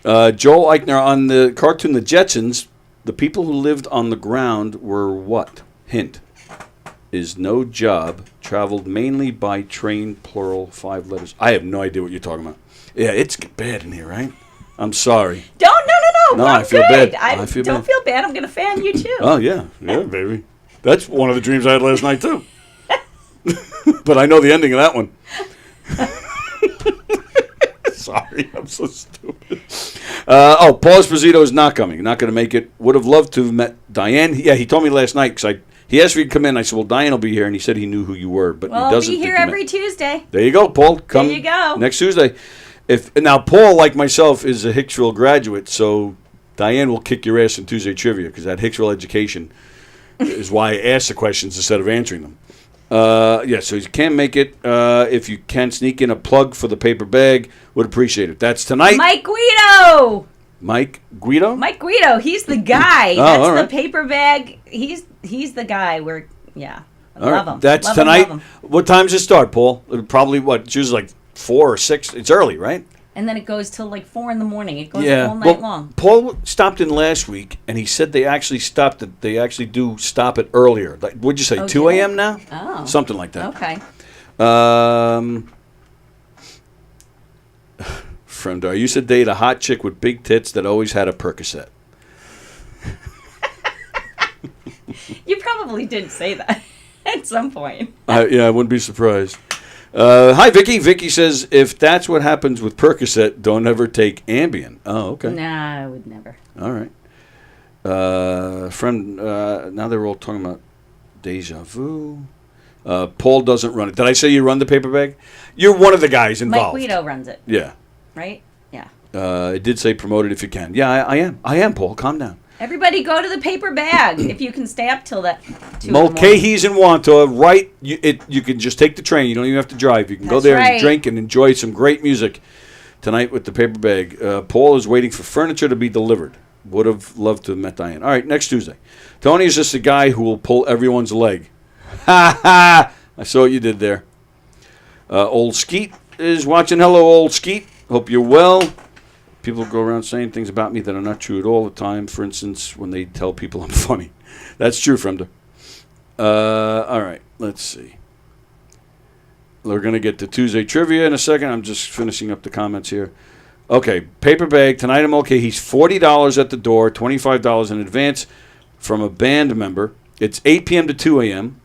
Speaker 9: Joel Eichner, on the cartoon The Jetsons, the people who lived on the ground were what? Hint. Is no job, traveled mainly by train, plural, 5 letters. I have no idea what you're talking about. Yeah, it's bad in here, right? I'm sorry.
Speaker 10: No,
Speaker 9: No,
Speaker 10: I'm
Speaker 9: I feel
Speaker 10: good.
Speaker 9: bad.
Speaker 10: Don't feel bad. I'm going to fan you too.
Speaker 9: Oh, yeah, baby. That's one of the dreams I had last night, too. But I know the ending of that one. Sorry, I'm so stupid. Paul Esposito is not coming. Not going to make it. Would have loved to have met Diane. Yeah, he told me last night because he asked me to come in. I said, well, Diane will be here, and he said he knew who you were, but he doesn't.
Speaker 10: I'll be here every Tuesday.
Speaker 9: There you go, Paul. Come
Speaker 10: there you go.
Speaker 9: Next Tuesday. Now, Paul, like myself, is a Hicksville graduate, so Diane will kick your ass in Tuesday trivia because that Hicksville education is why I ask the questions instead of answering them. So you can make it. If you can sneak in a plug for the paper bag, would appreciate it. That's tonight.
Speaker 10: Mike Guido.
Speaker 9: Mike Guido?
Speaker 10: Mike Guido. He's the guy.
Speaker 9: Oh,
Speaker 10: That's
Speaker 9: all right.
Speaker 10: the paper bag. He's the guy. I love him.
Speaker 9: That's
Speaker 10: love
Speaker 9: tonight.
Speaker 10: Him.
Speaker 9: What time does it start, Paul? Probably it's usually like 4 or 6. It's early, right?
Speaker 10: And then it goes till like 4 in the morning. It goes all night
Speaker 9: well,
Speaker 10: long.
Speaker 9: Paul stopped in last week, and he said they actually stopped it. They actually do stop it earlier. Like, what'd you say, 2 a.m. now?
Speaker 10: Oh.
Speaker 9: Something like that.
Speaker 10: Okay.
Speaker 9: Fremdar, I used to date a hot chick with big tits that always had a Percocet.
Speaker 10: You probably did say that at some point.
Speaker 9: I wouldn't be surprised. Hi, Vicky. Vicky says, if that's what happens with Percocet, don't ever take Ambien. Oh, okay.
Speaker 10: Nah, I would never.
Speaker 9: All right. Now they're all talking about deja vu. Paul doesn't run it. Did I say you run the paper bag? You're one of the guys involved.
Speaker 10: Mike Guido runs it.
Speaker 9: Yeah.
Speaker 10: Right? Yeah.
Speaker 9: It did say promote it if you can. Yeah, I am. I am, Paul. Calm down.
Speaker 10: Everybody go to the paper bag if you can stay up till that 2
Speaker 9: Mulcahy's in Wantagh, right? You can just take the train. You don't even have to drive. You can go there and drink and enjoy some great music tonight with the paper bag. Paul is waiting for furniture to be delivered. Would have loved to have met Diane. All right, next Tuesday. Tony is just a guy who will pull everyone's leg. Ha ha! I saw what you did there. Old Skeet. is watching. Hello, old Skeet. Hope you're well. People go around saying things about me that are not true at all the time. For instance, when they tell people I'm funny. That's true, Fremder. All right, let's see. We're going to get to Tuesday trivia in a second. I'm just finishing up the comments here. Okay, paper bag. Tonight I'm okay. He's $40 at the door, $25 in advance from a band member. It's 8 p.m. to 2 a.m.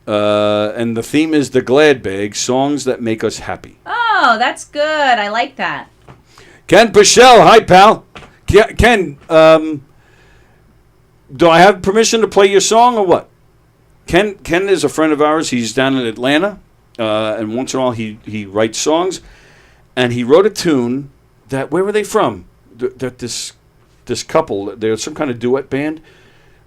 Speaker 9: And the theme is the Glad Bag, songs that make us happy.
Speaker 10: Oh, that's good. I like that.
Speaker 9: Ken Pichelle, hi, pal. Ken, do I have permission to play your song or what? Ken is a friend of ours. He's down in Atlanta, and once in a while he writes songs. And he wrote a tune that, where were they from? That this couple, they're some kind of duet band.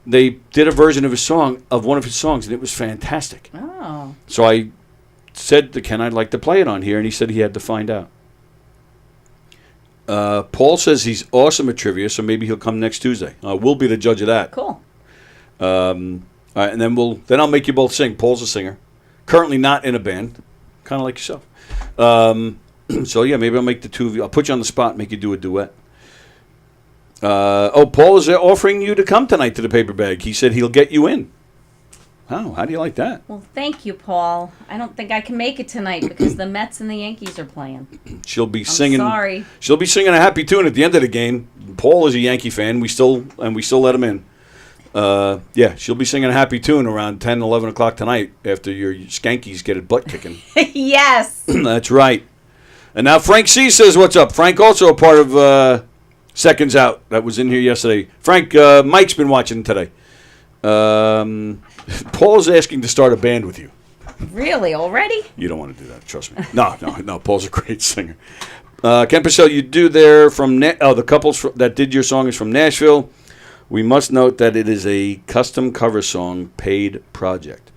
Speaker 9: They did a version of one of his songs, and it was fantastic.
Speaker 10: Oh.
Speaker 9: So I said to Ken, I'd like to play it on here, and he said he had to find out. Paul says he's awesome at trivia, so maybe he'll come next Tuesday. We'll be the judge of that.
Speaker 10: Cool.
Speaker 9: All right, and then I'll make you both sing. Paul's a singer, currently not in a band, kind of like yourself. So yeah, maybe I'll make the two of you. I'll put you on the spot and make you do a duet. Paul is offering you to come tonight to the paper bag. He said he'll get you in. Oh, how do you like that?
Speaker 10: Well, thank you, Paul. I don't think I can make it tonight because the Mets and the Yankees are playing.
Speaker 9: She'll be singing.
Speaker 10: Sorry.
Speaker 9: She'll be singing a happy tune at the end of the game. Paul is a Yankee fan. We still let him in. Yeah, she'll be singing a happy tune around 10, 11 o'clock tonight after your skankies get a butt kicking.
Speaker 10: Yes.
Speaker 9: That's right. And now Frank C. says, what's up? Frank, also a part of Seconds Out, that was in here yesterday. Frank, Mike's been watching today. Paul is asking to start a band with you.
Speaker 10: Really? Already?
Speaker 9: You don't want to do that, trust me. No, Paul's a great singer. Ken Purcell, you do there from... the couples that did your song is from Nashville. We must note that it is a custom cover song paid project.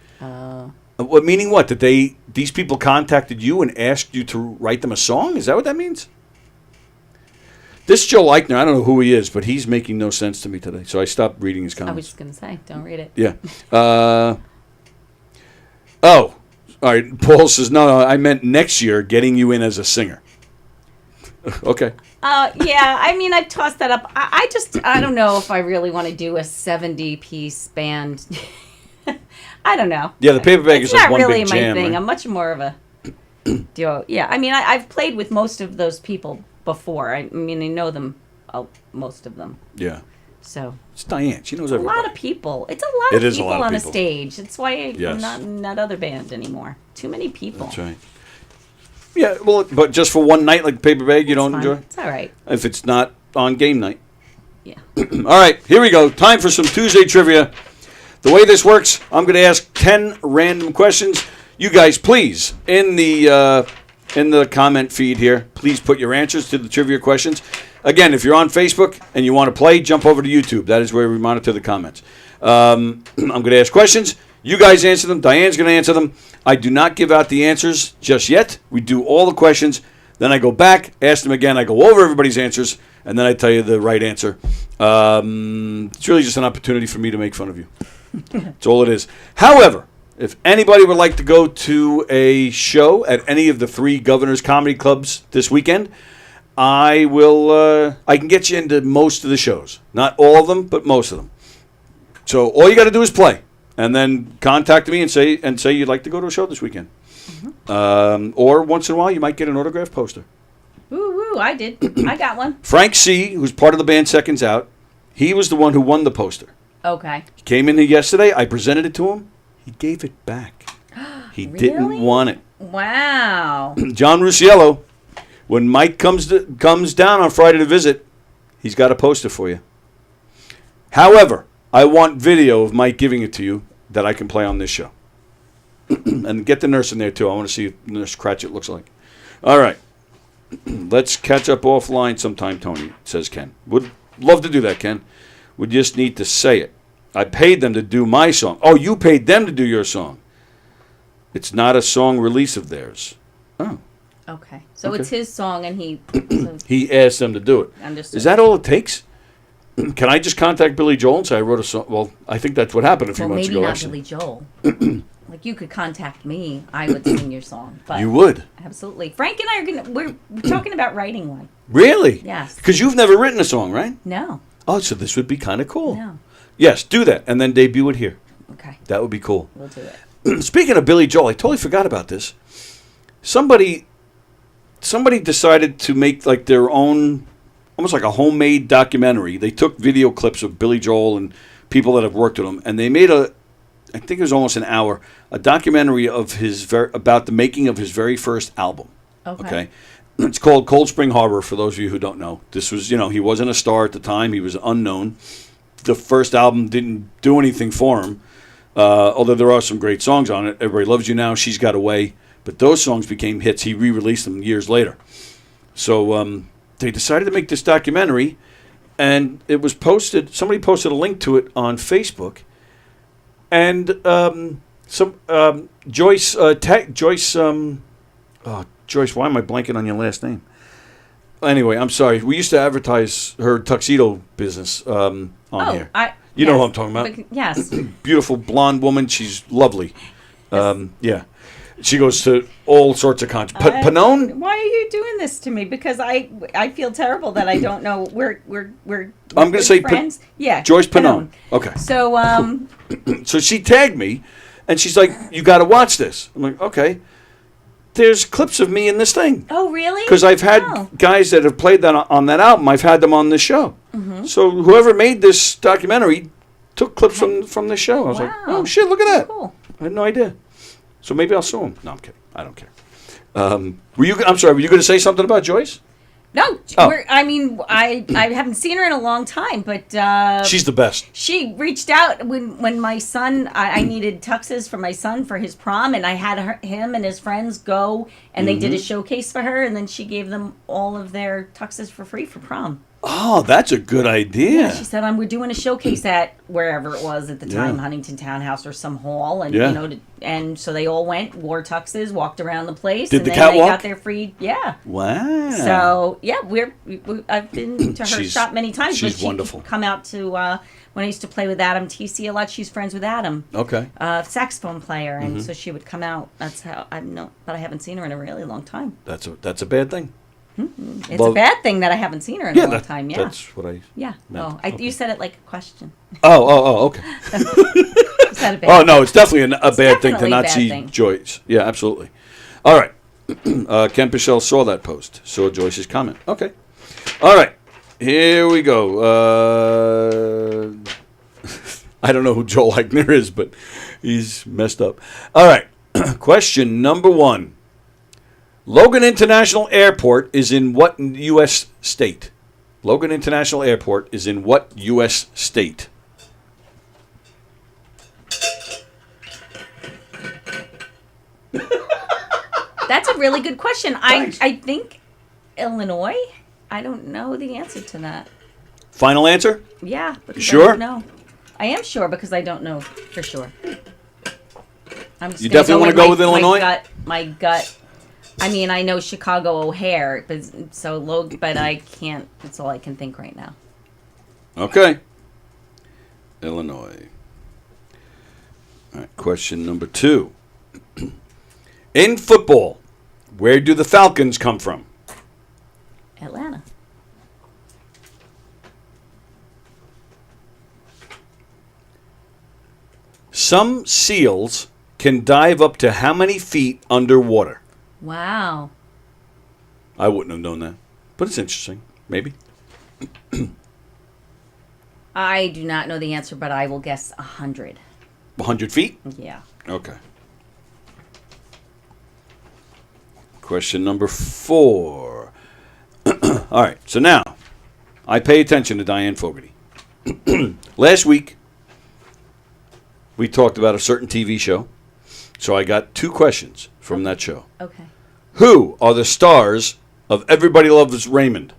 Speaker 9: Meaning what? That these people contacted you and asked you to write them a song? Is that what that means? This Joe Eichner, I don't know who he is, but he's making no sense to me today. So I stopped reading his comments.
Speaker 10: I was just going to say, don't read it.
Speaker 9: Yeah. All right. Paul says, no, I meant next year getting you in as a singer. Okay.
Speaker 10: Yeah, I mean, I've tossed that up. I don't know if I really want to do a 70-piece band. I don't know.
Speaker 9: Yeah, the paper bag is like one
Speaker 10: really
Speaker 9: big jam.
Speaker 10: my thing.
Speaker 9: Right?
Speaker 10: I'm much more of a duo. Yeah, I mean, I've played with most of those people before. I mean, I know them, most of them.
Speaker 9: Yeah.
Speaker 10: So.
Speaker 9: It's Diane. She knows
Speaker 10: a
Speaker 9: everybody.
Speaker 10: lot of people. It's a lot of people on a
Speaker 9: people.
Speaker 10: stage. That's why I'm not in that other band anymore. Too many people.
Speaker 9: That's right. Yeah, well, but just for one night, like paper bag, you don't
Speaker 10: fine.
Speaker 9: enjoy?
Speaker 10: It's all right.
Speaker 9: If it's not on game night.
Speaker 10: Yeah.
Speaker 9: All right, here we go. Time for some Tuesday trivia. The way this works, I'm going to ask 10 random questions. You guys, please, in the comment feed here, please put your answers to the trivia questions. Again, if you're on Facebook and you want to play, jump over to YouTube. That is where we monitor the comments. I'm going to ask questions. You guys answer them. Diane's going to answer them. I do not give out the answers just yet. We do all the questions. Then I go back, ask them again. I go over everybody's answers, and then I tell you the right answer. It's really just an opportunity for me to make fun of you. That's all it is. However, if anybody would like to go to a show at any of the 3 Governors Comedy Clubs this weekend, I can get you into most of the shows. Not all of them, but most of them. So all you got to do is play. And then contact me and say you'd like to go to a show this weekend. Mm-hmm. Or once in a while, you might get an autographed poster.
Speaker 10: Woo, I did. I got one.
Speaker 9: Frank C., who's part of the band Seconds Out, he was the one who won the poster.
Speaker 10: Okay.
Speaker 9: He came in here yesterday. I presented it to him. He gave it back. He
Speaker 10: Really?
Speaker 9: didn't want it.
Speaker 10: Wow.
Speaker 9: John Rusiello, when Mike comes down on Friday to visit, he's got a poster for you. However, I want video of Mike giving it to you that I can play on this show. And get the nurse in there, too. I want to see what Nurse Cratchit looks like. All right. Let's catch up offline sometime, Tony, says Ken. Would love to do that, Ken. We just need to say it. I paid them to do my song. Oh, you paid them to do your song. It's not a song release of theirs. Oh.
Speaker 10: Okay. So
Speaker 9: Okay.
Speaker 10: it's his song, and he...
Speaker 9: He asked them to do it.
Speaker 10: Understood.
Speaker 9: Is that all it takes? Can I just contact Billy Joel and say I wrote a song? Well, I think that's what happened a few
Speaker 10: well,
Speaker 9: months
Speaker 10: maybe
Speaker 9: ago.
Speaker 10: not
Speaker 9: Actually.
Speaker 10: Billy Joel. like you could contact me, I would sing your song. But
Speaker 9: You would?
Speaker 10: Absolutely. Frank and I are we're talking about writing one.
Speaker 9: Really?
Speaker 10: Yes.
Speaker 9: Because you've never written a song, right?
Speaker 10: No.
Speaker 9: Oh, so this would be kind of cool.
Speaker 10: No.
Speaker 9: Yes, do that, and then debut it here.
Speaker 10: Okay.
Speaker 9: That would be cool.
Speaker 10: We'll do it.
Speaker 9: Speaking of Billy Joel, I totally forgot about this. Somebody decided to make like their own, almost like a homemade documentary. They took video clips of Billy Joel and people that have worked with him, and they made I think it was almost an hour, a documentary of about the making of his very first album. Okay. It's called Cold Spring Harbor, for those of you who don't know. This was, he wasn't a star at the time. He was unknown. The first album didn't do anything for him, although there are some great songs on it. Everybody Loves You Now, She's Got Away. But those songs became hits. He re-released them years later. So they decided to make this documentary, and it was posted. Somebody posted a link to it on Facebook. And Joyce, Joyce, why am I blanking on your last name? Anyway, I'm sorry. We used to advertise her tuxedo business on here. You know who I'm talking about?
Speaker 10: Yes.
Speaker 9: Beautiful blonde woman. She's lovely. Yeah. She goes to all sorts of concerts. Panone?
Speaker 10: Why are you doing this to me? Because I feel terrible that I don't know. We're
Speaker 9: I'm going to say
Speaker 10: friends. Yeah.
Speaker 9: Joyce Panone. Okay.
Speaker 10: So
Speaker 9: So she tagged me, and she's like, "You got to watch this." I'm like, "Okay." There's clips of me in this thing.
Speaker 10: Oh, really?
Speaker 9: Because I've had guys that have played that on that album. I've had them on this show.
Speaker 10: Mm-hmm.
Speaker 9: So whoever made this documentary took clips from this show. I was like, "Oh shit, look at that!"
Speaker 10: Cool.
Speaker 9: I had no idea. So maybe I'll sue him. No, I'm kidding. I don't care. I'm sorry. Were you going to say something about Joyce?
Speaker 10: No, I haven't seen her in a long time, but
Speaker 9: she's the best.
Speaker 10: She reached out when my son, I needed tuxes for my son for his prom, and I had him and his friends go, and they did a showcase for her, and then she gave them all of their tuxes for free for prom.
Speaker 9: Oh, that's a good idea.
Speaker 10: Yeah, she said, we're doing a showcase at wherever it was at the time, Huntington Townhouse or some hall, and and so they all went, wore tuxes, walked around the place,
Speaker 9: Did
Speaker 10: and
Speaker 9: the
Speaker 10: then
Speaker 9: catwalk?
Speaker 10: they got their free,
Speaker 9: Wow.
Speaker 10: So I've been to her shop many times.
Speaker 9: She's
Speaker 10: but she
Speaker 9: wonderful.
Speaker 10: Come out to when I used to play with Adam TC a lot. She's friends with Adam.
Speaker 9: Okay.
Speaker 10: Saxophone player, and so she would come out. That's how I know, but I haven't seen her in a really long time.
Speaker 9: That's a bad thing.
Speaker 10: It's a bad thing that I haven't seen her in a long time. Yeah,
Speaker 9: that's what I.
Speaker 10: Yeah.
Speaker 9: meant.
Speaker 10: Oh, you said it like a question.
Speaker 9: Okay.
Speaker 10: Is that a bad
Speaker 9: no, it's definitely a bad thing to
Speaker 10: definitely a
Speaker 9: not
Speaker 10: bad
Speaker 9: see
Speaker 10: thing.
Speaker 9: Joyce. Yeah, absolutely. All right. Ken Pichelle saw that post, saw Joyce's comment. Okay. All right. Here we go. I don't know who Joel Eichner is, but he's messed up. All right. Question number 1. Logan International Airport is in what U.S. state? Logan International Airport is in what U.S. state?
Speaker 10: That's a really good question.
Speaker 9: Thanks.
Speaker 10: I think Illinois. I don't know the answer to that.
Speaker 9: Final answer?
Speaker 10: Yeah. Because
Speaker 9: You sure?
Speaker 10: I don't know. I am sure because I don't know for sure. I'm just
Speaker 9: You
Speaker 10: gonna
Speaker 9: definitely want to go with Illinois?
Speaker 10: My gut. I mean, I know Chicago O'Hare, but I can't. That's all I can think right now.
Speaker 9: Okay. Illinois. All right, question number 2. In football, where do the Falcons come from?
Speaker 10: Atlanta.
Speaker 9: Some seals can dive up to how many feet underwater?
Speaker 10: Wow.
Speaker 9: I wouldn't have known that, but it's interesting. Maybe.
Speaker 10: I do not know the answer, but I will guess 100.
Speaker 9: 100 feet?
Speaker 10: Yeah.
Speaker 9: Okay. Question number 4. All right, so now I pay attention to Diane Fogarty. Last week, we talked about a certain TV show, so I got 2 questions from that show.
Speaker 10: Okay.
Speaker 9: Who are the stars of Everybody Loves Raymond?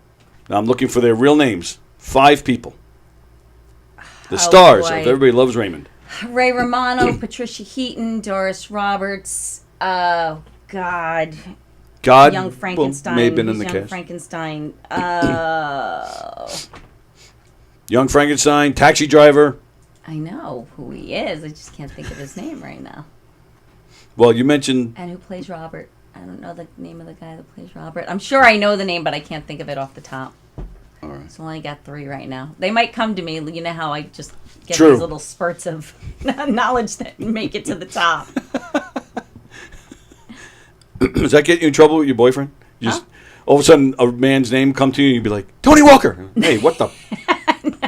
Speaker 9: Now I'm looking for their real names. 5 people. The stars of Everybody Loves Raymond.
Speaker 10: Ray Romano, Patricia Heaton, Doris Roberts. God. Young Frankenstein.
Speaker 9: May have been in the
Speaker 10: Young
Speaker 9: cast.
Speaker 10: Frankenstein.
Speaker 9: Young Frankenstein, Taxi Driver.
Speaker 10: I know who he is. I just can't think of his name right now.
Speaker 9: Well, you mentioned.
Speaker 10: And who plays Robert? I don't know the name of the guy that plays Robert. I'm sure I know the name, but I can't think of it off the top.
Speaker 9: All right.
Speaker 10: So I only got 3 right now. They might come to me. You know how I just get
Speaker 9: True.
Speaker 10: these little spurts of knowledge that make it to the top.
Speaker 9: Does that get you in trouble with your boyfriend? Just all of a sudden, a man's name come to you, and you'd be like, Tony Walker. Hey, what the?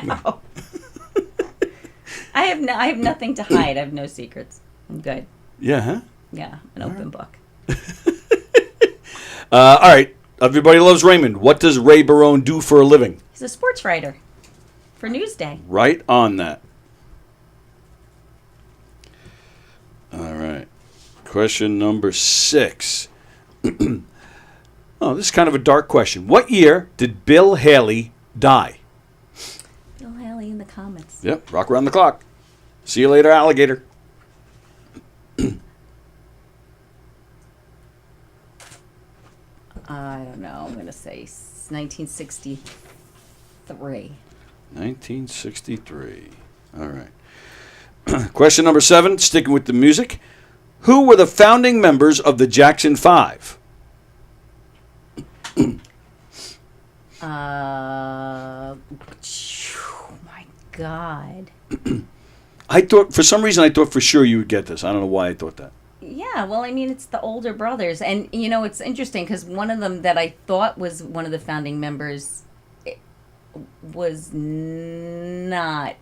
Speaker 10: No. I have nothing to hide. I have no secrets. I'm good.
Speaker 9: Yeah, huh?
Speaker 10: Yeah, an open book.
Speaker 9: All right. Everybody loves Raymond. What does Ray Barone do for a living?
Speaker 10: He's a sports writer for Newsday.
Speaker 9: Right on that. All right. Question number 6. Oh, this is kind of a dark question. What year did Bill Haley die?
Speaker 10: Bill Haley in the comments.
Speaker 9: Yep, rock around the clock. See you later, alligator.
Speaker 10: I don't know. I'm going to say 1963.
Speaker 9: 1963. All right. Question number 7, sticking with the music. Who were the founding members of the Jackson 5?
Speaker 10: Oh my God.
Speaker 9: I thought, for some reason, I thought for sure you would get this. I don't know why I thought that.
Speaker 10: Yeah, well, I mean, it's the older brothers. And, you know, it's interesting because one of them that I thought was one of the founding members was not.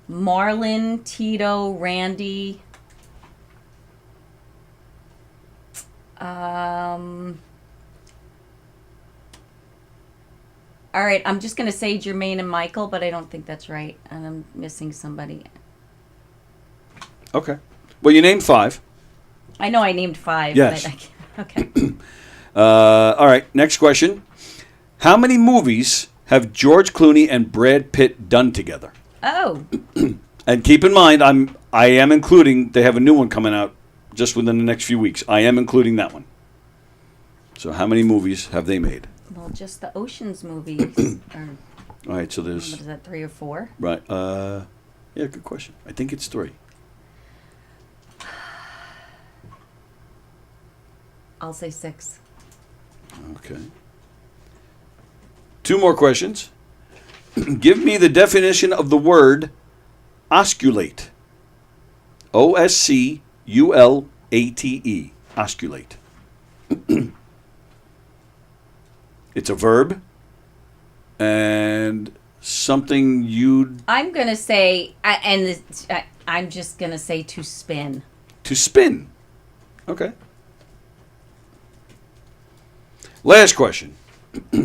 Speaker 10: Marlon, Tito, Randy. All right, I'm just going to say Jermaine and Michael, but I don't think that's right. And I'm missing somebody.
Speaker 9: Okay. Well, you named 5.
Speaker 10: I know I named 5.
Speaker 9: Yes.
Speaker 10: But I can't. Okay.
Speaker 9: All right, next question. How many movies have George Clooney and Brad Pitt done together?
Speaker 10: Oh.
Speaker 9: And keep in mind, I am including, they have a new one coming out just within the next few weeks. I am including that one. So how many movies have they made?
Speaker 10: Well, just the Oceans movies.
Speaker 9: All right, so there's...
Speaker 10: What is that, 3 or 4?
Speaker 9: Right. Yeah, good question. I think it's 3.
Speaker 10: I'll say 6.
Speaker 9: Okay. 2 more questions. Give me the definition of the word osculate. Osculate. Osculate. It's a verb and something you'd...
Speaker 10: I'm going to say, I'm just going to say to spin.
Speaker 9: To spin. Okay. Last question.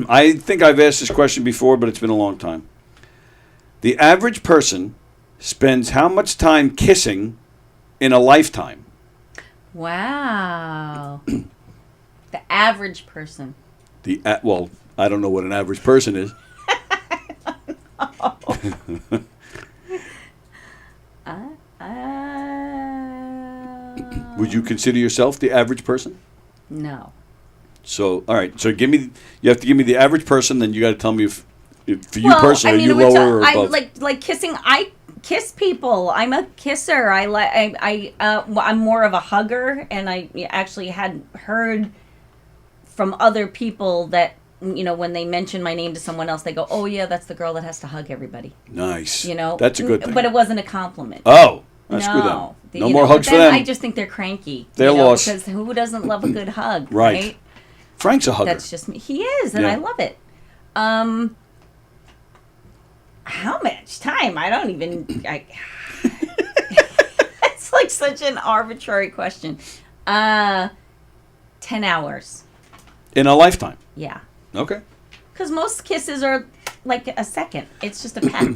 Speaker 9: I think I've asked this question before, but it's been a long time. The average person spends how much time kissing in a lifetime?
Speaker 10: Wow. The average person.
Speaker 9: Well, I don't know what an average person is. Would you consider yourself the average person?
Speaker 10: No.
Speaker 9: So, all right. So you have to give me the average person, then you got to tell me if for you personally, are you lower or above?
Speaker 10: Like kissing. I kiss people. I'm a kisser. I'm more of a hugger, and I actually had heard from other people that, you know, when they mention my name to someone else, they go, "Oh yeah, that's the girl that has to hug everybody."
Speaker 9: Nice.
Speaker 10: You know,
Speaker 9: that's a good thing.
Speaker 10: But it wasn't a compliment.
Speaker 9: Oh, that's good then. No more hugs for them.
Speaker 10: I just think they're cranky.
Speaker 9: They're lost.
Speaker 10: Because who doesn't love a good hug,
Speaker 9: right? Frank's a hugger.
Speaker 10: That's just me. He is, and I love it. How much time? I don't even... It's like such an arbitrary question. 10 hours.
Speaker 9: In a lifetime?
Speaker 10: Yeah.
Speaker 9: Okay.
Speaker 10: Because most kisses are like a second. It's just a peck.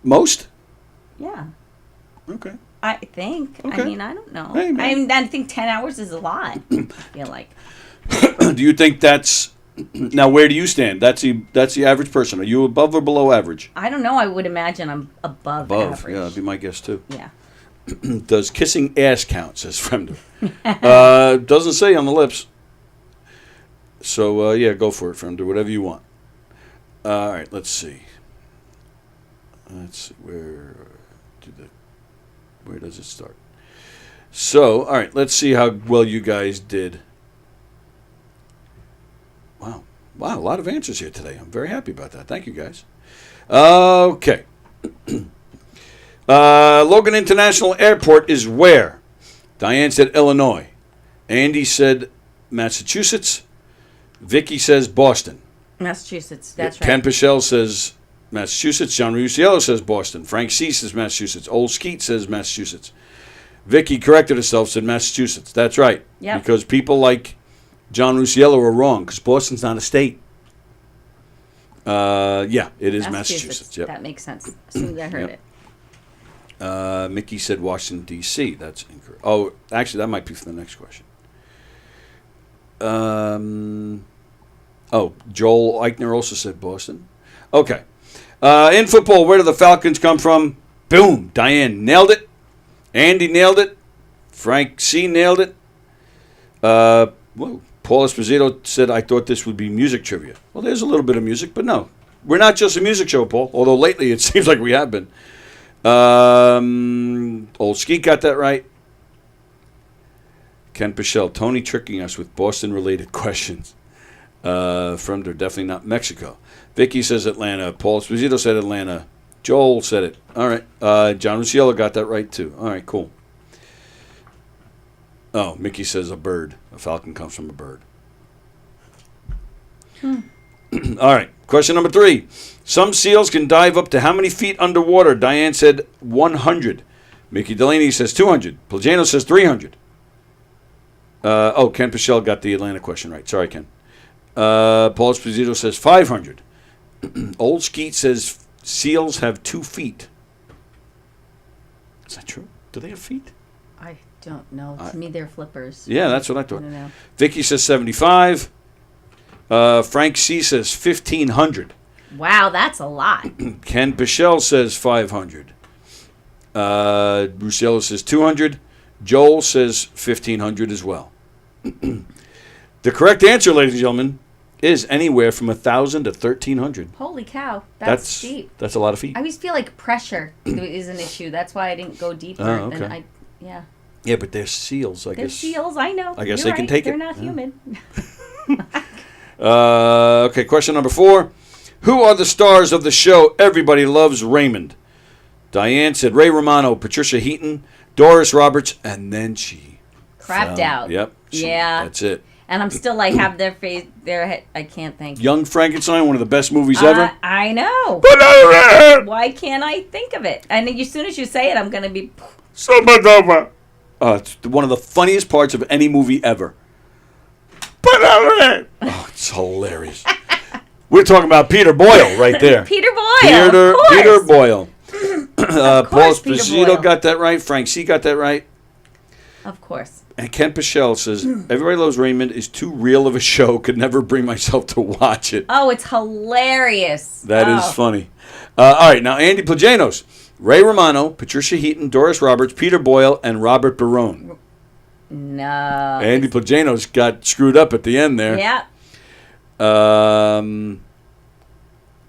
Speaker 9: Most?
Speaker 10: Yeah.
Speaker 9: Okay.
Speaker 10: I think.
Speaker 9: Okay.
Speaker 10: I mean, I don't know.
Speaker 9: Hey,
Speaker 10: I think 10 hours is a lot, I feel like.
Speaker 9: Do you think that's... Now, where do you stand? That's the average person. Are you above or below average?
Speaker 10: I don't know. I would imagine I'm above average.
Speaker 9: Yeah, that'd be my guess, too.
Speaker 10: Yeah.
Speaker 9: Does kissing ass count, says Fremder. Doesn't say on the lips. So, yeah, go for it, Fremder. Whatever you want. All right, let's see. Let's see. Where does it start? So, all right, let's see how well you guys did. Wow, a lot of answers here today. I'm very happy about that. Thank you, guys. Okay. Logan International Airport is where? Diane said Illinois. Andy said Massachusetts. Vicky says Boston.
Speaker 10: Massachusetts, that's right.
Speaker 9: Ken Pichelle says Massachusetts. John Rusiello says Boston. Frank C says Massachusetts. Old Skeet says Massachusetts. Vicky corrected herself, said Massachusetts. That's right.
Speaker 10: Yep.
Speaker 9: Because people like John Rusiello are wrong, because Boston's not a state. Yeah, it is Massachusetts. Yep.
Speaker 10: That makes sense. As soon as I heard
Speaker 9: it. Mickey said Washington, D.C. That's incorrect. Oh, actually, that might be for the next question. Joel Eichner also said Boston. Okay. In football, where do the Falcons come from? Boom. Diane nailed it. Andy nailed it. Frank C. nailed it. Paul Esposito said, I thought this would be music trivia. Well, there's a little bit of music, but no. We're not just a music show, Paul, although lately it seems like we have been. Old Skeet got that right. Ken Pichelle, Tony tricking us with Boston-related questions. From they're definitely not Mexico. Vicky says Atlanta. Paul Esposito said Atlanta. Joel said it. All right. John Rusiello got that right, too. All right, cool. Oh, Mickey says a bird. A falcon comes from a bird. All right. Question number 3. Some seals can dive up to how many feet underwater? Diane said 100. Mickey Delaney says 200. Plagano says 300. Ken Pichelle got the Atlanta question right. Sorry, Ken. Paul Esposito says 500. Old Skeet says seals have 2 feet. Is that true? Do they have feet?
Speaker 10: I don't know. To me, they're flippers.
Speaker 9: Yeah, that's what I thought.
Speaker 10: I don't know.
Speaker 9: Vicky says 75. Frank C says 1,500.
Speaker 10: Wow, that's a lot.
Speaker 9: Ken Pichelle says 500. Brucello says 200. Joel says 1,500 as well. The correct answer, ladies and gentlemen, is anywhere from 1,000 to 1,300.
Speaker 10: Holy cow, that's steep.
Speaker 9: That's a lot of feet.
Speaker 10: I always feel like pressure is an issue. That's why I didn't go deeper.
Speaker 9: Oh, okay.
Speaker 10: Than yeah,
Speaker 9: but they're seals, I guess.
Speaker 10: they're seals. I know.
Speaker 9: I guess
Speaker 10: You're
Speaker 9: they can
Speaker 10: right.
Speaker 9: take
Speaker 10: they're
Speaker 9: it.
Speaker 10: They're not human.
Speaker 9: Okay, question number 4. Who are the stars of the show Everybody Loves Raymond? Diane said Ray Romano, Patricia Heaton, Doris Roberts, and then she
Speaker 10: Crapped out.
Speaker 9: Yep.
Speaker 10: Yeah.
Speaker 9: That's it.
Speaker 10: And I'm still like have their face, their head. I can't think.
Speaker 9: Young Frankenstein, one of the best movies ever.
Speaker 10: I know. Why can't I think of it? And as soon as you say it, I'm gonna be.
Speaker 9: It's one of the funniest parts of any movie ever. Oh, it's hilarious. We're talking about Peter Boyle right there.
Speaker 10: Peter Boyle.
Speaker 9: Peter Boyle. Paul
Speaker 10: Peter
Speaker 9: Esposito
Speaker 10: Boyle.
Speaker 9: got that right. Frank C got that right.
Speaker 10: Of course.
Speaker 9: And Ken Pichelle says, Everybody Loves Raymond is too real of a show. Could never bring myself to watch it.
Speaker 10: Oh, it's hilarious.
Speaker 9: That is funny. All right, now Andy Plajanos. Ray Romano, Patricia Heaton, Doris Roberts, Peter Boyle, and Robert Barone.
Speaker 10: No.
Speaker 9: Andy Plajanos got screwed up at the end there.
Speaker 10: Yeah.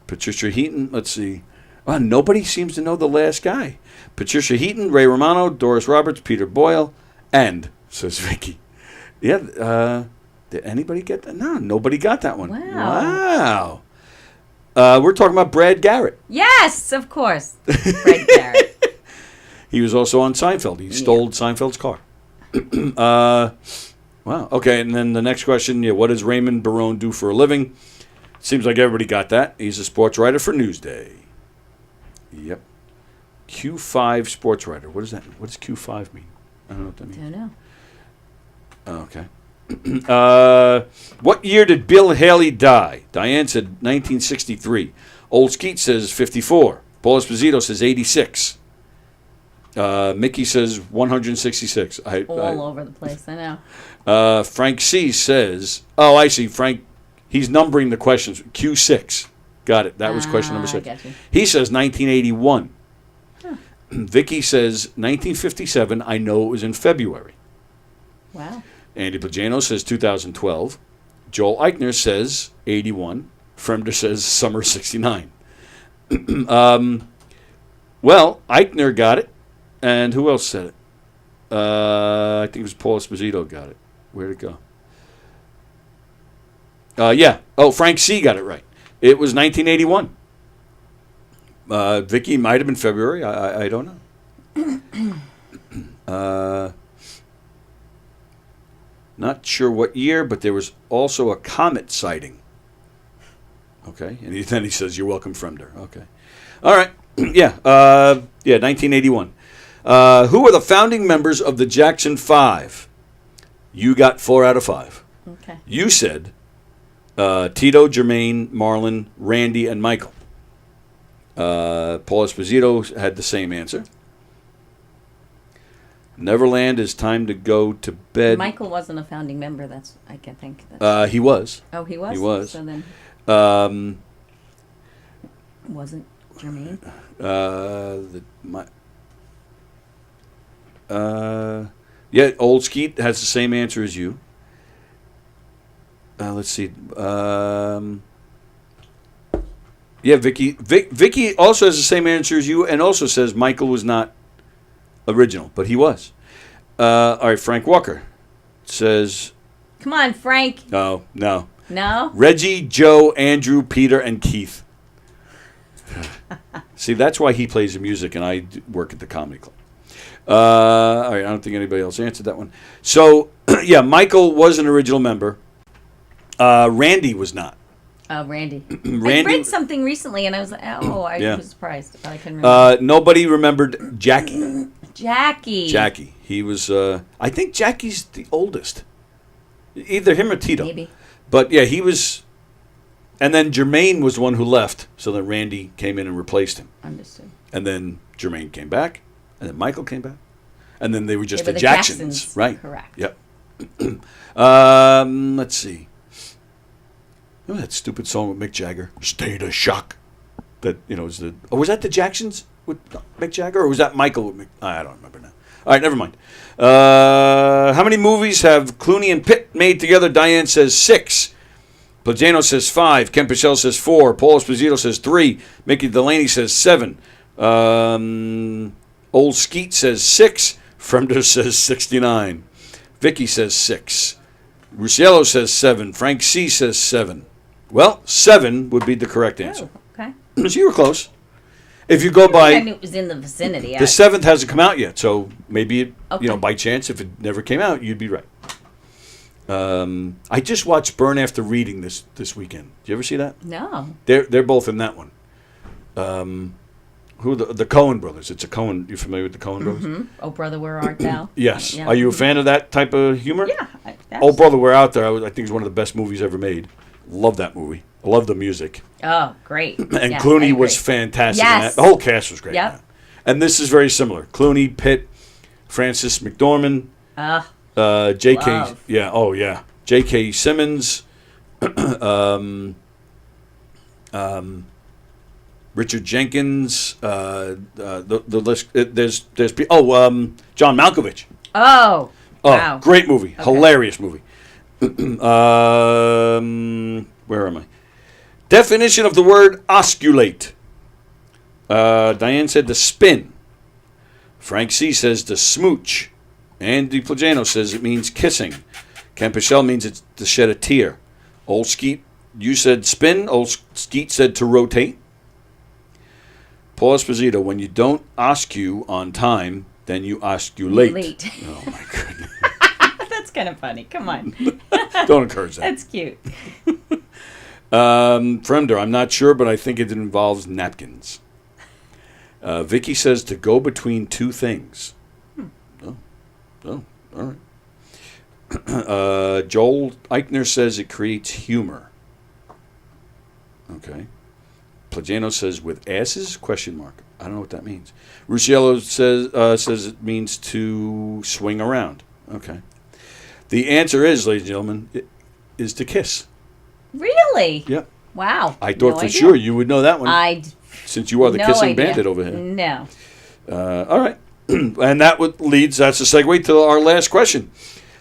Speaker 9: Patricia Heaton, let's see. Well, nobody seems to know the last guy. Patricia Heaton, Ray Romano, Doris Roberts, Peter Boyle, and, says Vicky. Yeah, did anybody get that? No, nobody got that one.
Speaker 10: Wow.
Speaker 9: We're talking about Brad Garrett.
Speaker 10: Yes, of course. Brad Garrett.
Speaker 9: He was also on Seinfeld. He stole Seinfeld's car. Wow. Okay, and then the next question, what does Raymond Barone do for a living? Seems like everybody got that. He's a sports writer for Newsday. Yep. Q5 sports writer. What is that? What does Q5 mean? I don't know what that means.
Speaker 10: Don't know.
Speaker 9: Okay. What year did Bill Haley die? Diane said 1963. Old Skeet says 54. Paul Esposito says 86. Mickey says 166.
Speaker 10: All over the place, I know.
Speaker 9: Frank C says, oh, I see. Frank, he's numbering the questions. Q6. Got it. That was question number 6. He says 1981. Huh. Vicky says 1957. I know it was in February.
Speaker 10: Wow.
Speaker 9: Andy Plagano says 2012. Joel Eichner says 81. Fremder says summer 69. Well, Eichner got it. And who else said it? I think it was Paul Esposito got it. Where'd it go? Yeah. Oh, Frank C. got it right. It was 1981. Vicky might have been February. I don't know. Not sure what year, but there was also a comet sighting. Okay. And then he says, "You're welcome, Fremder." Okay. All right. Yeah. 1981. Who are the founding members of the Jackson 5? You got 4 out of 5.
Speaker 10: Okay.
Speaker 9: You said Tito, Jermaine, Marlon, Randy, and Michael. Paul Esposito had the same answer. Neverland is time to go to bed.
Speaker 10: Michael wasn't a founding member. I can think.
Speaker 9: He was.
Speaker 10: Oh, he was?
Speaker 9: He was.
Speaker 10: So then. Wasn't Jermaine?
Speaker 9: Old Skeet has the same answer as you. Let's see. Vicky also has the same answer as you, and also says Michael was not original, but he was. All right, Frank Walker says.
Speaker 10: Come on, Frank.
Speaker 9: No.
Speaker 10: No.
Speaker 9: Reggie, Joe, Andrew, Peter, and Keith. See, that's why he plays the music, and I work at the comedy club. All right, I don't think anybody else answered that one. So, yeah, Michael was an original member. Randy was not.
Speaker 10: Oh, Randy.
Speaker 9: Randy.
Speaker 10: I read something recently, and I was like, I
Speaker 9: Yeah.
Speaker 10: was surprised. I couldn't remember.
Speaker 9: Nobody remembered Jackie.
Speaker 10: Jackie.
Speaker 9: He was, I think Jackie's the oldest. Either him or Tito.
Speaker 10: Maybe.
Speaker 9: But, yeah, he was. And then Jermaine was the one who left, so then Randy came in and replaced him.
Speaker 10: Understood.
Speaker 9: And then Jermaine came back, and then Michael came back. And then they were just
Speaker 10: They were
Speaker 9: the
Speaker 10: the
Speaker 9: Jacksons.
Speaker 10: Jacksons.
Speaker 9: Right.
Speaker 10: Correct.
Speaker 9: Yep. Let's see. Remember that stupid song with Mick Jagger? State of Shock. That, is the... Oh, was that the Jacksons with Mick Jagger? Or was that Michael with Mick... I don't remember now. All right, never mind. How many movies have Clooney and Pitt made together? Diane says 6. Plagano says 5. Ken Pichel says 4. Paul Esposito says 3. Mickey Delaney says 7. Old Skeet says 6. Fremder says 69. Vicky says 6. Rusciello says 7. Frank C. says 7. Well, 7 would be the correct answer.
Speaker 10: Oh, okay.
Speaker 9: So you were close. If you go by...
Speaker 10: I knew it was in the vicinity.
Speaker 9: The 7th hasn't come out yet, so maybe,
Speaker 10: Okay.
Speaker 9: by chance, if it never came out, you'd be right. I just watched Burn After Reading this weekend. Did you ever see that?
Speaker 10: No.
Speaker 9: They're both in that one. Who the Coen brothers? It's a Coen. You familiar with the Coen brothers?
Speaker 10: Mm-hmm. Oh, brother, where art thou?
Speaker 9: Yes.
Speaker 10: Yeah.
Speaker 9: Are you a fan of that type of humor?
Speaker 10: Yeah.
Speaker 9: Oh, Brother, We're Out There. I think it's one of the best movies ever made. Love that movie. I love the music.
Speaker 10: Oh, great.
Speaker 9: And
Speaker 10: Yes, I
Speaker 9: Clooney
Speaker 10: agree.
Speaker 9: was fantastic.
Speaker 10: Yes.
Speaker 9: In that. The whole cast was great.
Speaker 10: Yep.
Speaker 9: And this is very similar. Clooney, Pitt, Francis McDormand, J.K.
Speaker 10: Love.
Speaker 9: Yeah. Oh, yeah. J.K. Simmons, Richard Jenkins. The list. There's John Malkovich.
Speaker 10: Oh. Wow.
Speaker 9: Great movie.
Speaker 10: Okay.
Speaker 9: Hilarious movie. Where am I? Definition of the word osculate. Diane said to spin. Frank C. says to smooch. Andy Plagano says it means kissing. Ken Pichel means it's to shed a tear. Old Skeet, you said spin. Old Skeet said to rotate. Paul Esposito, when you don't oscue on time, then you osculate.
Speaker 10: Late.
Speaker 9: Oh, my goodness.
Speaker 10: That's kind of funny. Come on.
Speaker 9: Don't encourage that.
Speaker 10: That's cute.
Speaker 9: Fremder, I'm not sure, but I think it involves napkins. Vicky says to go between two things. Oh, all right. Joel Eichner says it creates humor. Okay. Plagano says with asses? Question mark. I don't know what that means. Rusciello says it means to swing around. Okay. The answer is, ladies and gentlemen, is to kiss.
Speaker 10: Really?
Speaker 9: Yep.
Speaker 10: Wow.
Speaker 9: I thought
Speaker 10: No
Speaker 9: for
Speaker 10: idea.
Speaker 9: sure you would know that one. Since you are the
Speaker 10: no
Speaker 9: kissing
Speaker 10: idea.
Speaker 9: bandit over here.
Speaker 10: No.
Speaker 9: All right. And that's a segue to our last question.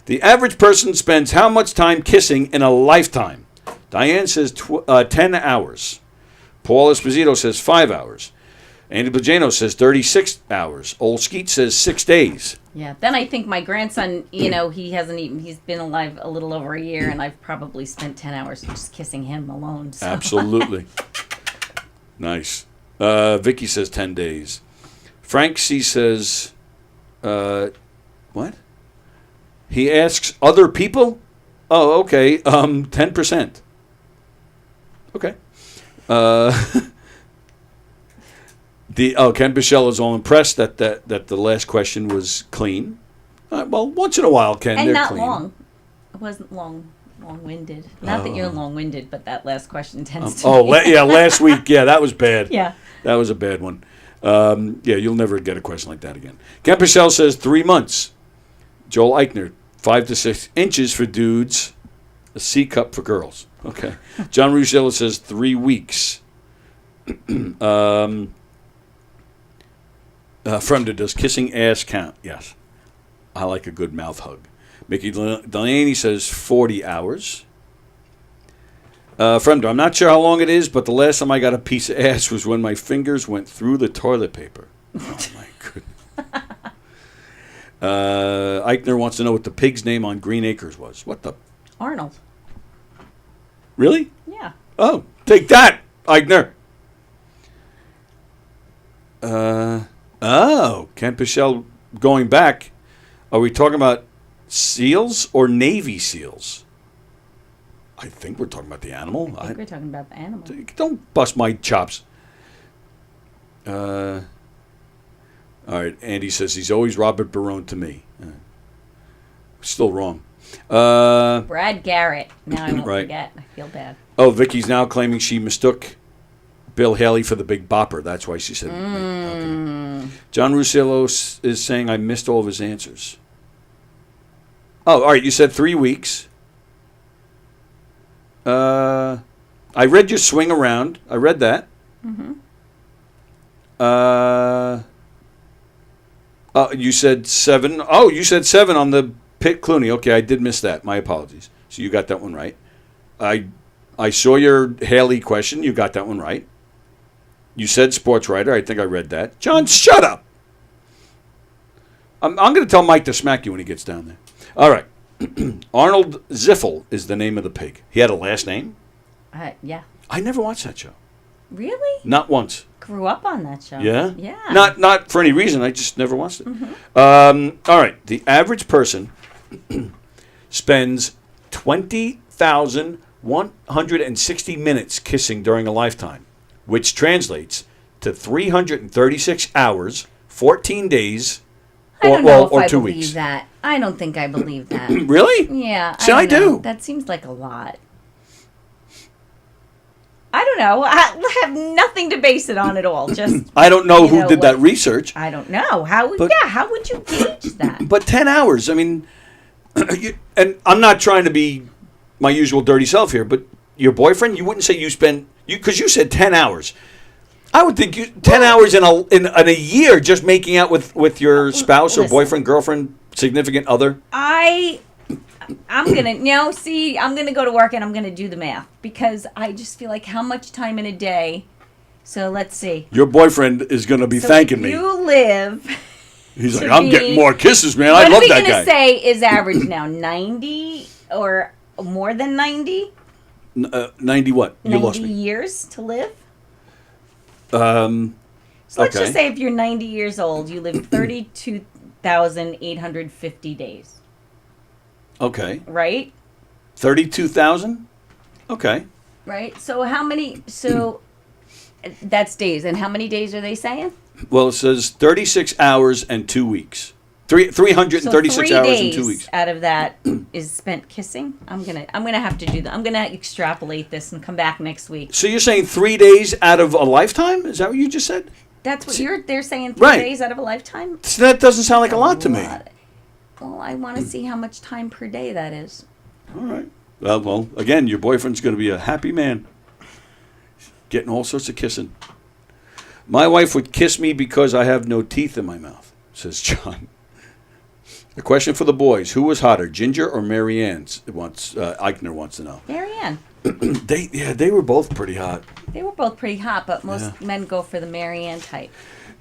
Speaker 9: The average person spends how much time kissing in a lifetime? Diane says 10 hours. Paul Esposito says 5 hours. Andy Plagano says 36 hours. Old Skeet says 6 days.
Speaker 10: Yeah. Then I think my grandson, he's been alive a little over a year, and I've probably spent 10 hours just kissing him alone. So.
Speaker 9: Absolutely. Nice. Vicky says 10 days. Frank C says, what? He asks other people? Oh, okay. 10%. Okay. Ken Bichelle is all impressed that the last question was clean. Well, once in a while, Ken,
Speaker 10: and
Speaker 9: they're
Speaker 10: not
Speaker 9: clean.
Speaker 10: long. It wasn't long-winded. Not that you're long-winded, but that last question tends to.
Speaker 9: Last week, that was bad.
Speaker 10: Yeah.
Speaker 9: That was a bad one. You'll never get a question like that again. Ken Bichelle says 3 months. Joel Eichner, 5 to 6 inches for dudes, a C cup for girls. Okay. John Ruscello says 3 weeks. Fremda, does kissing ass count? Yes. I like a good mouth hug. Mickey Delaney says 40 hours. Fremda, I'm not sure how long it is, but the last time I got a piece of ass was when my fingers went through the toilet paper. Oh, my goodness. Eichner wants to know what the pig's name on Green Acres was. What the?
Speaker 10: Arnold.
Speaker 9: Really?
Speaker 10: Yeah.
Speaker 9: Oh, take that, Eichner. Ken Pichelle, going back, are we talking about seals or Navy SEALs? I think we're talking about the animal.
Speaker 10: I think we're talking about the animal.
Speaker 9: Don't bust my chops. All right, Andy says he's always Robert Barone to me. Still wrong.
Speaker 10: Brad Garrett. Now I won't forget. I feel bad.
Speaker 9: Oh, Vicky's now claiming she mistook Bill Haley for the Big Bopper. That's why she said. Okay. John Ruscello is saying I missed all of his answers. Oh, all right. You said 3 weeks. I read your swing around. I read that.
Speaker 10: Mm-hmm.
Speaker 9: You said 7. Oh, you said 7 on the Pitt Clooney. Okay, I did miss that. My apologies. So you got that one right. I saw your Haley question. You got that one right. You said sports writer. I think I read that. John, shut up. I'm going to tell Mike to smack you when he gets down there. All right. Arnold Ziffel is the name of the pig. He had a last name?
Speaker 10: Yeah.
Speaker 9: I never watched that show.
Speaker 10: Really?
Speaker 9: Not once.
Speaker 10: Grew up on that show.
Speaker 9: Yeah?
Speaker 10: Yeah.
Speaker 9: Not for any reason. I just never watched it.
Speaker 10: Mm-hmm.
Speaker 9: All right. The average person spends 20,160 minutes kissing during a lifetime, which translates to 336 hours, 14 days,
Speaker 10: I don't know if I
Speaker 9: 2
Speaker 10: believe
Speaker 9: weeks.
Speaker 10: that. I don't think I believe that.
Speaker 9: Really?
Speaker 10: Yeah.
Speaker 9: See, I do.
Speaker 10: That seems like a lot. I don't know. I have nothing to base it on at all. Just
Speaker 9: I don't know who did that research.
Speaker 10: I don't know. How would you gauge that?
Speaker 9: But 10 hours, I mean, and I'm not trying to be my usual dirty self here, but your boyfriend, you wouldn't say you spend, because you said 10 hours. I would think 10 hours in a year just making out with your spouse or boyfriend, girlfriend, significant other.
Speaker 10: I'm gonna I'm gonna go to work and I'm gonna do the math because I just feel like how much time in a day. So let's see.
Speaker 9: Your boyfriend is gonna be thanking me.
Speaker 10: You live.
Speaker 9: He's like, I'm getting more kisses, man. I love that guy.
Speaker 10: What are we gonna say is average now? 90 or more than 90?
Speaker 9: 90 what? You
Speaker 10: 90
Speaker 9: lost me.
Speaker 10: years to live.
Speaker 9: So
Speaker 10: let's just say if you're 90 years old, you live 32,850 days.
Speaker 9: Okay.
Speaker 10: Right?
Speaker 9: 32,000? Okay.
Speaker 10: Right? So how many, that's days. And how many days are they saying?
Speaker 9: Well, it says 36 hours and 2 weeks. 336
Speaker 10: so
Speaker 9: hours and 2 weeks.
Speaker 10: Out of that is spent kissing. I'm gonna have to do that. I'm gonna extrapolate this and come back next week.
Speaker 9: So you're saying 3 days out of a lifetime? Is that what you just said?
Speaker 10: That's what they're saying. 3 days out of a lifetime.
Speaker 9: So that doesn't sound like a lot to me.
Speaker 10: Well, I want to see how much time per day that is.
Speaker 9: All right. Well, again, your boyfriend's going to be a happy man. Getting all sorts of kissing. My wife would kiss me because I have no teeth in my mouth, says John. A question for the boys. Who was hotter, Ginger or Marianne? Eichner wants to know.
Speaker 10: Marianne.
Speaker 9: They were both pretty hot.
Speaker 10: They were both pretty hot, but most men go for the Marianne type.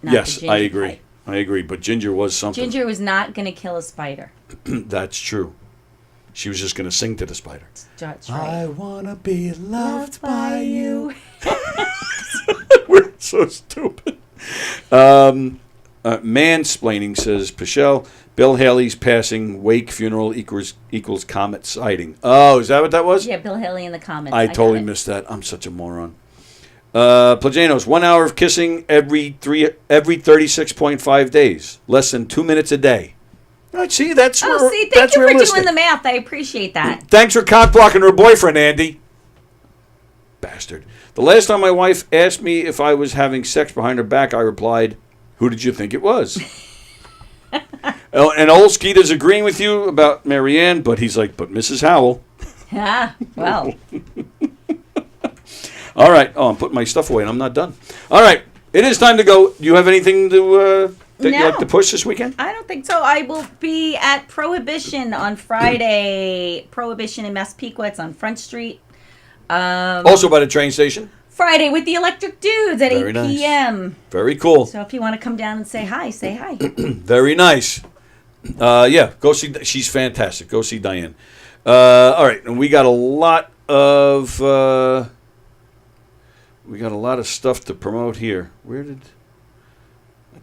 Speaker 10: Not
Speaker 9: Yes,
Speaker 10: the Ginger
Speaker 9: I agree.
Speaker 10: type.
Speaker 9: I agree. But Ginger was something.
Speaker 10: Ginger was not going to kill a spider.
Speaker 9: That's true. She was just going to sing to the spider.
Speaker 10: That's right.
Speaker 9: I want to be loved by you. We're so stupid. Mansplaining, says Pichelle. Bill Haley's passing, wake funeral equals comet sighting. Oh, is that what that was?
Speaker 10: Yeah, Bill Haley in the comments.
Speaker 9: I totally missed that. I'm such a moron. Plagianos, 1 hour of kissing every 36.5 days. Less than 2 minutes a day. Right, see, that's
Speaker 10: thank you for doing the math. I appreciate that.
Speaker 9: Thanks for cock blocking her boyfriend, Andy. Bastard. The last time my wife asked me if I was having sex behind her back, I replied, "Who did you think it was?" And old Skeeter's agreeing with you about Marianne, but he's like, but Mrs. Howell.
Speaker 10: Yeah, well.
Speaker 9: All right. Oh, I'm putting my stuff away and I'm not done. All right. It is time to go. Do you have anything to that you like to push this weekend?
Speaker 10: I don't think so. I will be at Prohibition on Friday. Prohibition in Massapequa. It's on Front Street.
Speaker 9: Also by the train station.
Speaker 10: Friday with the Electric Dudes at
Speaker 9: Very
Speaker 10: 8
Speaker 9: nice.
Speaker 10: p.m.
Speaker 9: Very cool.
Speaker 10: So if you want to come down and say hi, say hi.
Speaker 9: Very nice. Yeah, go see. She's fantastic. Go see Diane. All right, and we got a lot of stuff to promote here. I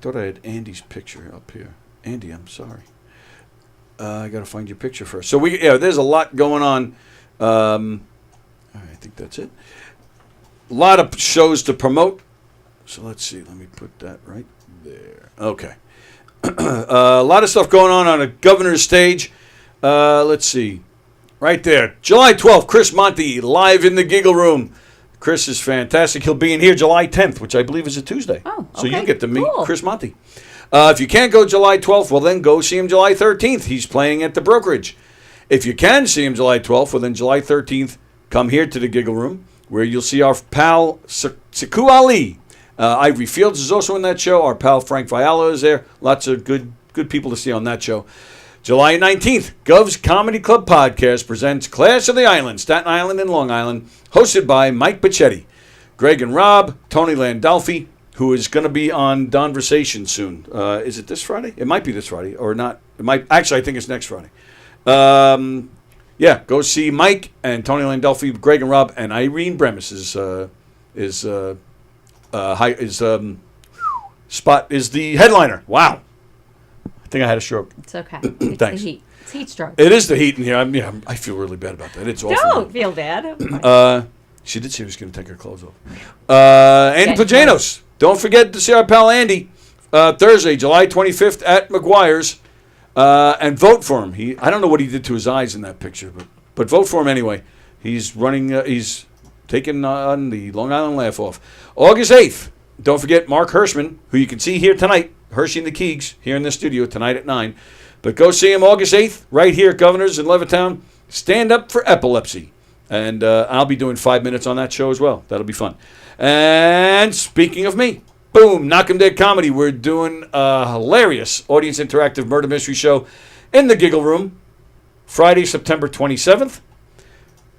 Speaker 9: thought I had Andy's picture up here. Andy, I'm sorry. I got to find your picture first. So there's a lot going on. All right, I think that's it. A lot of shows to promote. So let's see. Let me put that right there. Okay. A lot of stuff going on a governor's stage. Let's see. Right there. July 12th, Chris Monty live in the Giggle Room. Chris is fantastic. He'll be in here July 10th, which I believe is a Tuesday.
Speaker 10: Oh, okay.
Speaker 9: So you get to meet
Speaker 10: Cool.
Speaker 9: Chris Monty. If you can't go July 12th, well, then go see him July 13th. He's playing at the Brokerage. If you can see him July 12th, well, then July 13th, come here to the Giggle Room, where you'll see our pal Siku Ali. Ivory Fields is also in that show. Our pal Frank Viala is there. Lots of good people to see on that show. July 19th, Gov's Comedy Club Podcast presents Clash of the Island, Staten Island and Long Island, hosted by Mike Pacchetti, Greg and Rob, Tony Landolfi, who is going to be on Donversation soon. Is it this Friday? It might be this Friday, or not. It might. Actually, I think it's next Friday. Yeah, go see Mike and Tony Landolfi, Greg and Rob, and Irene Bremis is the headliner. Wow. I think I had a stroke.
Speaker 10: It's okay. It's
Speaker 9: Thanks.
Speaker 10: the heat. It's heat stroke.
Speaker 9: It is the heat in here. I feel really bad about that. It's awful.
Speaker 10: Don't feel bad.
Speaker 9: She did say she was going to take her clothes off. Andy Plajanos. Don't forget to see our pal Andy Thursday, July 25th at McGuire's. And vote for him. I don't know what he did to his eyes in that picture, but vote for him anyway. He's running. He's taking on the Long Island Laugh Off. August 8th. Don't forget Mark Hirschman, who you can see here tonight, Hershey and the Keegs, here in the studio tonight at 9. But go see him August 8th, right here at Governor's in Levittown. Stand Up for Epilepsy. And I'll be doing 5 minutes on that show as well. That'll be fun. And speaking of me, boom, Knockem Dead Comedy. We're doing a hilarious audience interactive murder mystery show in the Giggle Room, Friday, September 27th.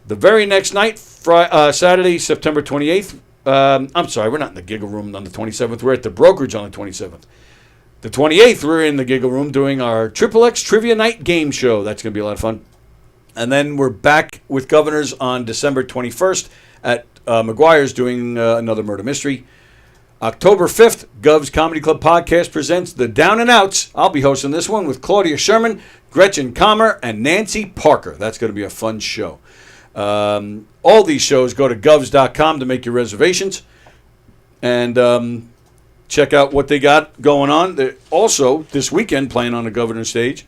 Speaker 9: The very next night, Saturday, September 28th. I'm sorry, we're not in the Giggle Room on the 27th. We're at the Brokerage on the 27th. The 28th, we're in the Giggle Room doing our Triple X Trivia Night game show. That's going to be a lot of fun. And then we're back with Governors on December 21st at McGuire's doing another murder mystery. October 5th, Gov's Comedy Club Podcast presents The Down and Outs. I'll be hosting this one with Claudia Sherman, Gretchen Kammer, and Nancy Parker. That's going to be a fun show. All these shows, go to govs.com to make your reservations. And check out what they got going on. They're also, this weekend, playing on the Governor's stage.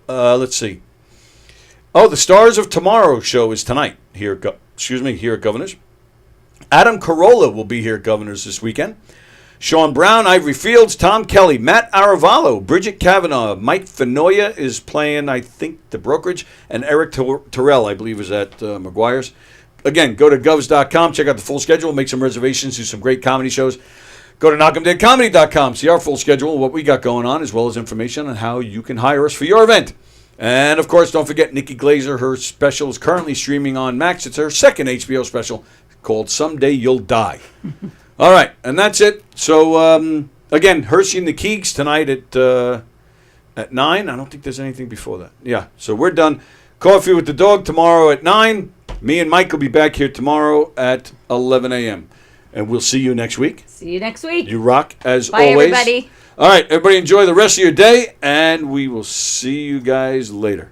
Speaker 9: Let's see. Oh, the Stars of Tomorrow show is tonight here at Governor's. Adam Carolla will be here at Governor's this weekend. Sean Brown, Ivory Fields, Tom Kelly, Matt Aravallo, Bridget Kavanaugh, Mike Fenoya is playing, I think, the Brokerage, and Eric Terrell, I believe, is at McGuire's. Again, go to govs.com, check out the full schedule, make some reservations, do some great comedy shows. Go to knockemdeadcomedy.com, see our full schedule, what we got going on, as well as information on how you can hire us for your event. And, of course, don't forget Nikki Glazer. Her special is currently streaming on Max. It's her second HBO special called Someday You'll Die. All right, and that's it. So Again, Hershey and the Keegs tonight at 9. I don't think there's anything before that. Yeah, so we're done. Coffee with the Dog tomorrow at 9. Me and Mike will be back here tomorrow at 11 a.m. And we'll see you next week.
Speaker 10: See you next week.
Speaker 9: You rock, as
Speaker 10: Bye,
Speaker 9: always.
Speaker 10: everybody.
Speaker 9: All right, everybody enjoy the rest of your day, and we will see you guys later.